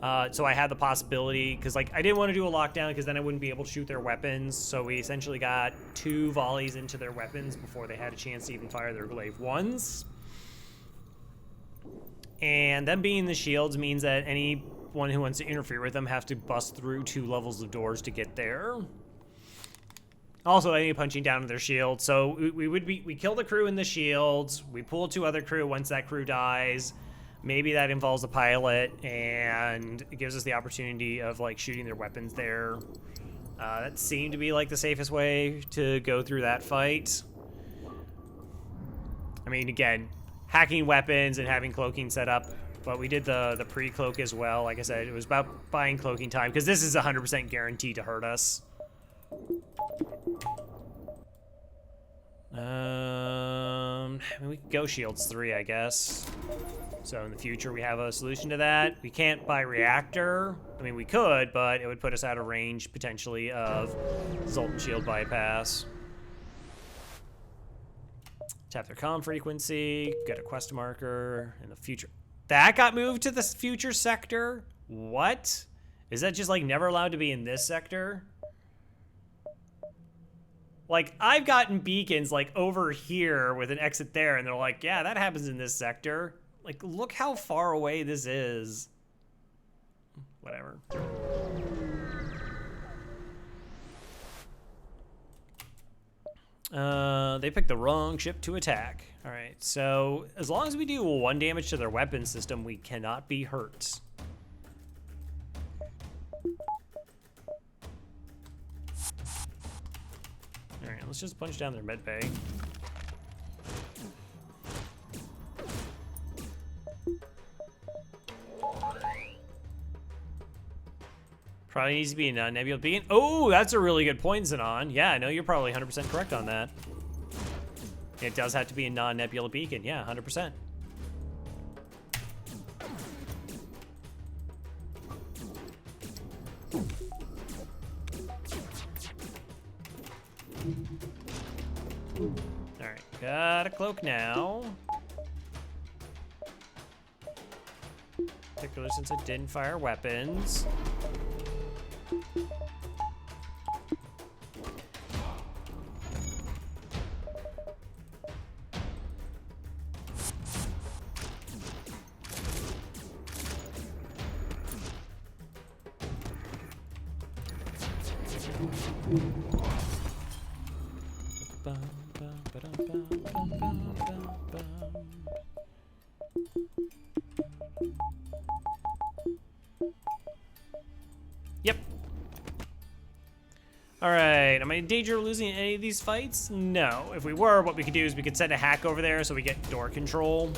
So I had the possibility, because like I didn't want to do a lockdown because then I wouldn't be able to shoot their weapons. So we essentially got 2 volleys into their weapons before they had a chance to even fire their glaive ones. And them being the shields means that anyone who wants to interfere with them have to bust through 2 levels of doors to get there. Also, any punching down to their shield. So we kill the crew in the shields. We pull 2 other crew once that crew dies. Maybe that involves a pilot, and it gives us the opportunity of like shooting their weapons there. That seemed to be like the safest way to go through that fight. I mean, again, hacking weapons and having cloaking set up, but we did the pre-cloak as well. Like I said, it was about buying cloaking time, because this is 100% guaranteed to hurt us. I mean, we could go shields 3, I guess. So in the future, we have a solution to that. We can't buy reactor. I mean, we could, but it would put us out of range, potentially, of Zoltan shield bypass. Tap their comm frequency, get a quest marker in the future. That got moved to the future sector? What? Is that just like never allowed to be in this sector? Like, I've gotten beacons like over here with an exit there, and they're like, yeah, that happens in this sector. Like, look how far away this is. Whatever. They picked the wrong ship to attack. All right, so as long as we do 1 damage to their weapon system, we cannot be hurt. All right, let's just punch down their med bay. Probably needs to be a non-nebula beacon. Oh, that's a really good point, Xenon. Yeah, I know you're probably 100% correct on that. It does have to be a non-nebula beacon. Yeah, 100%. All right, got a cloak now. Particularly since I didn't fire weapons. Yep. All right, am I in danger of losing any of these fights? No. If we were, what we could do is we could send a hack over there so we get door control.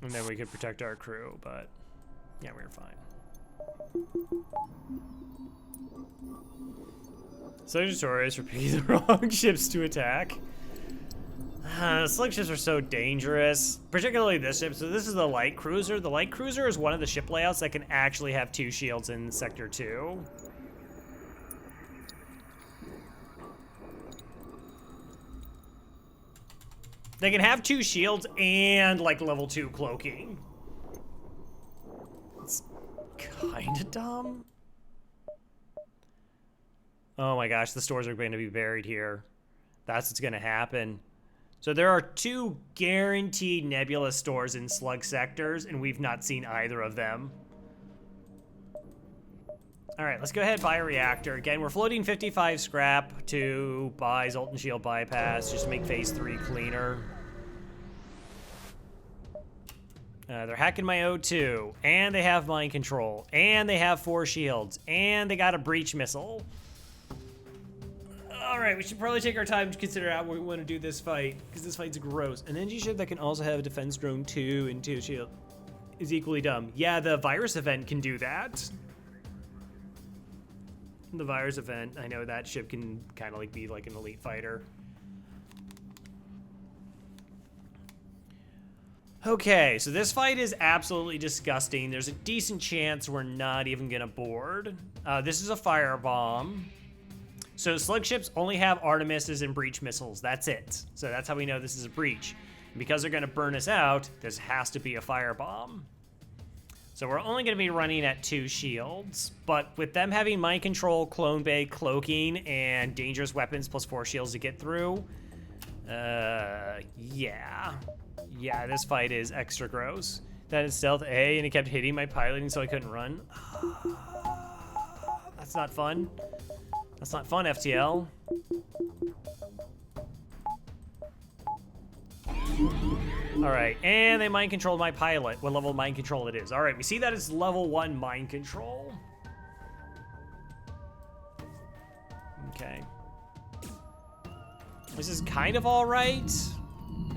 And then we could protect our crew, but yeah, we were fine. Sagittarius for picking the wrong ships to attack. Slug ships are so dangerous, particularly this ship. So this is the light cruiser. The light cruiser is one of the ship layouts that can actually have 2 shields in Sector 2. They can have 2 shields and like level 2 cloaking. It's kind of dumb. Oh my gosh, the stores are going to be buried here. That's what's going to happen. So there are 2 guaranteed Nebula stores in slug sectors, and we've not seen either of them. All right, let's go ahead and buy a reactor. Again, we're floating 55 scrap to buy Zoltan Shield bypass, just to make phase 3 cleaner. They're hacking my O2, and they have mind control, and they have 4 shields, and they got a breach missile. All right, we should probably take our time to consider how we want to do this fight, because this fight's gross. An NG ship that can also have a defense drone 2 and 2 shield is equally dumb. Yeah, the virus event can do that. The virus event, I know that ship can kind of like be like an elite fighter. Okay, so this fight is absolutely disgusting. There's a decent chance we're not even gonna board. This is a firebomb. So slug ships only have Artemises and breach missiles. That's it. So that's how we know this is a breach. And because they're gonna burn us out, this has to be a firebomb. So we're only gonna be running at 2 shields, but with them having mind control, clone bay, cloaking, and dangerous weapons plus 4 shields to get through, yeah, this fight is extra gross. That is stealth A, and it kept hitting my piloting so I couldn't run. That's not fun. That's not fun, FTL. All right, and they mind controlled my pilot. What level of mind control it is? All right, we see that it's level 1 mind control. Okay. This is kind of all right.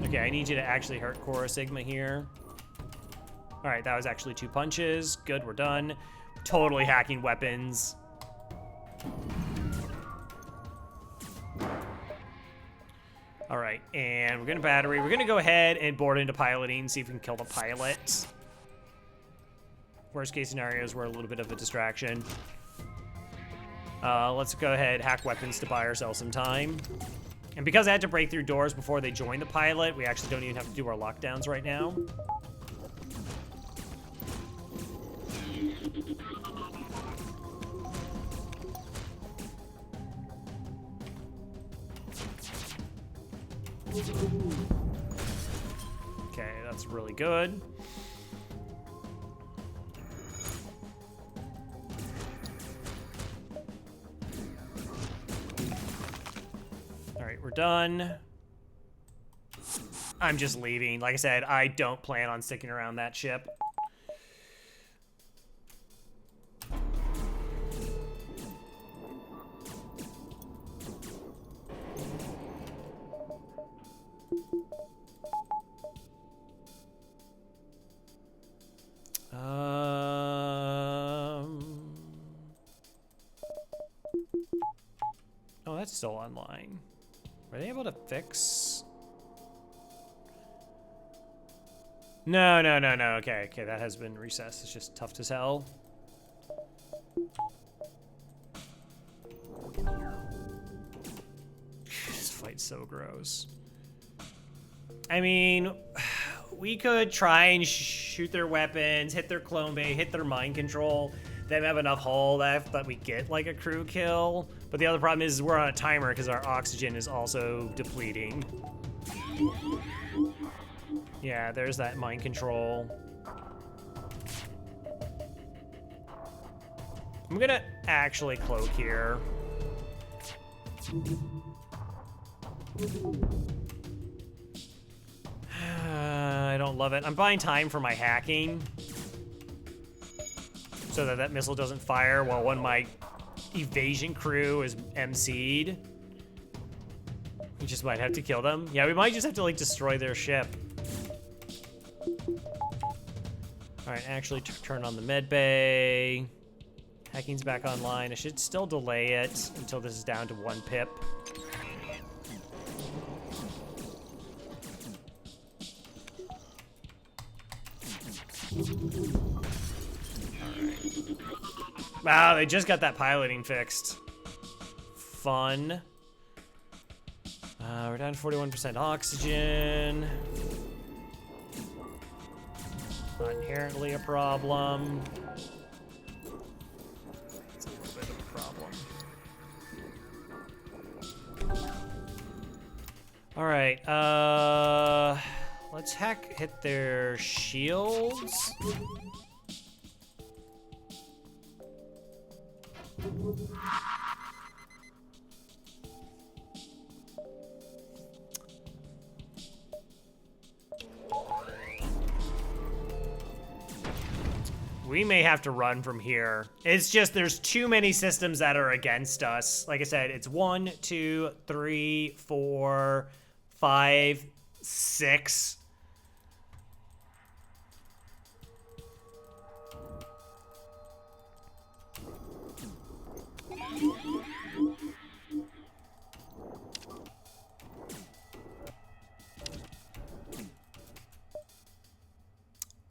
Okay, I need you to actually hurt Cora Sigma here. All right, that was actually 2 punches. Good, we're done. Totally hacking weapons. All right, and we're gonna battery. We're gonna go ahead and board into piloting, see if we can kill the pilot. Worst case scenarios, we're a little bit of a distraction. Let's go ahead, hack weapons to buy ourselves some time. And because I had to break through doors before they joined the pilot, we actually don't even have to do our lockdowns right now. Okay, that's really good. All right, we're done. I'm just leaving. Like I said, I don't plan on sticking around that ship. Oh, that's still online. Were they able to fix? No. Okay, that has been recessed. It's just tough as hell. This fight's so gross. I mean, we could try and shoot their weapons, hit their clone bay, hit their mind control. Them have enough hull left that we get like a crew kill. But the other problem is we're on a timer because our oxygen is also depleting. Yeah, there's that mind control. I'm gonna actually cloak here. I don't love it. I'm buying time for my hacking so that that missile doesn't fire while one of my evasion crew is MC'd. We just might have to kill them. Yeah, we might just have to like destroy their ship. All right, actually turn on the med bay. Hacking's back online. I should still delay it until this is down to 1 pip. Wow, they just got that piloting fixed. Fun. We're down to 41% oxygen. Not inherently a problem. It's a little bit of a problem. All right, let's hit their shields. We may have to run from here. It's just there's too many systems that are against us. Like I said, it's 1, 2, 3, 4, 5, 6.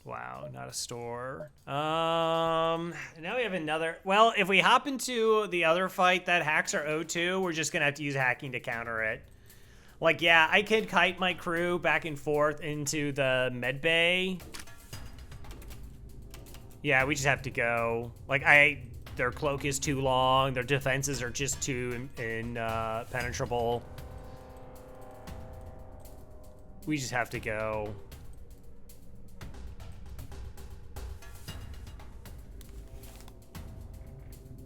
Wow, not a store. Now we have another. Well, if we hop into the other fight that hacks our O2, we're just gonna have to use hacking to counter it. Like, yeah, I could kite my crew back and forth into the med bay. Yeah, we just have to go. Like, their cloak is too long. Their defenses are just too impenetrable. We just have to go.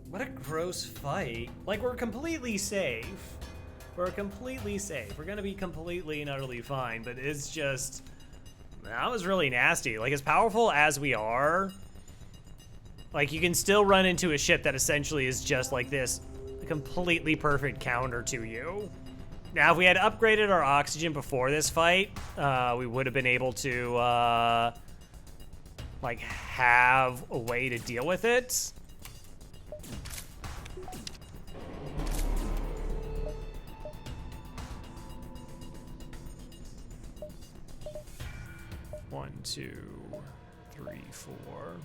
What a gross fight. Like, we're completely safe. We're completely safe. We're gonna be completely and utterly fine, but it's just... That was really nasty. Like, as powerful as we are, like, you can still run into a ship that essentially is just like this completely perfect counter to you. Now, if we had upgraded our oxygen before this fight, we would have been able to, like, have a way to deal with it. One, two, three, four.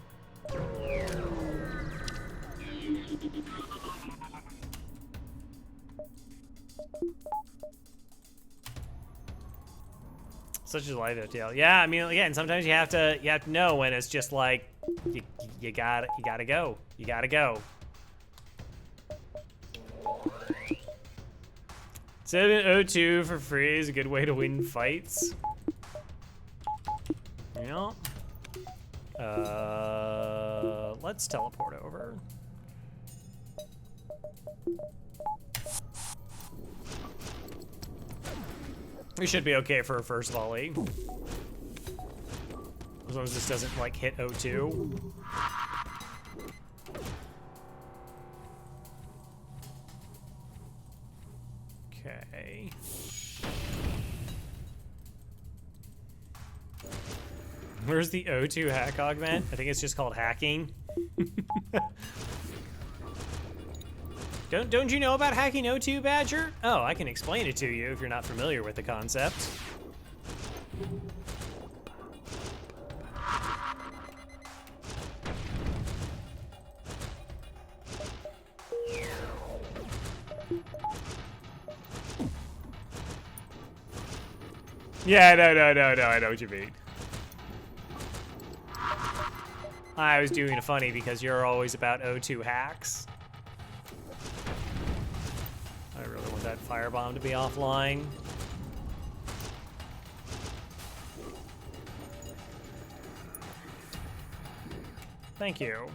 Such a life deal. Yeah, I mean, again, sometimes you have to know when it's just like you gotta go. You gotta go. 702 for free is a good way to win fights. You know? Let's teleport over. We should be okay for a first volley. As long as this doesn't, like, hit O2. Okay. Where's the O2 hack augment? I think it's just called hacking. Don't you know about hacking O2, Badger? Oh, I can explain it to you if you're not familiar with the concept. Yeah, no, I know what you mean. I was doing it funny because you're always about O2 hacks. I really want that firebomb to be offline. Thank you.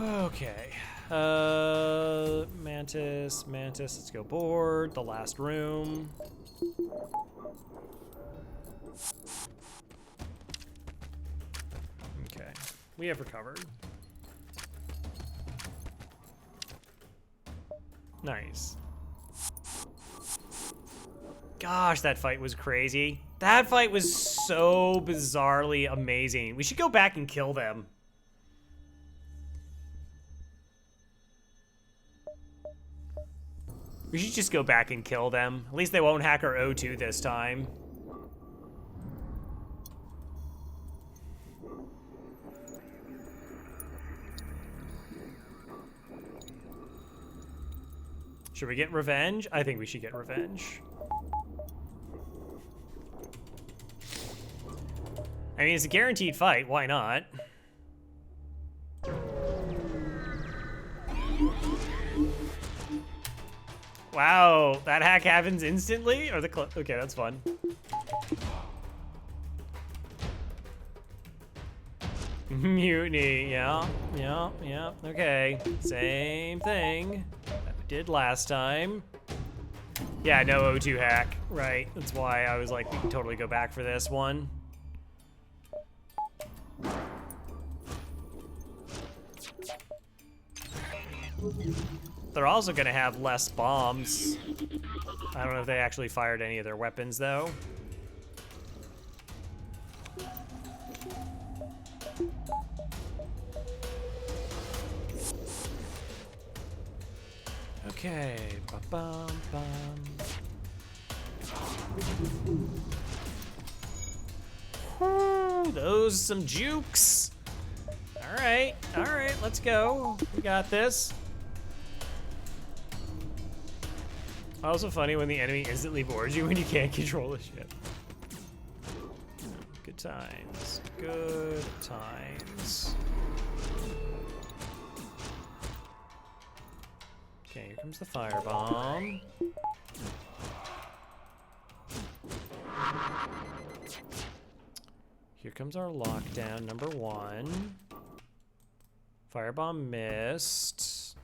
Okay. Mantis, let's go board. The last room. Okay, we have recovered. Nice. Gosh, that fight was crazy. That fight was so bizarrely amazing. We should go back and kill them. We should just go back and kill them. At least they won't hack our O2 this time. Should we get revenge? I think we should get revenge. I mean, it's a guaranteed fight. Why not? Wow, that hack happens instantly? Or the okay, that's fun. Mutiny, yeah, okay. Same thing that we did last time. Yeah, no O2 hack, right. That's why I was like, we can totally go back for this one. They're also gonna have less bombs. I don't know if they actually fired any of their weapons though. Okay, ba-bum-bum. Whew, those some jukes. All right, let's go. We got this. Also funny when the enemy instantly boards you when you can't control the ship. Good times, good times. Okay, here comes the firebomb. Here comes our lockdown, number 1. Firebomb missed.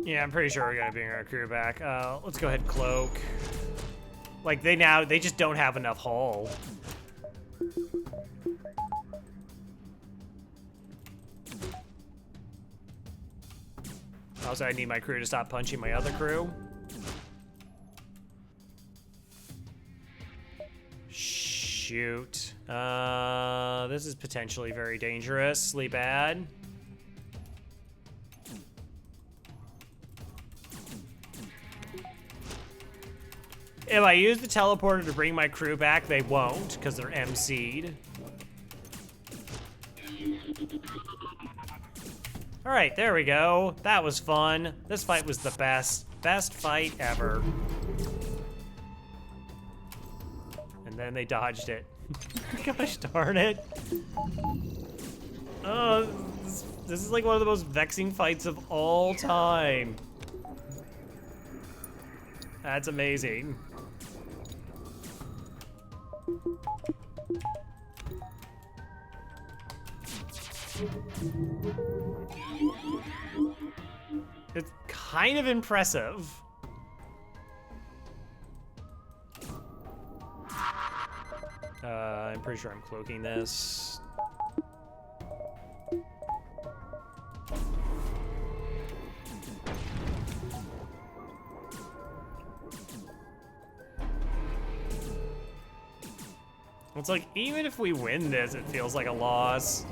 Yeah, I'm pretty sure we're gonna bring our crew back. Let's go ahead and cloak. Like, they just don't have enough hull. Also, I need my crew to stop punching my other crew. Shoot. This is potentially very dangerously bad. If I use the teleporter to bring my crew back, they won't, because they're MC'd. All right, there we go. That was fun. This fight was the best fight ever. And then they dodged it. Gosh darn it. Oh, this is like one of the most vexing fights of all time. That's amazing. It's kind of impressive. I'm pretty sure I'm cloaking this. It's like, even if we win this, it feels like a loss.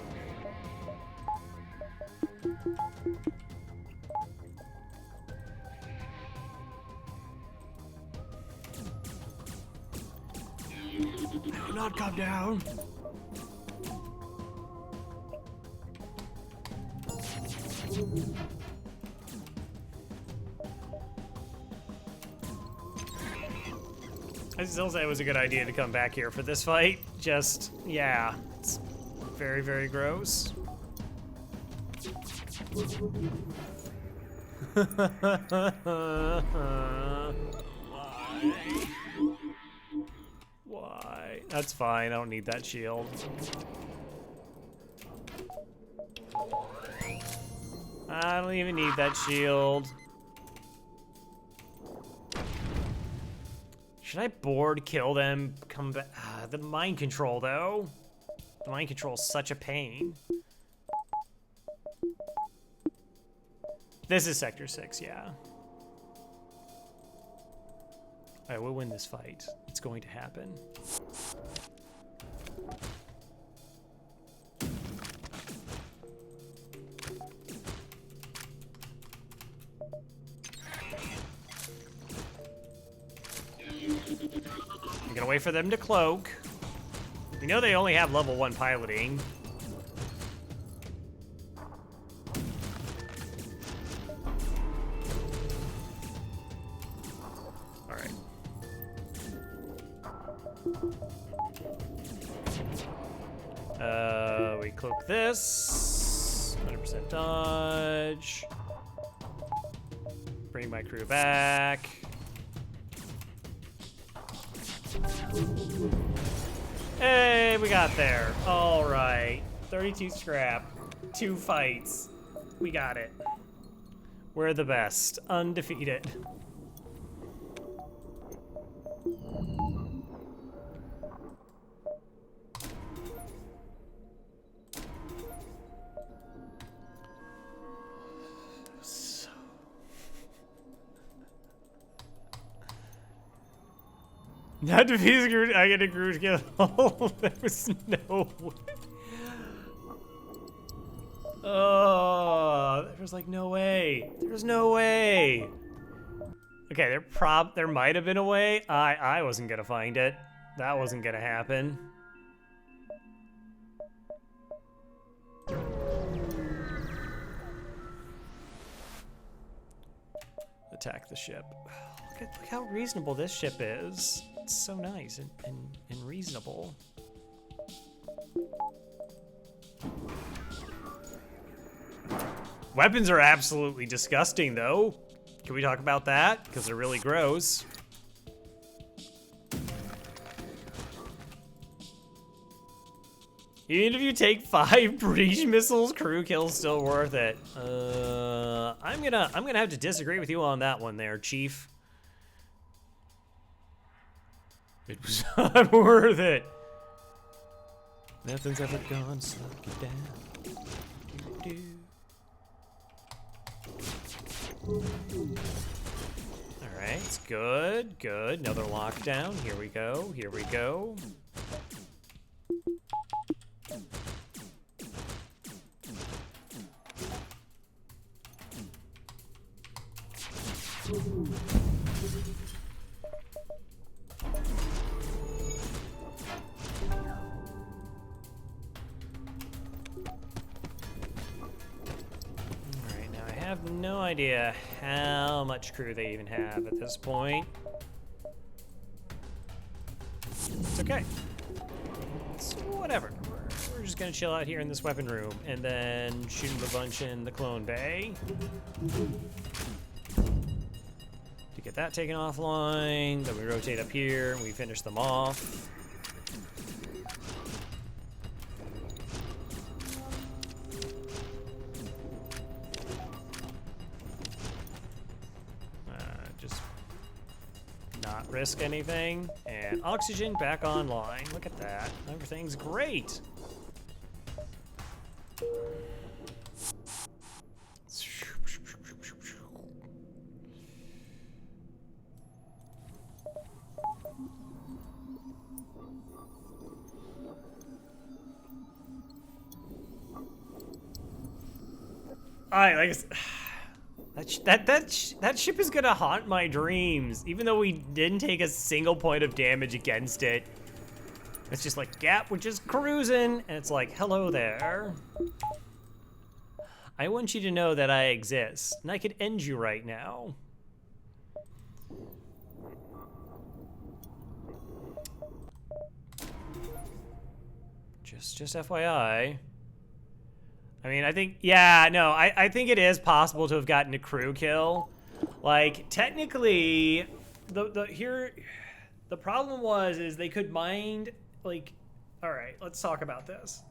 Do not come down. I still say it was a good idea to come back here for this fight. Just, yeah, it's very, very gross. Why? That's fine, I don't need that shield. I don't even need that shield. Should I board, kill them, come back? The mind control, though. The mind control is such a pain. This is Sector 6, yeah. Alright, we'll win this fight. It's going to happen. I'm gonna wait for them to cloak. We know they only have level 1 piloting. Alright. We cloak this. 100% dodge. Bring my crew back. Hey, we got there. All right. 32 scrap. 2 fights. We got it. We're the best. Undefeated. Not defeats Groot, I get a Groot kill. There was no way. Oh, there was like no way. There was no way. Okay, there might have been a way. I wasn't gonna find it. That wasn't gonna happen. Attack the ship. Look how reasonable this ship is. It's so nice and reasonable. Weapons are absolutely disgusting, though. Can we talk about that? Because they're really gross. Even if you take 5 breach missiles, crew kills still worth it. I'm gonna have to disagree with you on that one there, Chief. It was not worth it. Nothing's ever gone slow you down. Alright, it's good, good. Another lockdown. Here we go, here we go. No idea how much crew they even have at this point. It's okay. It's whatever. We're just gonna chill out here in this weapon room and then shoot them a bunch in the clone bay. To get that taken offline, then we rotate up here and we finish them off. Risk anything, and oxygen back online. Look at that. Everything's great. That ship is gonna haunt my dreams, even though we didn't take a single point of damage against it. It's just like, yeah, we're just cruising, and it's like, hello there. I want you to know that I exist, and I could end you right now. Just FYI. I mean, I think, yeah, no, I think it is possible to have gotten a crew kill. Like, technically, the problem is they could mind, like, all right, let's talk about this.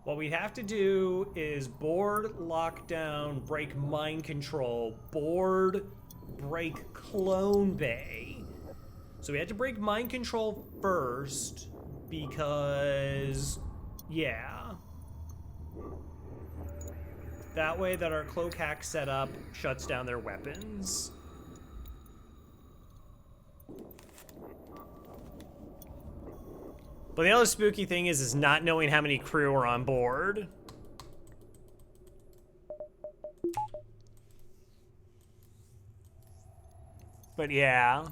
What we have to do is board, lockdown, break mind control, board, break clone bay. So we had to break mind control first because, yeah. That way that our cloak hack setup shuts down their weapons. But the other spooky thing is not knowing how many crew are on board. But yeah.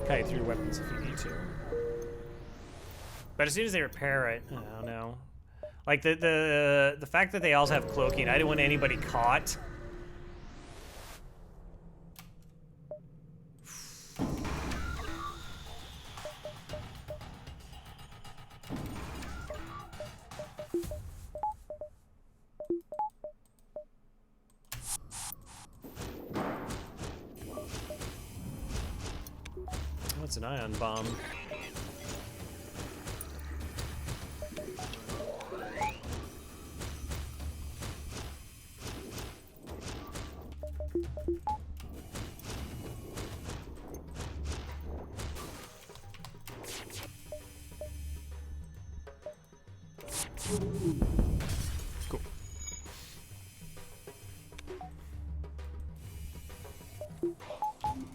Kite through weapons if you need to. But as soon as they repair it, I don't know. Like the fact that they also have cloaking, I didn't want anybody caught. What's an ion bomb? Cool.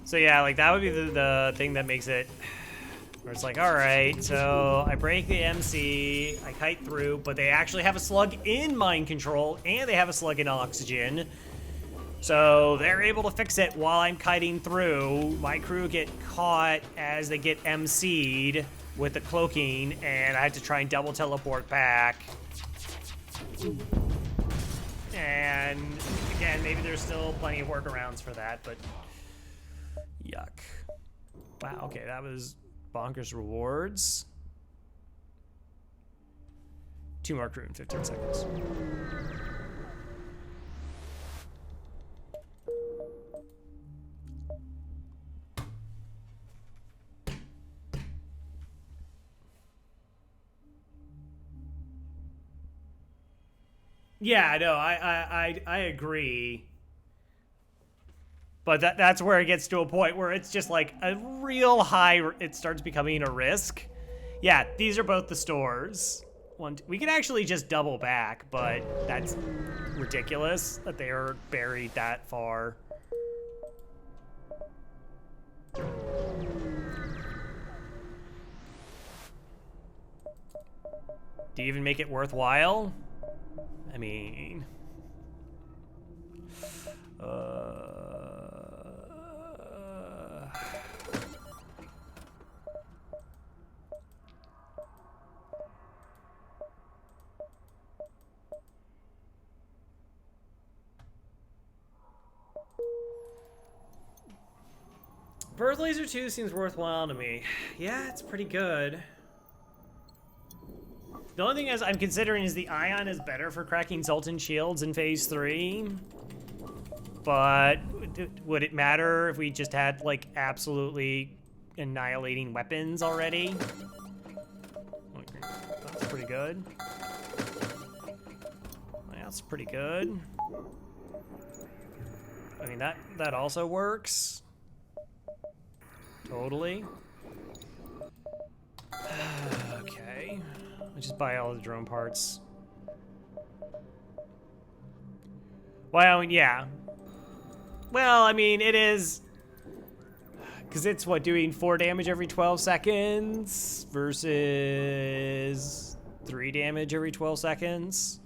So yeah, like that would be the thing that makes it where it's like, all right, so I break the MC, I kite through, but they actually have a slug in mind control and they have a slug in oxygen. So they're able to fix it while I'm kiting through. My crew get caught as they get MC'd with the cloaking, and I have to try and double teleport back. And again, maybe there's still plenty of workarounds for that, but yuck. Wow, okay, that was bonkers rewards. 2 more crew in 15 seconds. Yeah, no, I agree. But that's where it gets to a point where it's just like a real high, it starts becoming a risk. Yeah, these are both the stores. We can actually just double back, but that's ridiculous that they are buried that far. Do you even make it worthwhile? I mean... Birth Laser 2 seems worthwhile to me. Yeah, it's pretty good. The only thing is I'm considering is the Ion is better for cracking Zoltan shields in Phase 3. But would it matter if we just had, like, absolutely annihilating weapons already? That's pretty good. That's pretty good. I mean, that also works. Totally. Okay. Let's just buy all the drone parts. Well, yeah. Well, I mean, it is... Because it's, what, doing 4 damage every 12 seconds versus 3 damage every 12 seconds.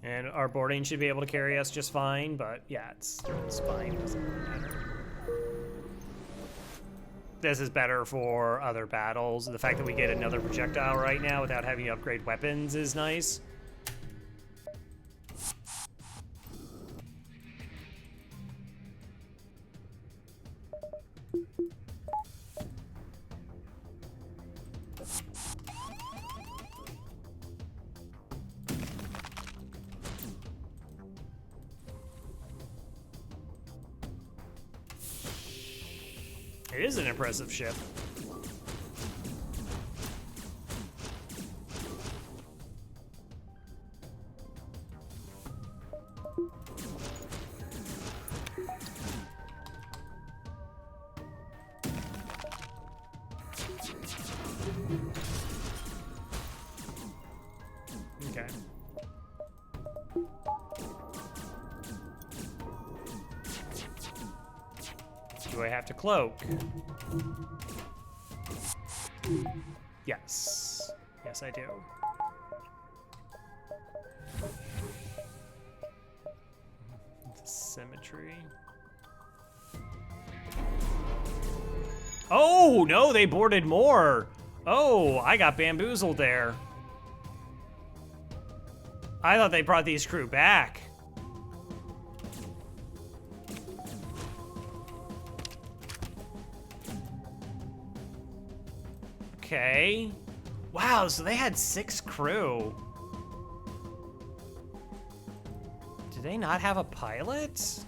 And our boarding should be able to carry us just fine, but yeah, it's fine. Doesn't really matter. This is better for other battles. The fact that we get another projectile right now without having to upgrade weapons is nice. It is an impressive ship. Okay. have to cloak? Yes. Yes, I do. Symmetry. Oh, no, they boarded more. Oh, I got bamboozled there. I thought they brought these crew back. Okay. Wow, so they had 6 crew. Do they not have a pilot?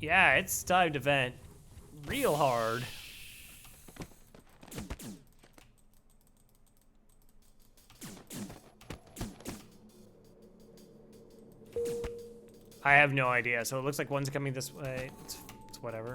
Yeah, it's time to vent real hard. I have no idea. So it looks like one's coming this way. It's whatever.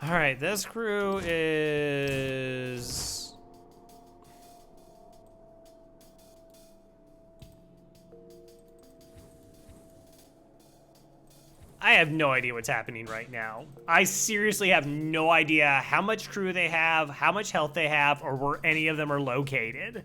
All right, this crew is... I have no idea what's happening right now. I seriously have no idea how much crew they have, how much health they have, or where any of them are located.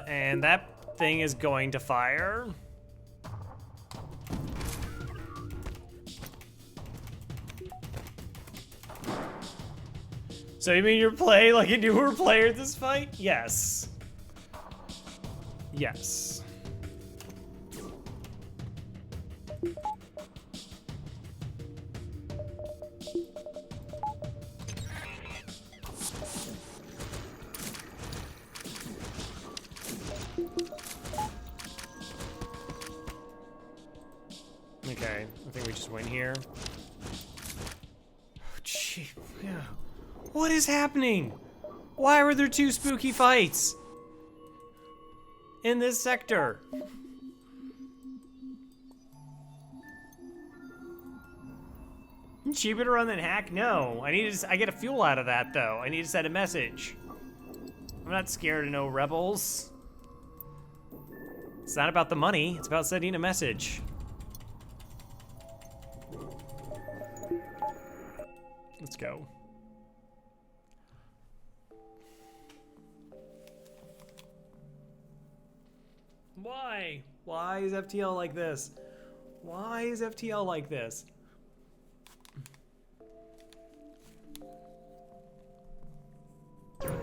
And that thing is going to fire. So you mean you're playing like a newer player this fight? Yes. Yes. Okay, I think we just win here. Oh, gee, yeah. What is happening? Why were there 2 spooky fights in this sector? Cheaper to run than hack? No. I get a fuel out of that though. I need to send a message. I'm not scared of no rebels. It's not about the money, it's about sending a message. Let's go. Why? Why is FTL like this? Why is FTL like this? Okay,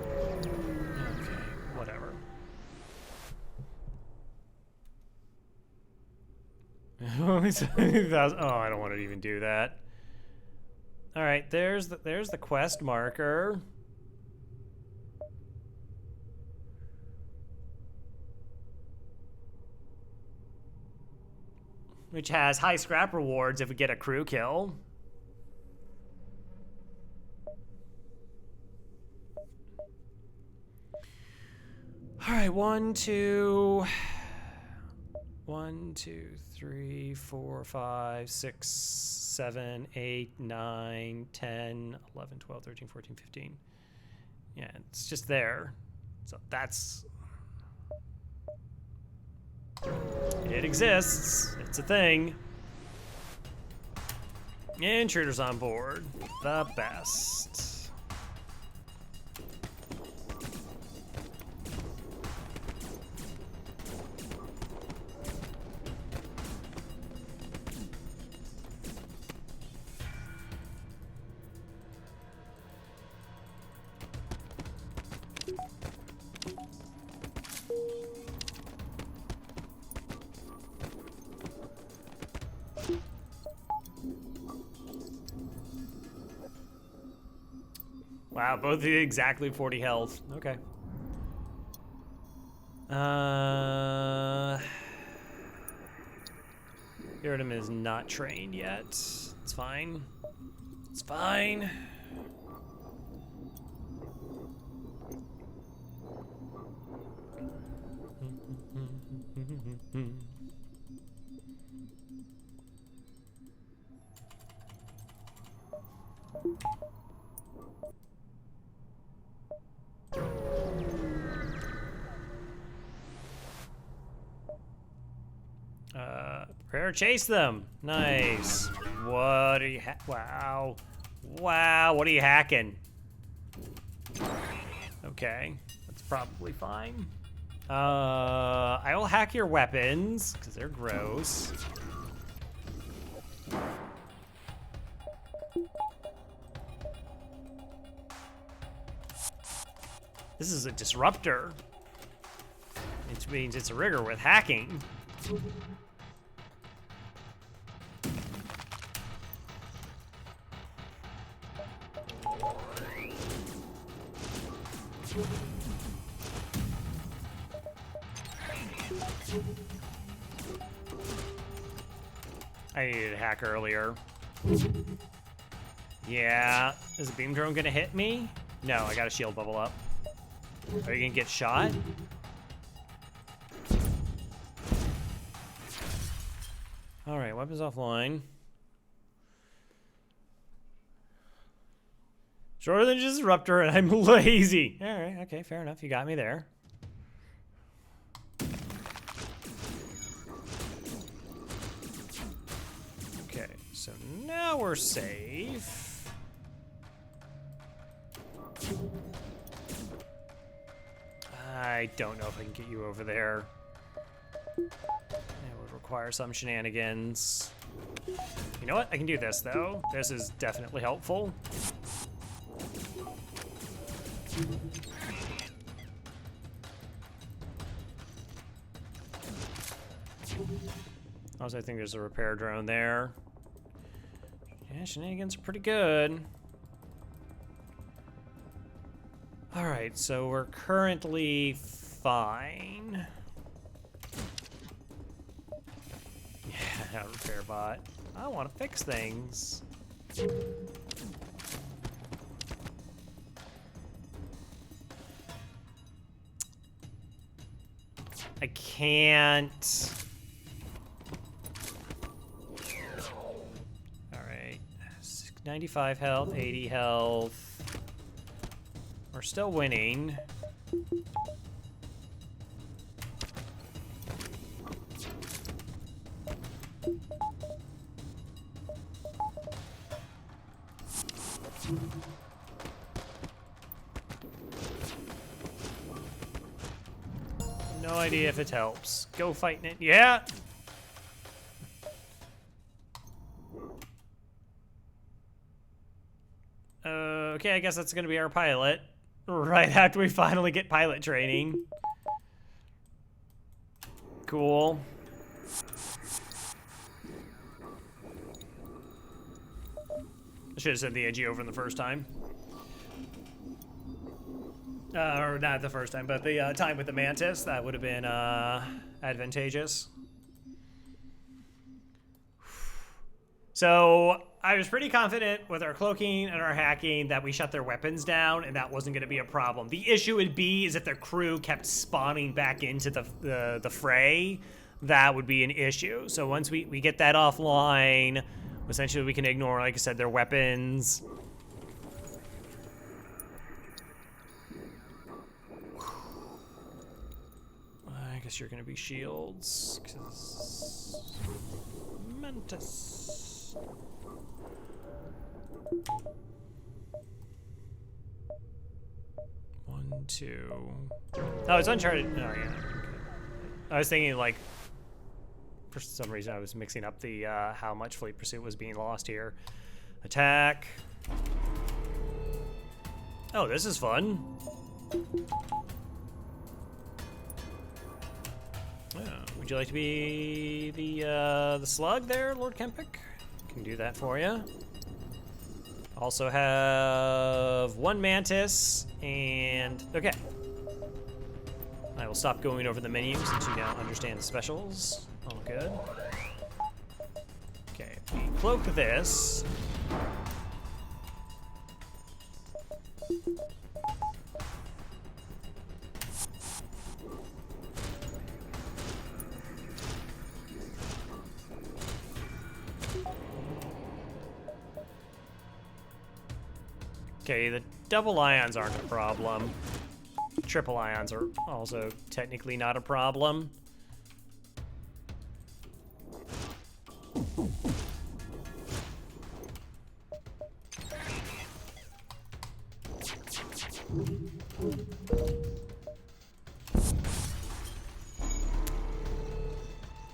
whatever. Oh, I don't want to even do that. All right, there's the quest marker. Which has high scrap rewards if we get a crew kill. All right, 1, 2, 3, 4, 5, 6, 7, 8, 9, 10, 11, 12, 13, 14, 15. Yeah, it's just there. So that's... It exists. It's a thing. Intruders on board. The best. Wow, both exactly 40 health. Okay. Iridium is not trained yet. It's fine. It's fine. Prepare to chase them. Nice. What are you wow. Wow, what are you hacking? Okay, that's probably fine. I will hack your weapons, because they're gross. This is a disruptor. Which means it's a rigger with hacking. I needed a hack earlier. Yeah, is the beam drone gonna hit me? No, I got a shield bubble up. Are you gonna get shot? All right, weapons offline. Shorter than just disruptor, and I'm lazy. All right, okay, fair enough. You got me there. Okay, so now we're safe. I don't know if I can get you over there. It would require some shenanigans. You know what? I can do this, though. This is definitely helpful. Also, I think there's a repair drone there. Yeah, shenanigans are pretty good. All right, so we're currently fine. Yeah, repair bot. I want to fix things. I can't. All right, 95 health, 80 health. We're still winning. No idea if it helps. Go fighting it. Yeah. Okay, I guess that's gonna be our pilot. Right after we finally get pilot training. Cool. I should have said the edgy over in the first time. Or not the first time, but the time with the Mantis. That would have been advantageous. So I was pretty confident with our cloaking and our hacking that we shut their weapons down and that wasn't going to be a problem. The issue would be is if their crew kept spawning back into the fray, that would be an issue. So once we get that offline, essentially we can ignore, like I said, their weapons. I guess you're going to be shields, 'cause Mantis. 1, 2. Oh, it's Uncharted. Oh, yeah. Okay. I was thinking, like, for some reason, I was mixing up the how much Fleet Pursuit was being lost here. Attack. Oh, this is fun. Would you like to be the slug there, Lord Kempic? Can do that for you. Also have 1 Mantis and okay. I will we'll stop going over the menu since you now understand the specials. All good. Okay, we cloak this. Okay, the double ions aren't a problem. Triple ions are also technically not a problem.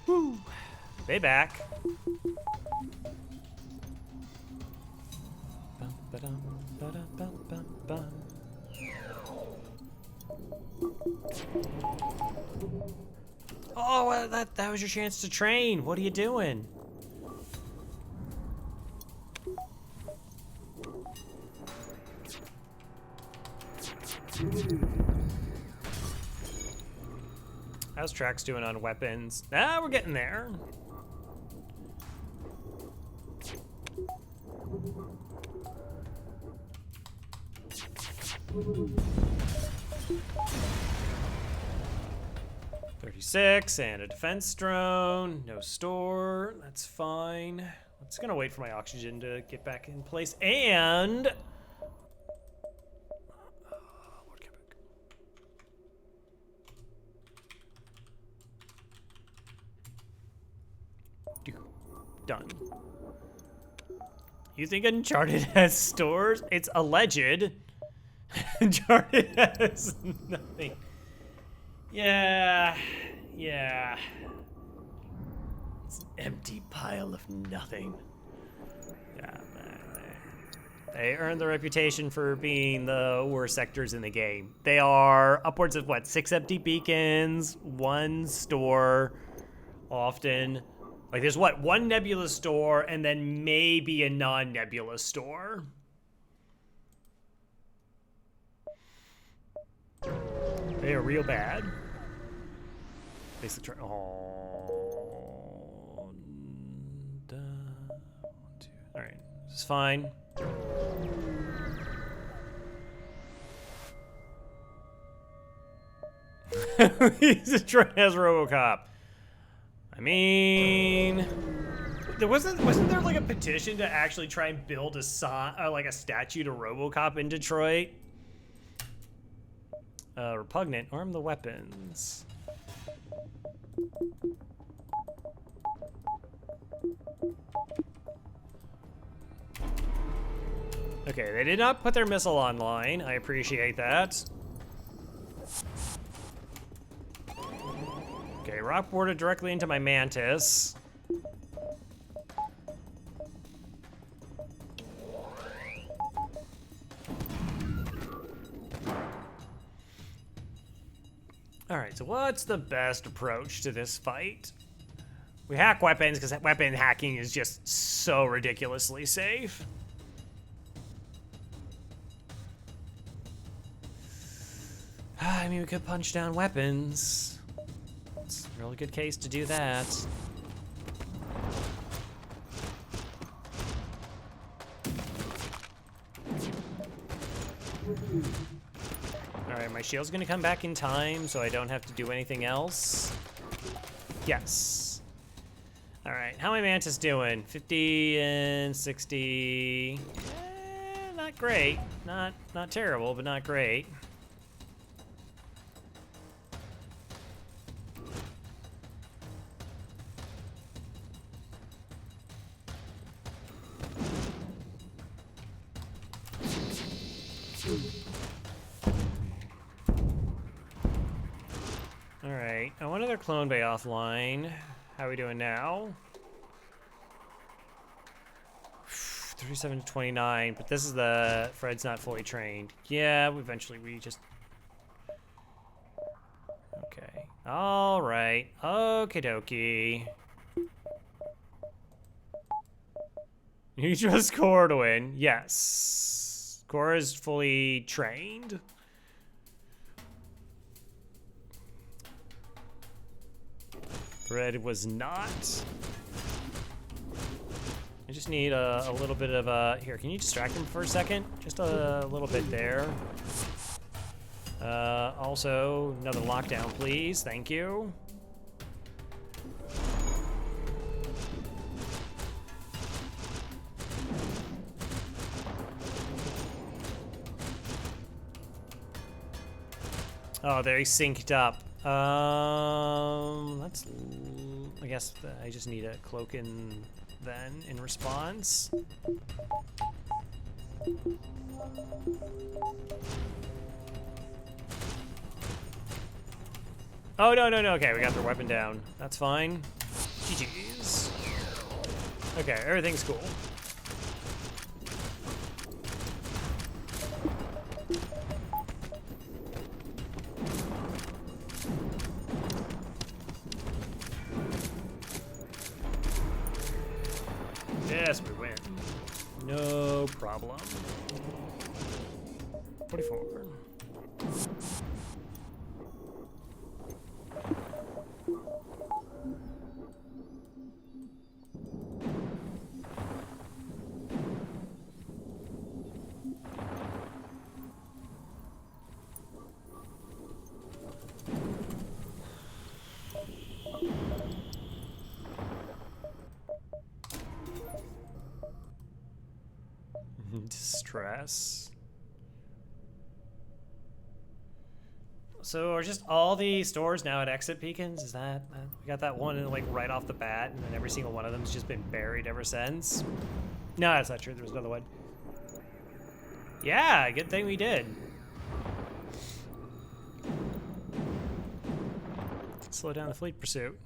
Woo. Way back. Oh, well, that was your chance to train. What are you doing? How's Trax doing on weapons? Ah, we're getting there. $36 and a defense drone. No store. That's fine. I'm just gonna wait for my oxygen to get back in place. And Lord Quebec. Done. You think Uncharted has stores? It's alleged. Uncharted has nothing. Yeah. It's an empty pile of nothing. Yeah, they earned the reputation for being the worst sectors in the game. They are upwards of, what, 6 empty beacons, 1 store, often. Like, there's, what, 1 nebula store, and then maybe a non-nebula store. They are real bad. Basically, oh, duh. 1, 2. All right, this is fine. He's trying as RoboCop. I mean, wasn't there like a petition to actually try and build a like a statue to RoboCop in Detroit? Repugnant. Arm the weapons. Okay, they did not put their missile online. I appreciate that. Okay, rock boarded directly into my Mantis. Alright, so what's the best approach to this fight? We hack weapons because weapon hacking is just so ridiculously safe. I mean, we could punch down weapons. It's a really good case to do that. Alright, my shield's gonna come back in time, so I don't have to do anything else. Yes. Alright, how my Mantis doing? 50 and 60. Not great. Not terrible, but not great. Alright, I want another clone bay offline. How are we doing now? 37 to 29, but this is the Fred's not fully trained. Yeah, eventually we just... Okay. Alright. Okie dokie. You trust Cora to win? Yes. Cora is fully trained. Red was not. I just need a little bit of here, can you distract him for a second? Just a little bit there. Also, another lockdown, please. Thank you. Oh, they're synced up. Let's. I guess I just need a cloak in then in response. Oh, no. Okay, we got their weapon down. That's fine. GG's. Okay, everything's cool. Yes, we win. No problem. 44. Distress. So are just all the stores now at Exit Beacons? Is that we got that one like right off the bat, and then every single one of them's just been buried ever since? No, that's not true. There was another one. Yeah, good thing we did. Slow down the fleet pursuit.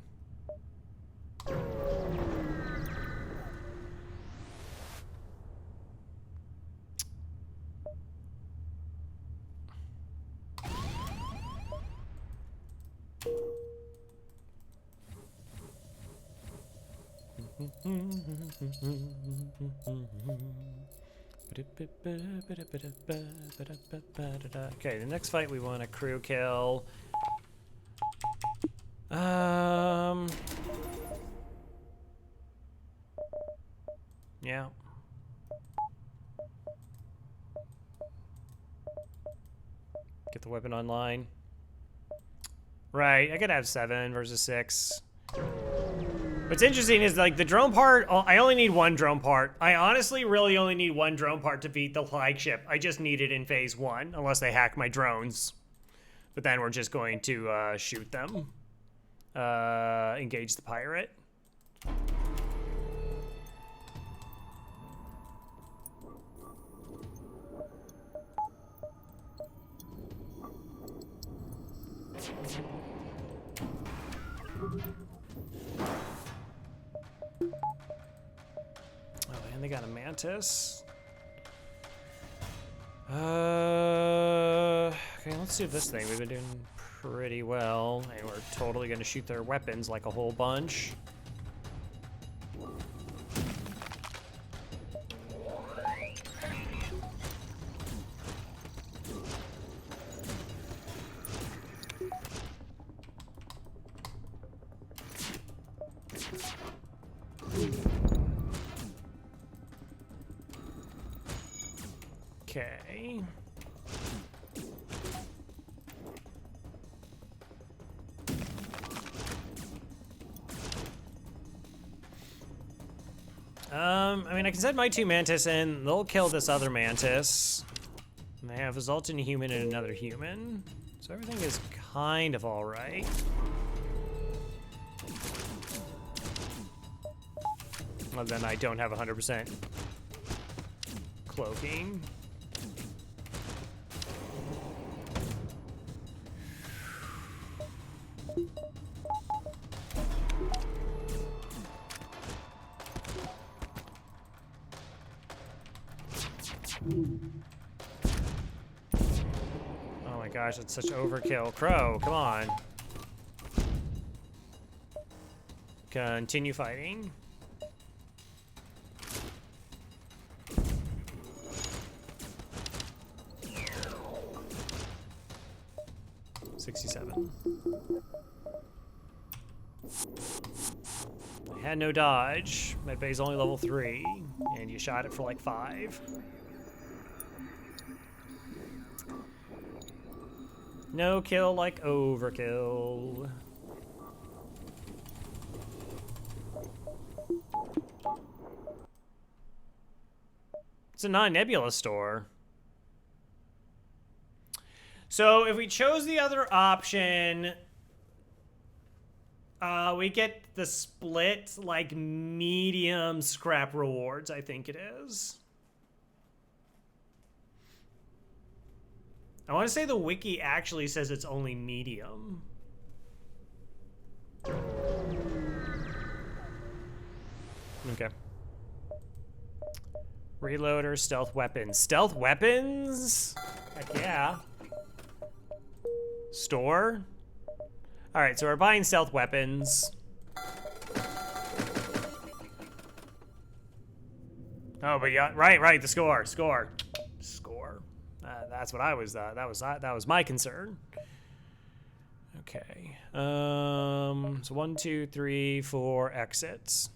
Okay, the next fight we want a crew kill. Yeah. Get the weapon online. Right, I could have 7 versus 6. What's interesting is, like, the drone part, I only need 1 drone part. I honestly really only need 1 drone part to beat the flagship. I just need it in phase 1, unless they hack my drones. But then we're just going to shoot them. Engage the pirate. And they got a mantis. Okay, let's do this thing. We've been doing pretty well, and we're totally gonna shoot their weapons like a whole bunch. Okay. I mean, I can send my 2 mantis in. They'll kill this other mantis. And they have resulted in a human and another human. So everything is kind of all right. Well, then I don't have 100% cloaking. Oh my gosh, it's such overkill. Crow, come on. Continue fighting. I had no dodge. Medbay's only level 3, and you shot it for like 5. No kill like overkill. It's a non-nebula store. So if we chose the other option, we get the split, like, medium scrap rewards, I think it is. I want to say the wiki actually says it's only medium. Okay. Reloader, stealth weapons. Stealth weapons? Heck yeah. Store? Alright, so we're buying stealth weapons. Oh, but yeah, right, the score. That's what I was, that was my concern. Okay. So 1, 2, 3, 4 exits.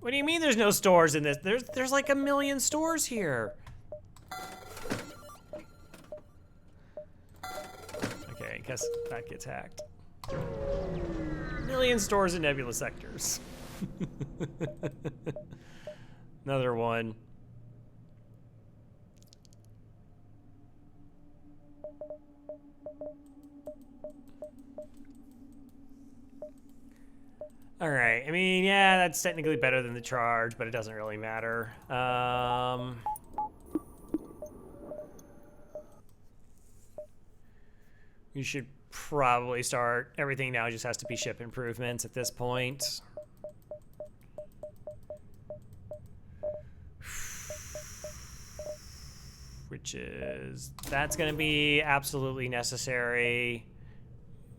What do you mean there's no stores in this? There's like a million stores here. Okay, I guess that gets hacked. Million stores in Nebula sectors. Another one. All right, I mean, yeah, that's technically better than the charge, but it doesn't really matter. You should probably start. Everything now just has to be ship improvements at this point. Which is, that's gonna be absolutely necessary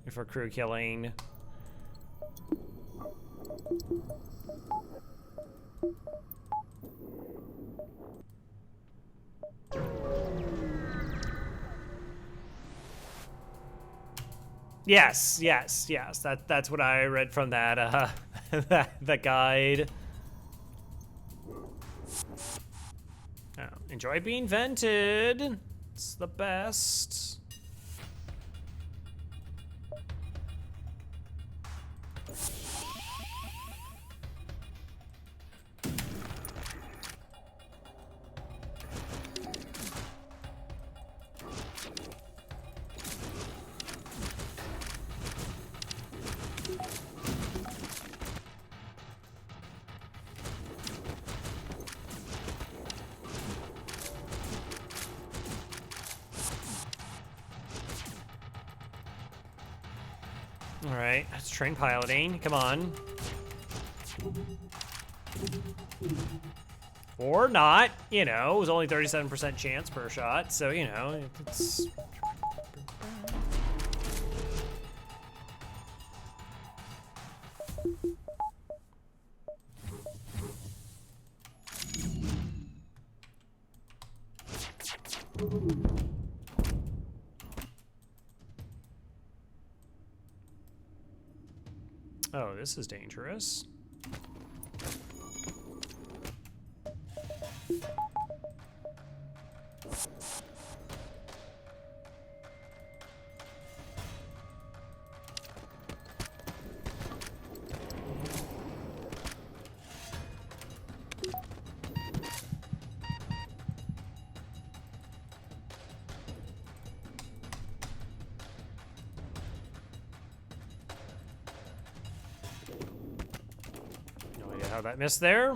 for crew killing. Yes. That's what I read from that that guide. Oh, enjoy being vented. It's the best. All right, let's train piloting. Come on. Or not, you know, it was only 37% chance per shot, so, you know, it's... Oh, this is dangerous. No idea how that missed there.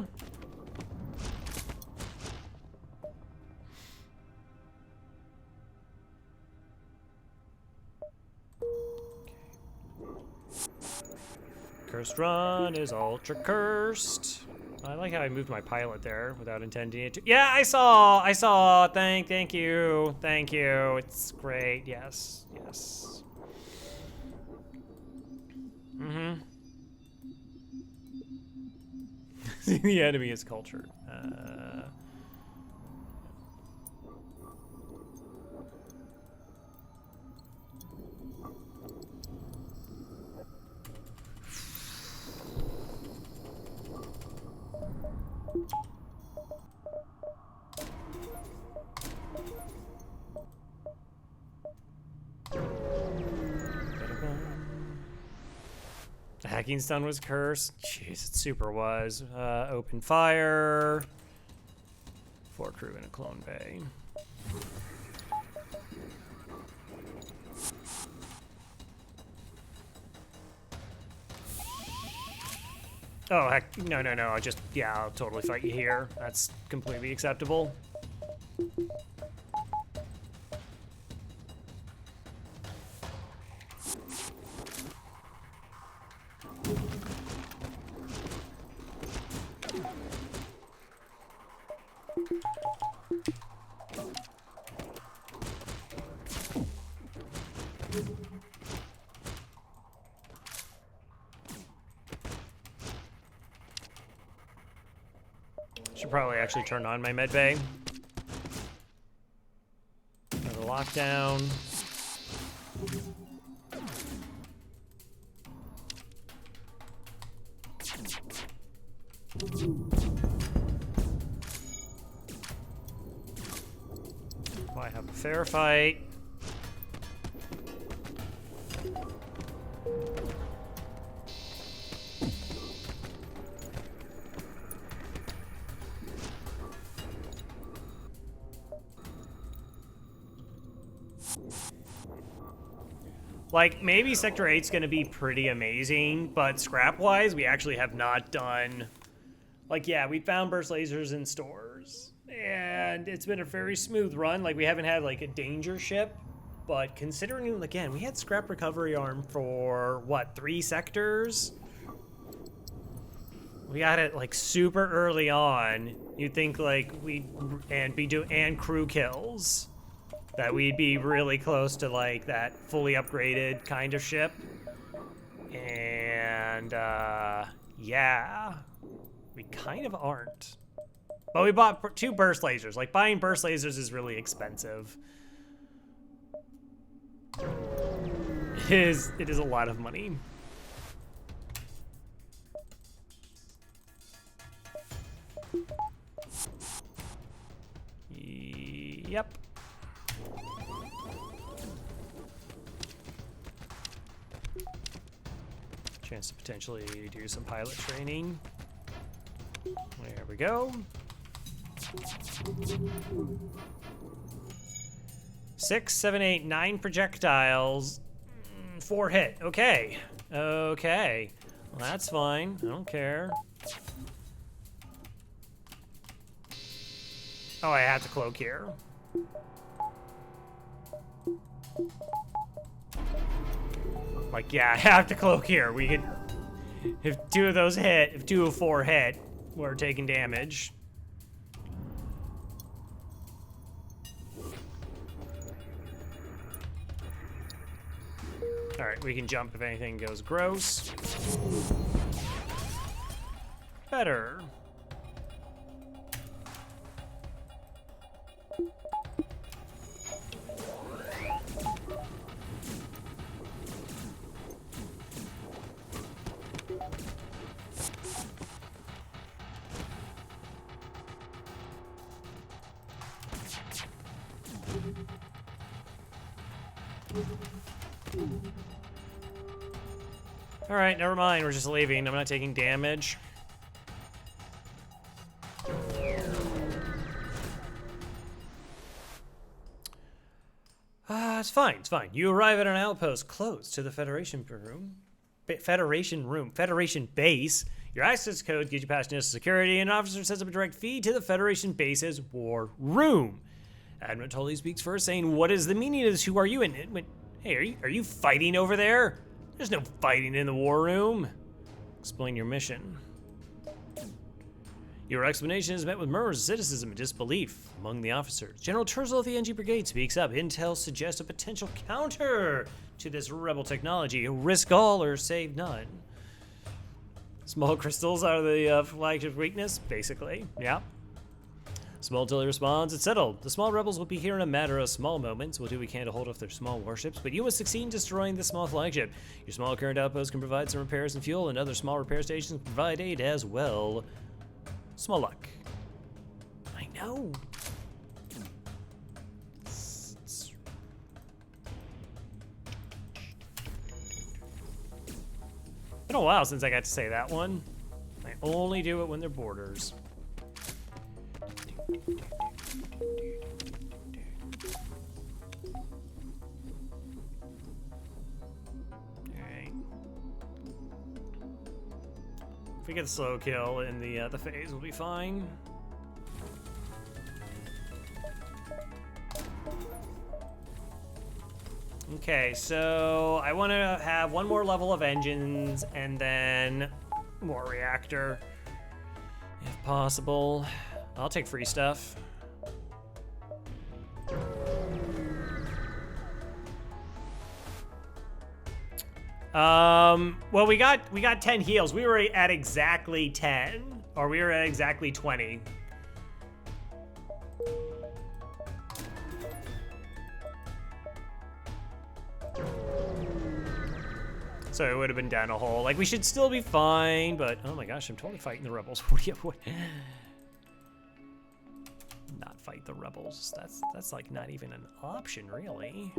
Cursed run is ultra cursed. I like how I moved my pilot there without intending it to. Yeah, I saw. Thank you. It's great. Yes. Mm-hmm. The enemy is cultured. Hacking stun was cursed. Jeez, it super was. Open fire. 4 crew in a clone bay. Oh, heck, no. I'll totally fight you here. That's completely acceptable. Should probably actually turn on my med bay. Another lockdown. Might have a fair fight. Like, maybe Sector 8's gonna be pretty amazing, but scrap-wise, we actually have not done... Like, yeah, we found burst lasers in stores, and it's been a very smooth run. Like, we haven't had, like, a danger ship, but considering, again, we had scrap recovery arm for, what, 3 sectors? We got it, like, super early on. You'd think, like, and crew kills. That we'd be really close to, like, that fully upgraded kind of ship. And, yeah. We kind of aren't. But we bought 2 burst lasers. Like, buying burst lasers is really expensive. It is a lot of money. Yep. Chance to potentially do some pilot training. There we go. 6, 7, 8, 9 projectiles. 4 hit. Okay. Okay. Well, that's fine. I don't care. Oh, I have to cloak here. Like, yeah, I have to cloak here. We could... If 2 of those hit, if 2 of 4 hit, we're taking damage. Alright, we can jump if anything goes gross. Better. Alright, never mind. We're just leaving. I'm not taking damage. It's fine. It's fine. You arrive at an outpost close to the Federation base. Your access code gives you past initial security, and an officer sets up a direct feed to the Federation base's war room. Admiral Tully speaks first, saying, "What is the meaning of this? Who are you?" And hey, are you fighting over there? There's no fighting in the war room. Explain your mission. Your explanation is met with murmurs of cynicism and disbelief among the officers. General Terzel of the NG Brigade speaks up. Intel suggests a potential counter to this rebel technology. Risk all or save none. Small crystals are the flagship weakness, basically. Yeah. Small Tilly responds, "It's settled. The small rebels will be here in a matter of small moments. We'll do what we can to hold off their small warships, but you must succeed in destroying the small flagship. Your small current outpost can provide some repairs and fuel, and other small repair stations provide aid as well. Small luck." I know. I been a while since I got to say that one. I only do it when they're borders. Alright. If we get the slow kill in the phase, we'll be fine. Okay, so I want to have one more level of engines and then more reactor, if possible. I'll take free stuff. Well, we got 10 heals. We were at exactly 10, or we were at exactly 20. So it would have been down a hole. Like, we should still be fine, but oh my gosh, I'm totally fighting the rebels. What? Not fight the rebels. That's like not even an option, really.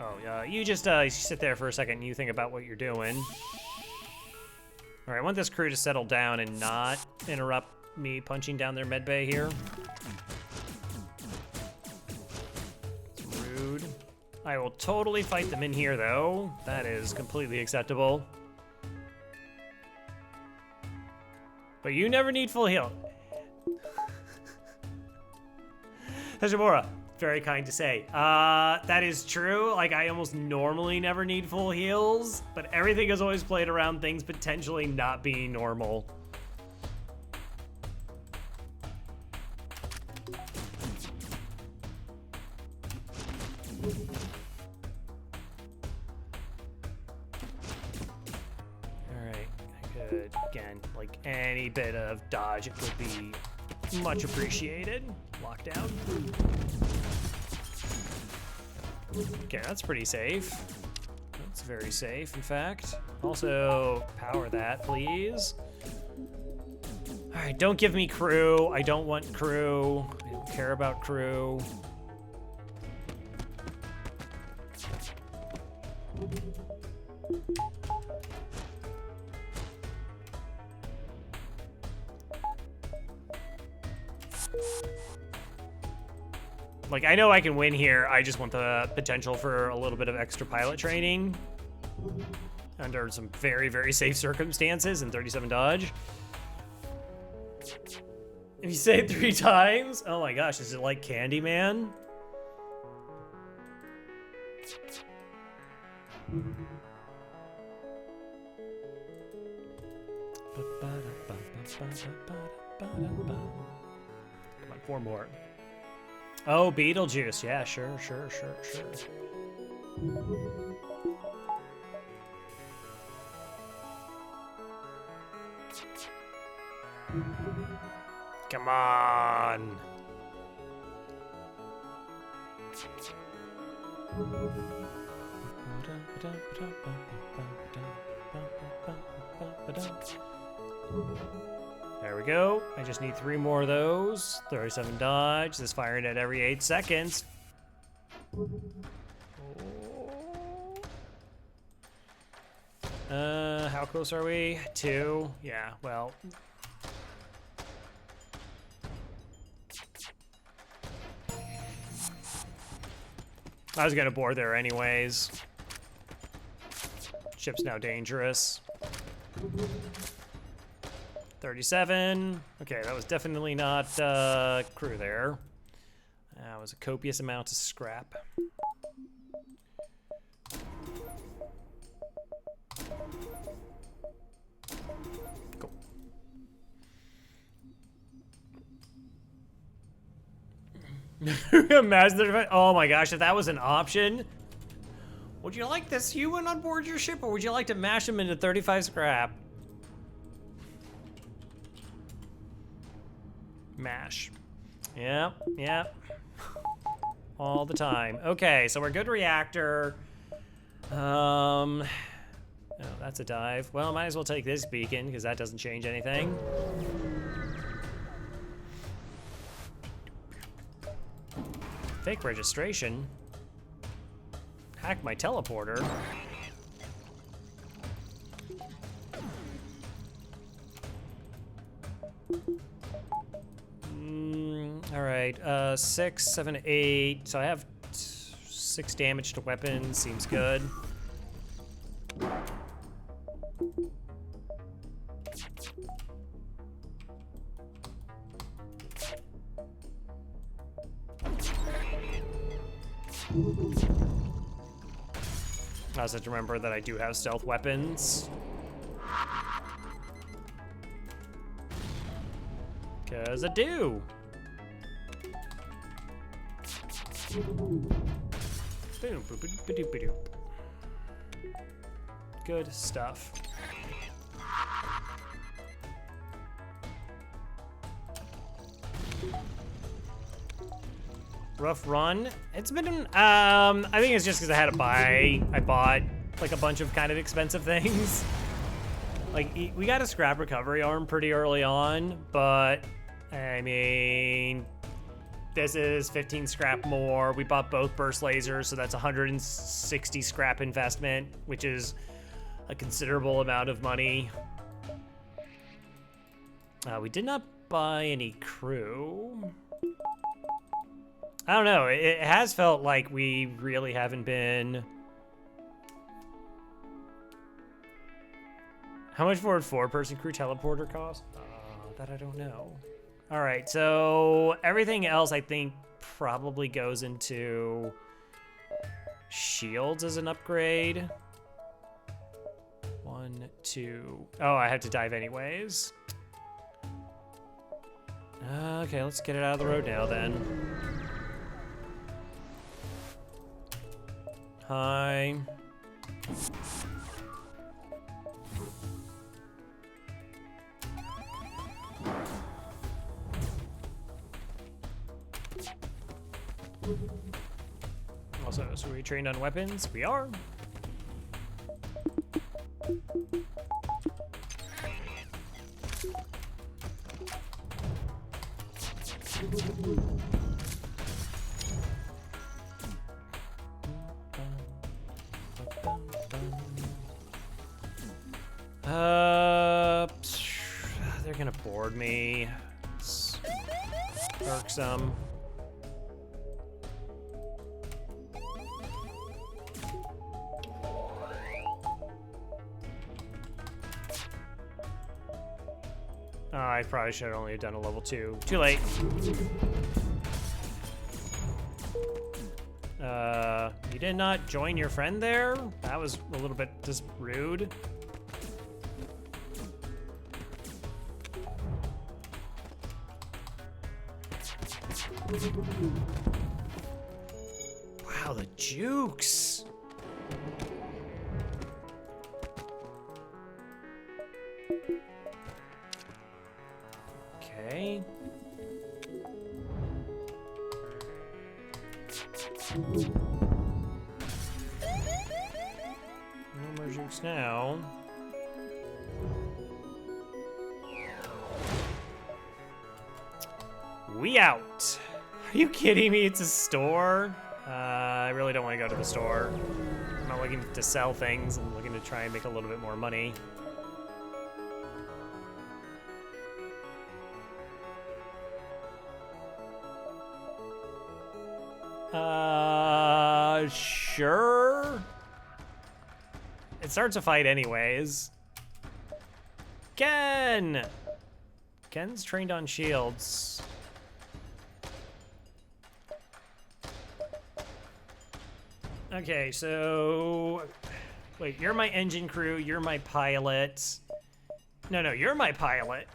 Oh, yeah, you just sit there for a second and you think about what you're doing. All right, I want this crew to settle down and not interrupt me punching down their medbay here. I will totally fight them in here, though. That is completely acceptable. But you never need full heal. Hashimura, very kind to say. That is true. Like, I almost normally never need full heals, but everything is always played around things potentially not being normal. Again, like any bit of dodge would be much appreciated. Lockdown. Okay, that's pretty safe. That's very safe, in fact. Also, power that, please. All right, don't give me crew. I don't want crew. I don't care about crew. Like, I know I can win here. I just want the potential for a little bit of extra pilot training under some very, very safe circumstances and 37 dodge. If you say it 3 times, oh my gosh, is it like Candyman? Come on, 4 more. Oh, Beetlejuice. Yeah, sure. Come on. There we go. I just need 3 more of those. 37 dodge. This firing at every 8 seconds. How close are we? 2. Yeah, well. I was gonna board there anyways. Ship's now dangerous. 37. Okay, that was definitely not crew there. That was a copious amount of scrap. Cool. Imagine the, oh my gosh, if that was an option. Would you like this human on board your ship, or would you like to mash him into 35 scrap? Mash. Yep. All the time. Okay, so we're good reactor. Oh, that's a dive. Well, might as well take this beacon, because that doesn't change anything. Fake registration. Hack my teleporter. All right, 6, 7, 8. So I have 6 damage to weapons. Seems good. I also have to remember that I do have stealth weapons. Because I do. Boom, boop, boop, boop, boop, boop. Good stuff. Rough run. It's been, I think it's just because I had to buy. I bought like a bunch of kind of expensive things. Like, we got a scrap recovery arm pretty early on, but I mean, this is 15 scrap more. We bought both burst lasers, so that's 160 scrap investment, which is a considerable amount of money. We did not buy any crew. I don't know, it has felt like we really haven't been... How much would 4-person crew teleporter cost? That I don't know. All right, so everything else I think probably goes into shields as an upgrade. 1, 2. Oh, I have to dive anyways. Okay, let's get it out of the road now then. Hi. Also, so we trained on weapons? We are. They're gonna board me. It's irksome. I probably should have only done a level 2. Too late. You did not join your friend there? That was a little bit just rude. Wow, the jukes. Okay. No more jukes now. We out. Are you kidding me? It's a store? I really don't want to go to the store. I'm not looking to sell things. I'm looking to try and make a little bit more money. Sure. It starts a fight anyways. Ken! Ken's trained on shields. Okay, so... Wait, you're my engine crew, you're my pilot. No, you're my pilot.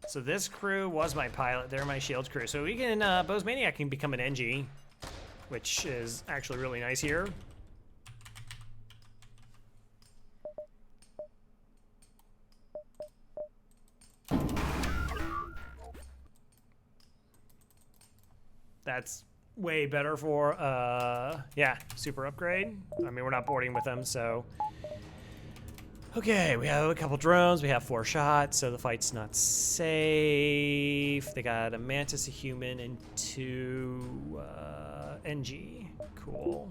So this crew was my pilot, they're my shield crew. So we can, Bose Maniac can become an NG, which is actually really nice here. That's way better for, yeah, super upgrade. I mean, we're not boarding with them, so. Okay, we have a couple drones, we have 4 shots, so the fight's not safe. They got a Mantis, a human, and 2 NG. Cool.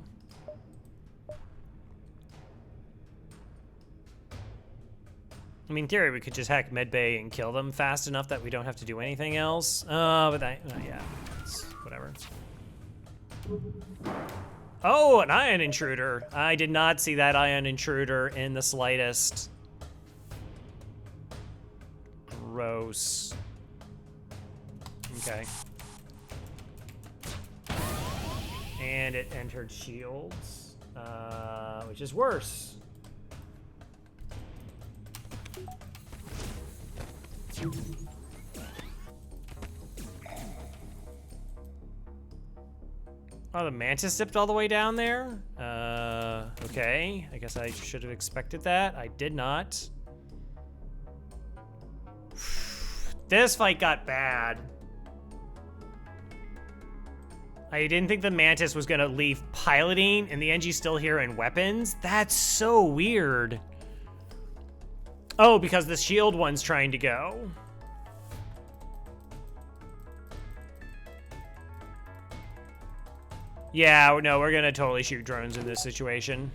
I mean, in theory, we could just hack medbay and kill them fast enough that we don't have to do anything else. But that, yeah, it's whatever. Oh, an ion intruder. I did not see that ion intruder in the slightest. Gross. Okay. And it entered shields, which is worse. Oh, the mantis dipped all the way down there? Okay. I guess I should have expected that. I did not. This fight got bad. I didn't think the mantis was gonna leave piloting and the NG's still here in weapons. That's so weird. Oh, because the shield one's trying to go. Yeah, no, we're gonna totally shoot drones in this situation.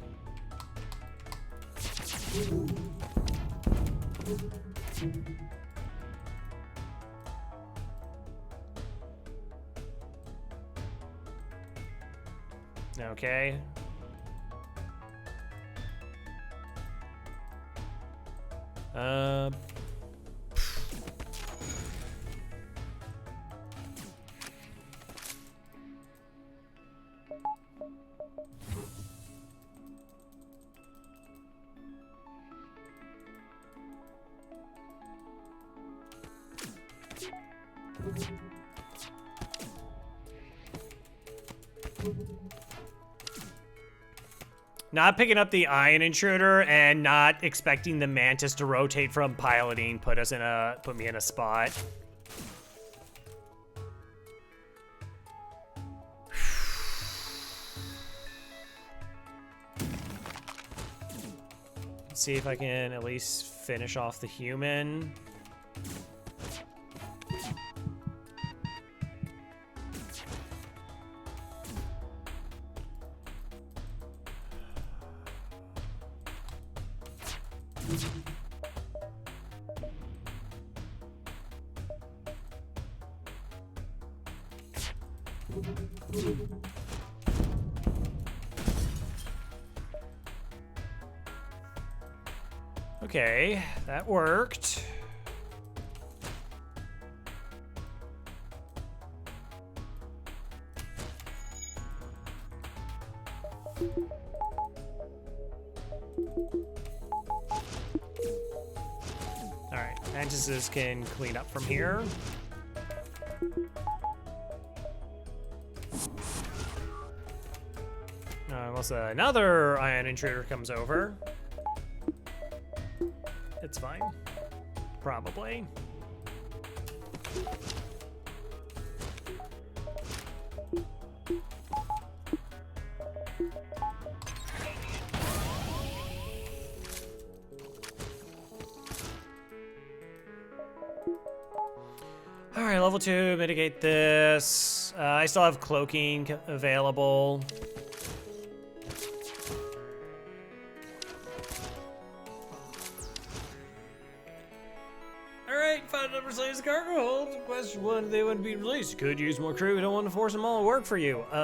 Okay. Not picking up the ion intruder and not expecting the mantis to rotate from piloting put me in a spot. Let's see if I can at least finish off the human. Okay, that worked. All right, mantises can clean up from here. Unless another ion intruder comes over. It's fine. Probably. All right, level 2, mitigate this. I still have cloaking available. Release cargo hold. Question 1, they wouldn't be released. Could use more crew. We don't want to force them all to work for you. A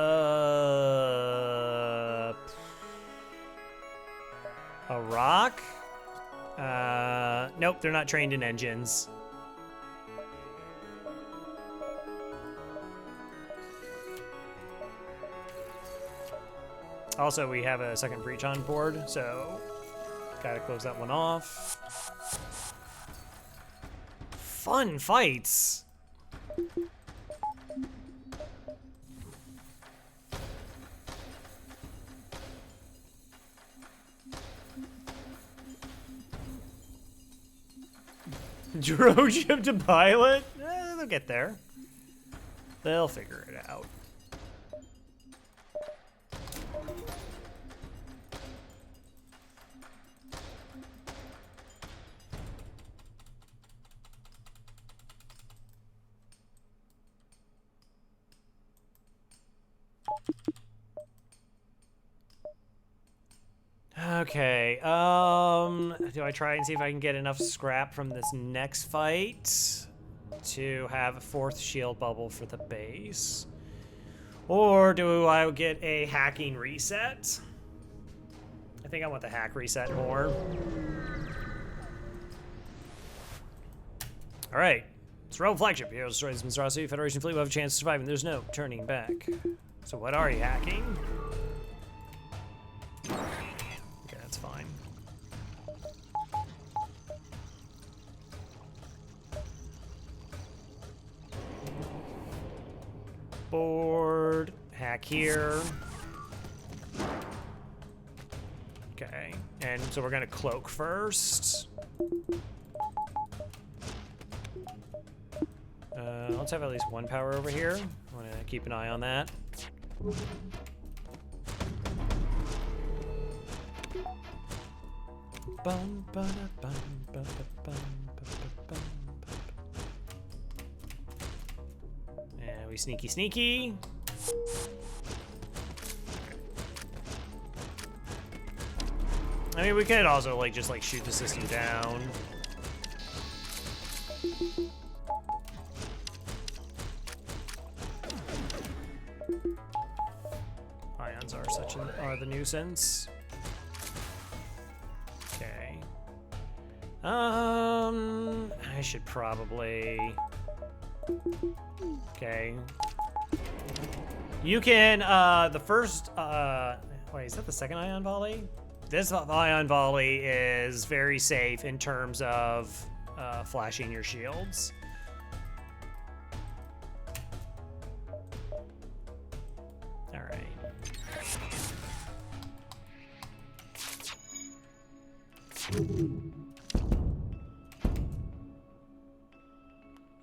rock? Nope, they're not trained in engines. Also, we have a second breach on board, so gotta close that one off. Fun fights. Drone ship to pilot? They'll get there. They'll figure it out. Okay, do I try and see if I can get enough scrap from this next fight to have a 4th shield bubble for the base? Or do I get a hacking reset? I think I want the hack reset more. All right, it's Rebel flagship. Heroes destroy this monstrosity. Federation fleet will have a chance to survive, and there's no turning back. So what are you hacking? Okay, that's fine. Board, hack here. Okay, and so we're gonna cloak first. Let's have at least 1 power over here. I want to keep an eye on that. And we sneaky sneaky. I mean, we could also like just like shoot the system down. Ions are the nuisance. Okay. I should probably. Okay. You can the first wait, is that the second ion volley? This ion volley is very safe in terms of flashing your shields. All right.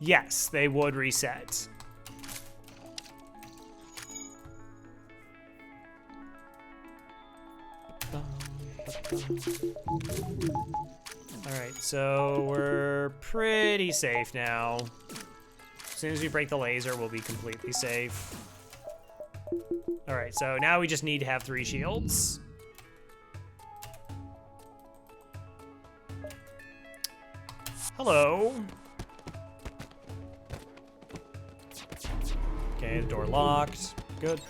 Yes, they would reset. Alright, so we're pretty safe now. As soon as we break the laser, we'll be completely safe. Alright, so now we just need to have 3 shields. Hello. Okay, the door locked. Good.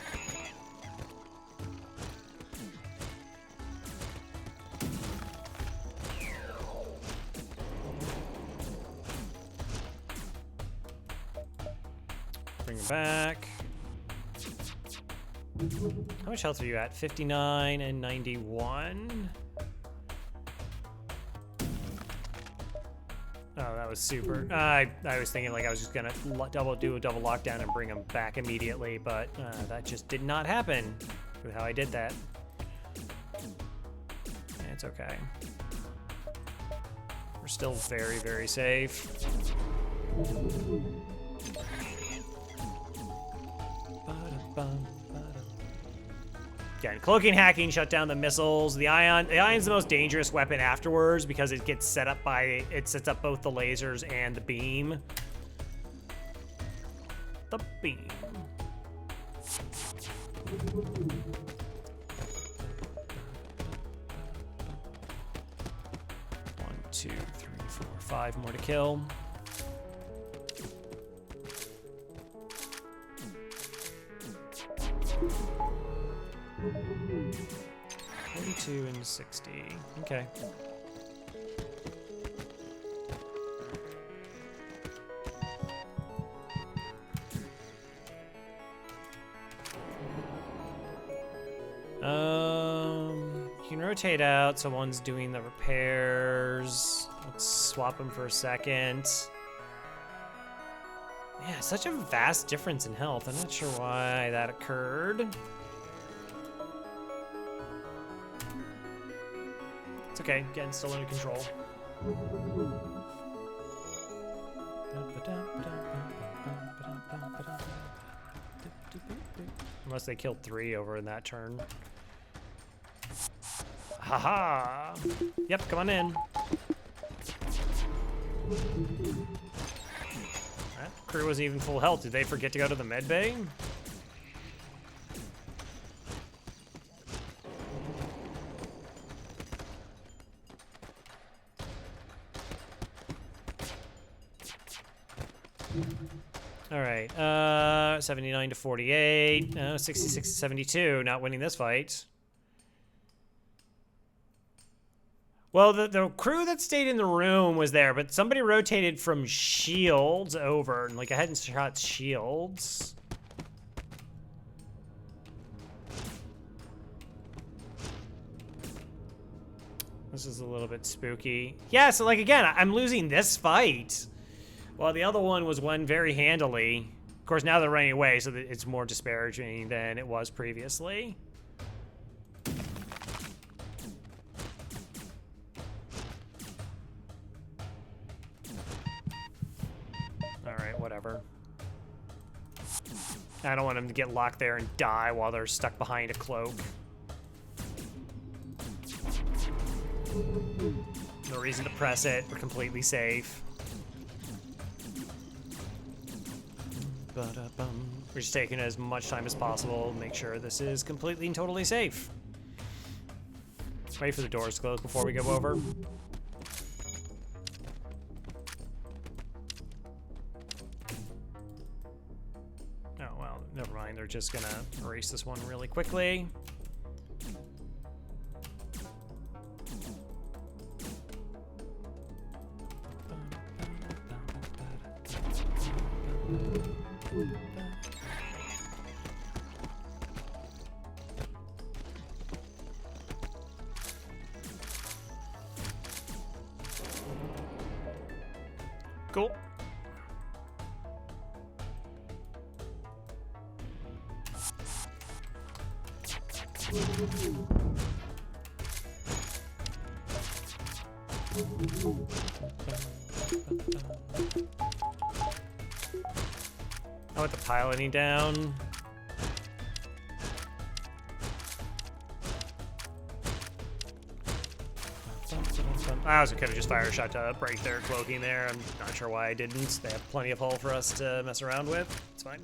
Bring it back. How much health are you at? 59 and 91. Oh, that was super. I was thinking like I was just gonna do a double lockdown and bring them back immediately, but that just did not happen with how I did that. It's okay. We're still very, very safe. Again, cloaking hacking shut down the missiles. The ion's the most dangerous weapon afterwards because it gets set up it sets up both the lasers and the beam. The beam. One, 2, 3, 4, 5 more to kill. 42 and 60. Okay. You can rotate out, so one's doing the repairs. Let's swap them for a second. Yeah, such a vast difference in health. I'm not sure why that occurred. It's okay, again, still under control. Unless they killed 3 over in that turn. Haha! Yep, come on in. That crew wasn't even full health. Did they forget to go to the med bay? All right, 79 to 48, 66 to 72, not winning this fight. Well, the crew that stayed in the room was there, but somebody rotated from shields over, and like I hadn't shot shields. This is a little bit spooky. Yeah, so like again, I'm losing this fight. Well, the other one was won very handily. Of course, now they're running away, so that it's more disparaging than it was previously. All right, whatever. I don't want them to get locked there and die while they're stuck behind a cloak. No reason to press it. We're completely safe. We're just taking as much time as possible to make sure this is completely and totally safe. Wait for the doors to close before we go over. Oh, well, never mind. They're just gonna erase this one really quickly. Cool. I want the piloting down. I also could have just fire shot to break their cloaking there. I'm not sure why I didn't. They have plenty of hull for us to mess around with. It's fine.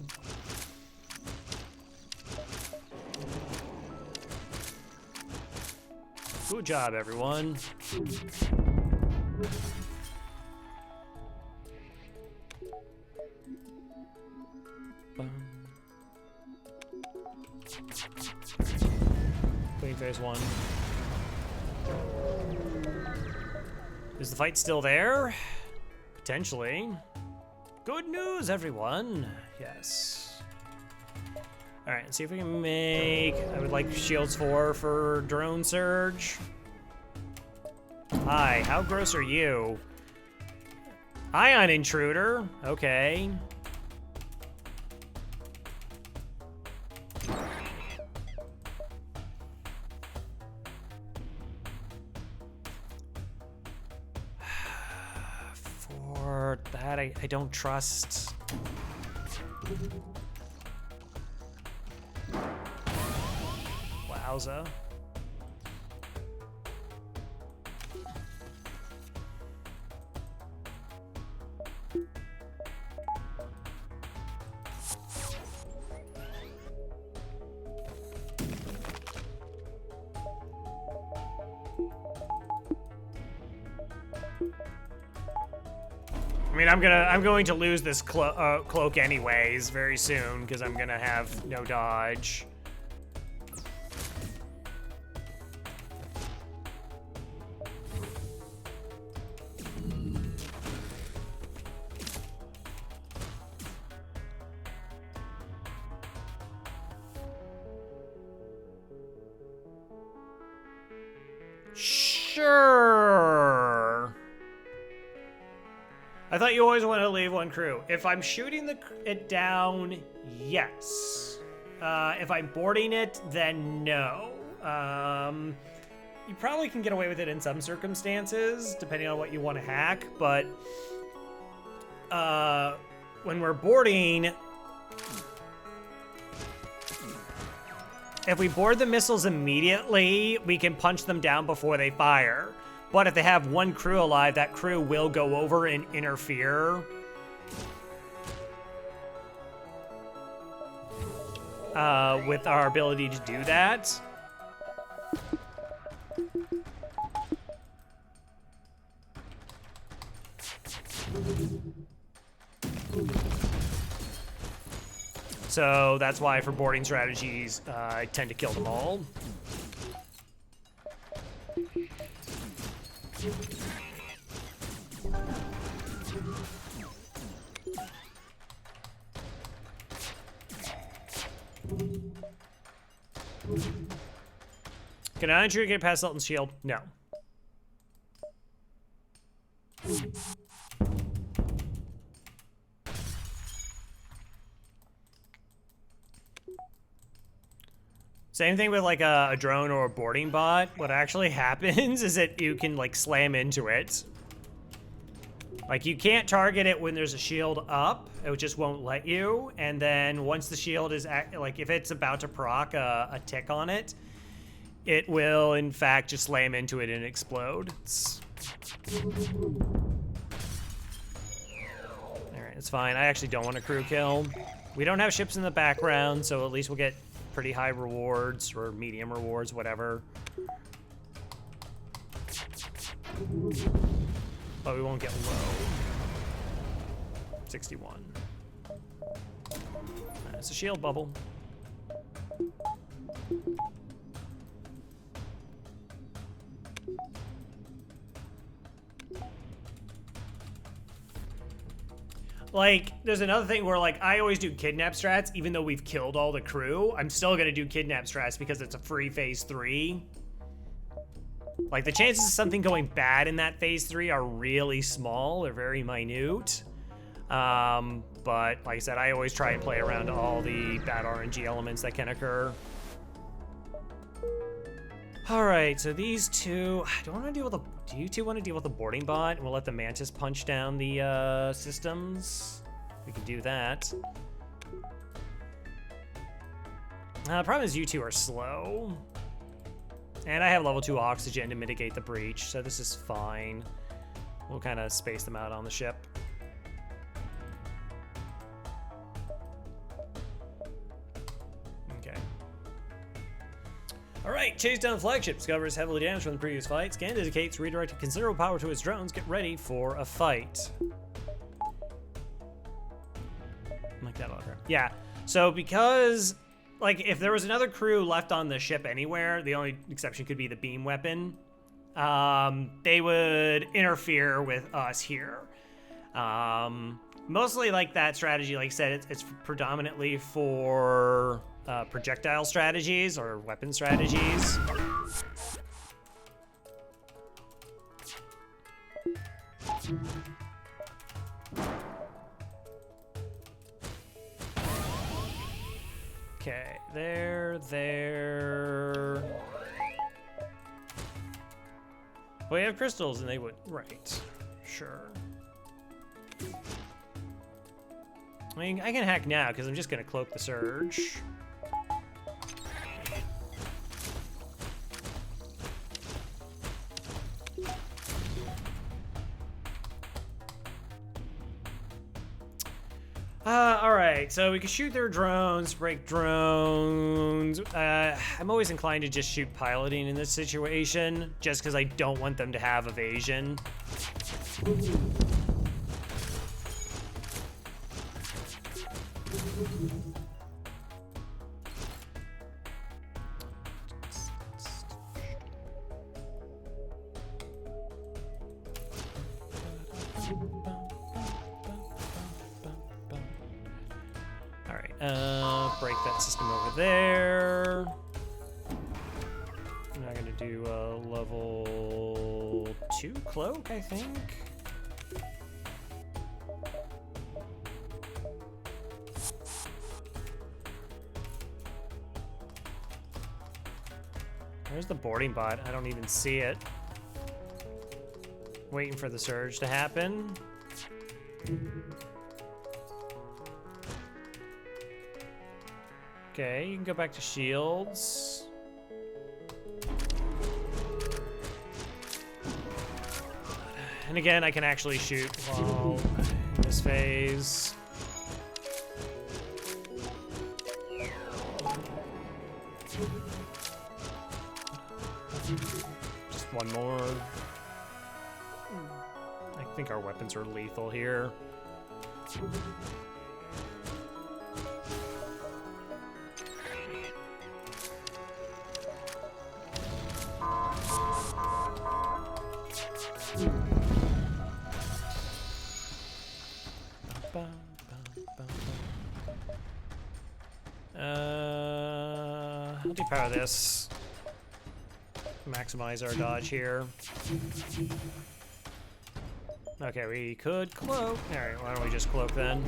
Good job, everyone. Clean phase one. Is the fight still there? Potentially. Good news, everyone. Yes. All right, let's see if we can make... I would like shields for drone surge. Hi, how gross are you? Ion intruder. Okay. For that, I don't trust. Wowza. I mean, I'm going to lose this cloak anyways very soon because I'm gonna have no dodge. Sure. I thought you always wanted to leave one crew. If I'm shooting it down, yes. If I'm boarding it, then no. You probably can get away with it in some circumstances, depending on what you want to hack, but when we're boarding, if we board the missiles immediately, we can punch them down before they fire. But if they have one crew alive, that crew will go over and interfere. With our ability to do that. So that's why for boarding strategies, I tend to kill them all. Can I ensure you get past Sultan's shield? No. Same thing with like a drone or a boarding bot. What actually happens is that you can like slam into it. Like you can't target it when there's a shield up. It just won't let you. And then once the shield is like if it's about to proc a tick on it, it will in fact just slam into it and explode. Alright, it's fine. I actually don't want a crew kill. We don't have ships in the background, so at least we'll get pretty high rewards or medium rewards, whatever. But we won't get low. 61. It's a shield bubble. Like, there's another thing where, like, I always do kidnap strats, even though we've killed all the crew. I'm still gonna do kidnap strats because it's a free phase 3. Like, the chances of something going bad in that phase 3 are really small. They're very minute. But, like I said, I always try and play around all the bad RNG elements that can occur. Alright, so these two... I don't want to deal with a... Do you two want to deal with the boarding bot? And we'll let the Mantis punch down the systems. We can do that. The problem is you two are slow. And I have level 2 oxygen to mitigate the breach, so this is fine. We'll kind of space them out on the ship. Okay. Alright, chase down flagship. Discovers heavily damaged from the previous fight. Scan indicates redirecting considerable power to its drones. Get ready for a fight. Like that over. Yeah, so because... Like, if there was another crew left on the ship anywhere, the only exception could be the beam weapon, they would interfere with us here. Mostly like that strategy, like I said, it's predominantly for projectile strategies or weapon strategies. Okay, there. We have crystals and they would, right, sure. I mean, I can hack now because I'm just gonna cloak the surge. Alright, so we can shoot their drones, break drones. I'm always inclined to just shoot piloting in this situation, just because I don't want them to have evasion. Break that system over there. I'm now gonna do a level 2 cloak, I think. Where's the boarding bot? I don't even see it. Waiting for the surge to happen. Okay, you can go back to shields. And again, I can actually shoot while in this phase. Just one more. I think our weapons are lethal here. I'll depower this. Maximize our dodge here. Okay, we could cloak. Alright, why don't we just cloak then?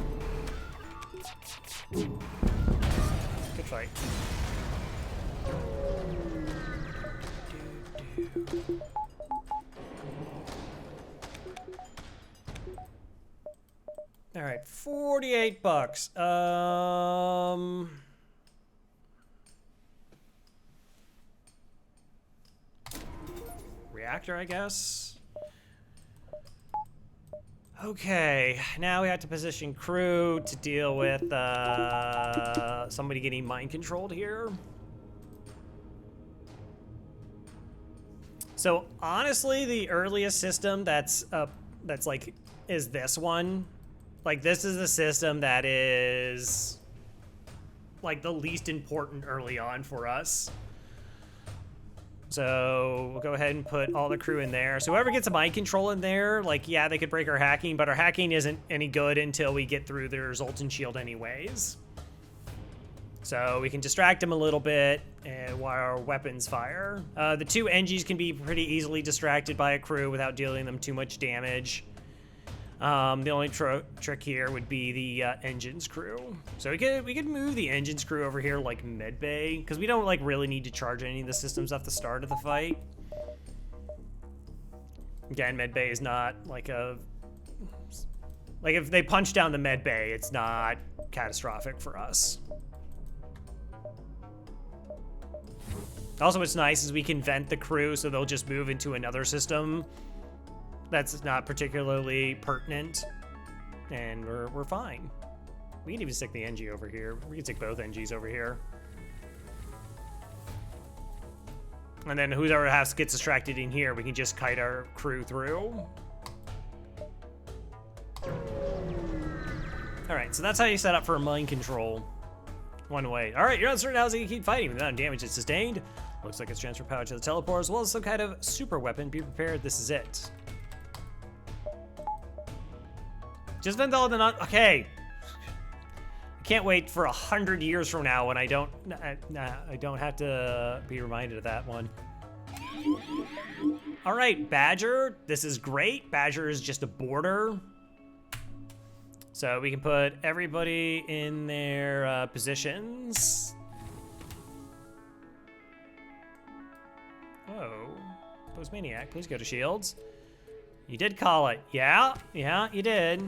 Good fight. Alright, 48 bucks. Reactor, I guess. Okay, now we have to position crew to deal with somebody getting mind controlled here. So honestly, the earliest system that's like is this one. Like this is the system that is like the least important early on for us. So we'll go ahead and put all the crew in there. So whoever gets a mind control in there, like, yeah, they could break our hacking, but our hacking isn't any good until we get through their Zoltan shield anyways. So we can distract them a little bit while our weapons fire. The two NGs can be pretty easily distracted by a crew without dealing them too much damage. The only trick here would be the engines crew. So we could move the engines crew over here like med bay, because we don't like really need to charge any of the systems at the start of the fight. Again, med bay is not like if they punch down the med bay, it's not catastrophic for us. Also, what's nice is we can vent the crew, so they'll just move into another system that's not particularly pertinent, and we're fine. We can even stick the NG over here. We can stick both NGs over here. And then whoever gets distracted in here, we can just kite our crew through. All right, so that's how you set up for a mind control. One way. All right, you're not certain how you keep fighting without damage it's sustained. Looks like it's transfer power to the teleport as well as some kind of super weapon. Be prepared, this is it. Just vent all the okay. I can't wait for 100 years from now when I don't have to be reminded of that one. All right, Badger, this is great. Badger is just a border. So we can put everybody in their positions. Whoa, Postmaniac, please go to shields. You did call it. Yeah, you did.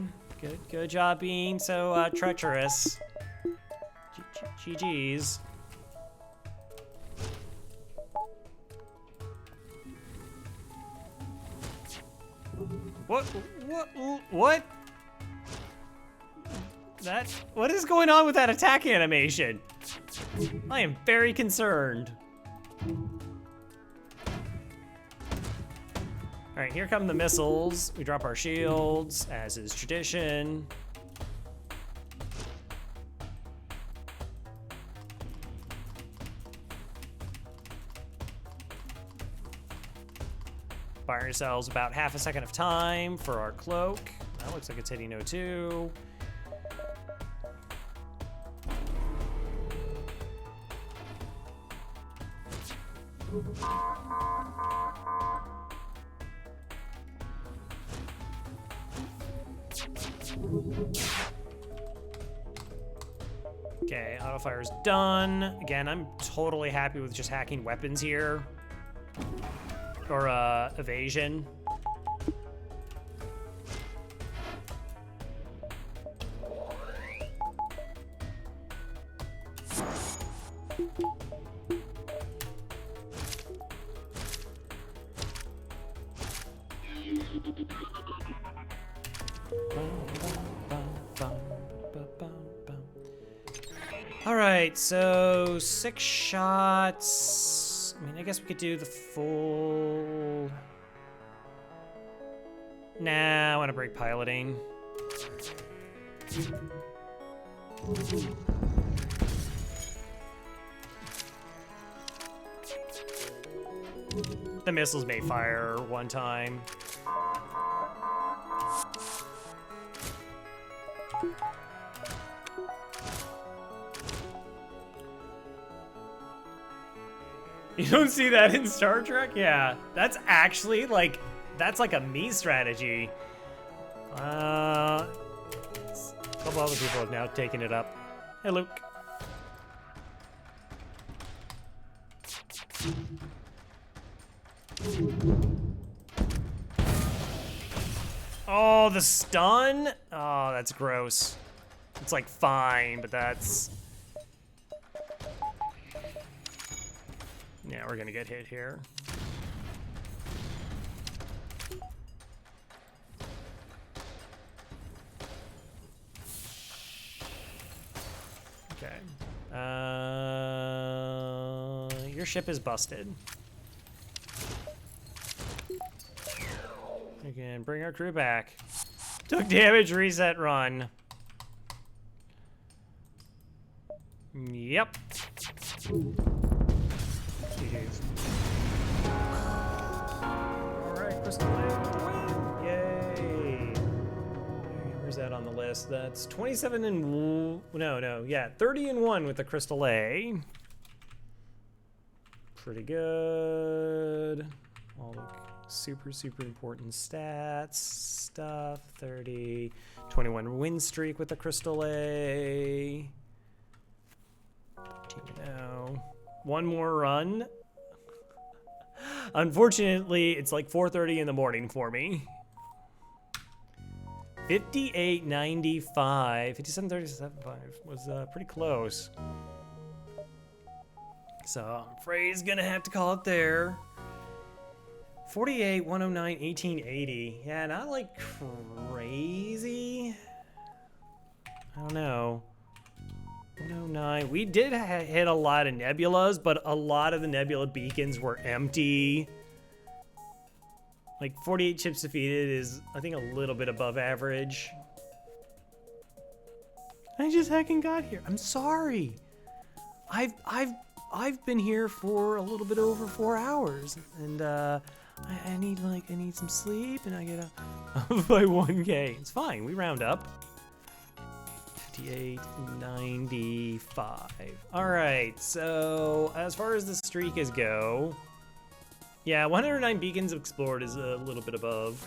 Good job being so treacherous. GG's. What? What is going on with that attack animation? I am very concerned. All right, here come the missiles. We drop our shields, as is tradition. Buy yourselves about half a second of time for our cloak. That looks like it's hitting O2. Okay, auto fire's done. Again, I'm totally happy with just hacking weapons here. Or evasion. All right, so 6 shots. I mean, I guess we could do the full. Nah, I want to break piloting. The missiles may fire one time. You don't see that in Star Trek? Yeah, that's actually like, that's like a me strategy. A couple other people have now taken it up. Hey, Luke. Oh, the stun? Oh, that's gross. It's like fine, but that's... Yeah, we're gonna get hit here. Okay. Your ship is busted. We can bring our crew back. Took damage, reset, run. Yep. Alright, Crystal Lake with the win! Yay! Where's that on the list? That's 27 and... yeah, 30 and 1 with the Crystal A. Pretty good. All the super important stats stuff. 30, 21 win streak with the Crystal A. 13-0. One more run. Unfortunately, it's like 4:30 in the morning for me. 58.95, 57.37.5 was pretty close. So I'm afraid he's gonna have to call it there. 48, 109, 1880. Yeah, not like crazy. I don't know. 109. We did hit a lot of nebulas, but a lot of the nebula beacons were empty. Like 48 chips defeated is, I think, a little bit above average. I just heckin' got here. I'm sorry. I've been here for a little bit over 4 hours, and I need some sleep, and I get up by 1K. It's fine. We round up. 58.95. All right. So as far as the streak is go, yeah, 109 beacons explored is a little bit above.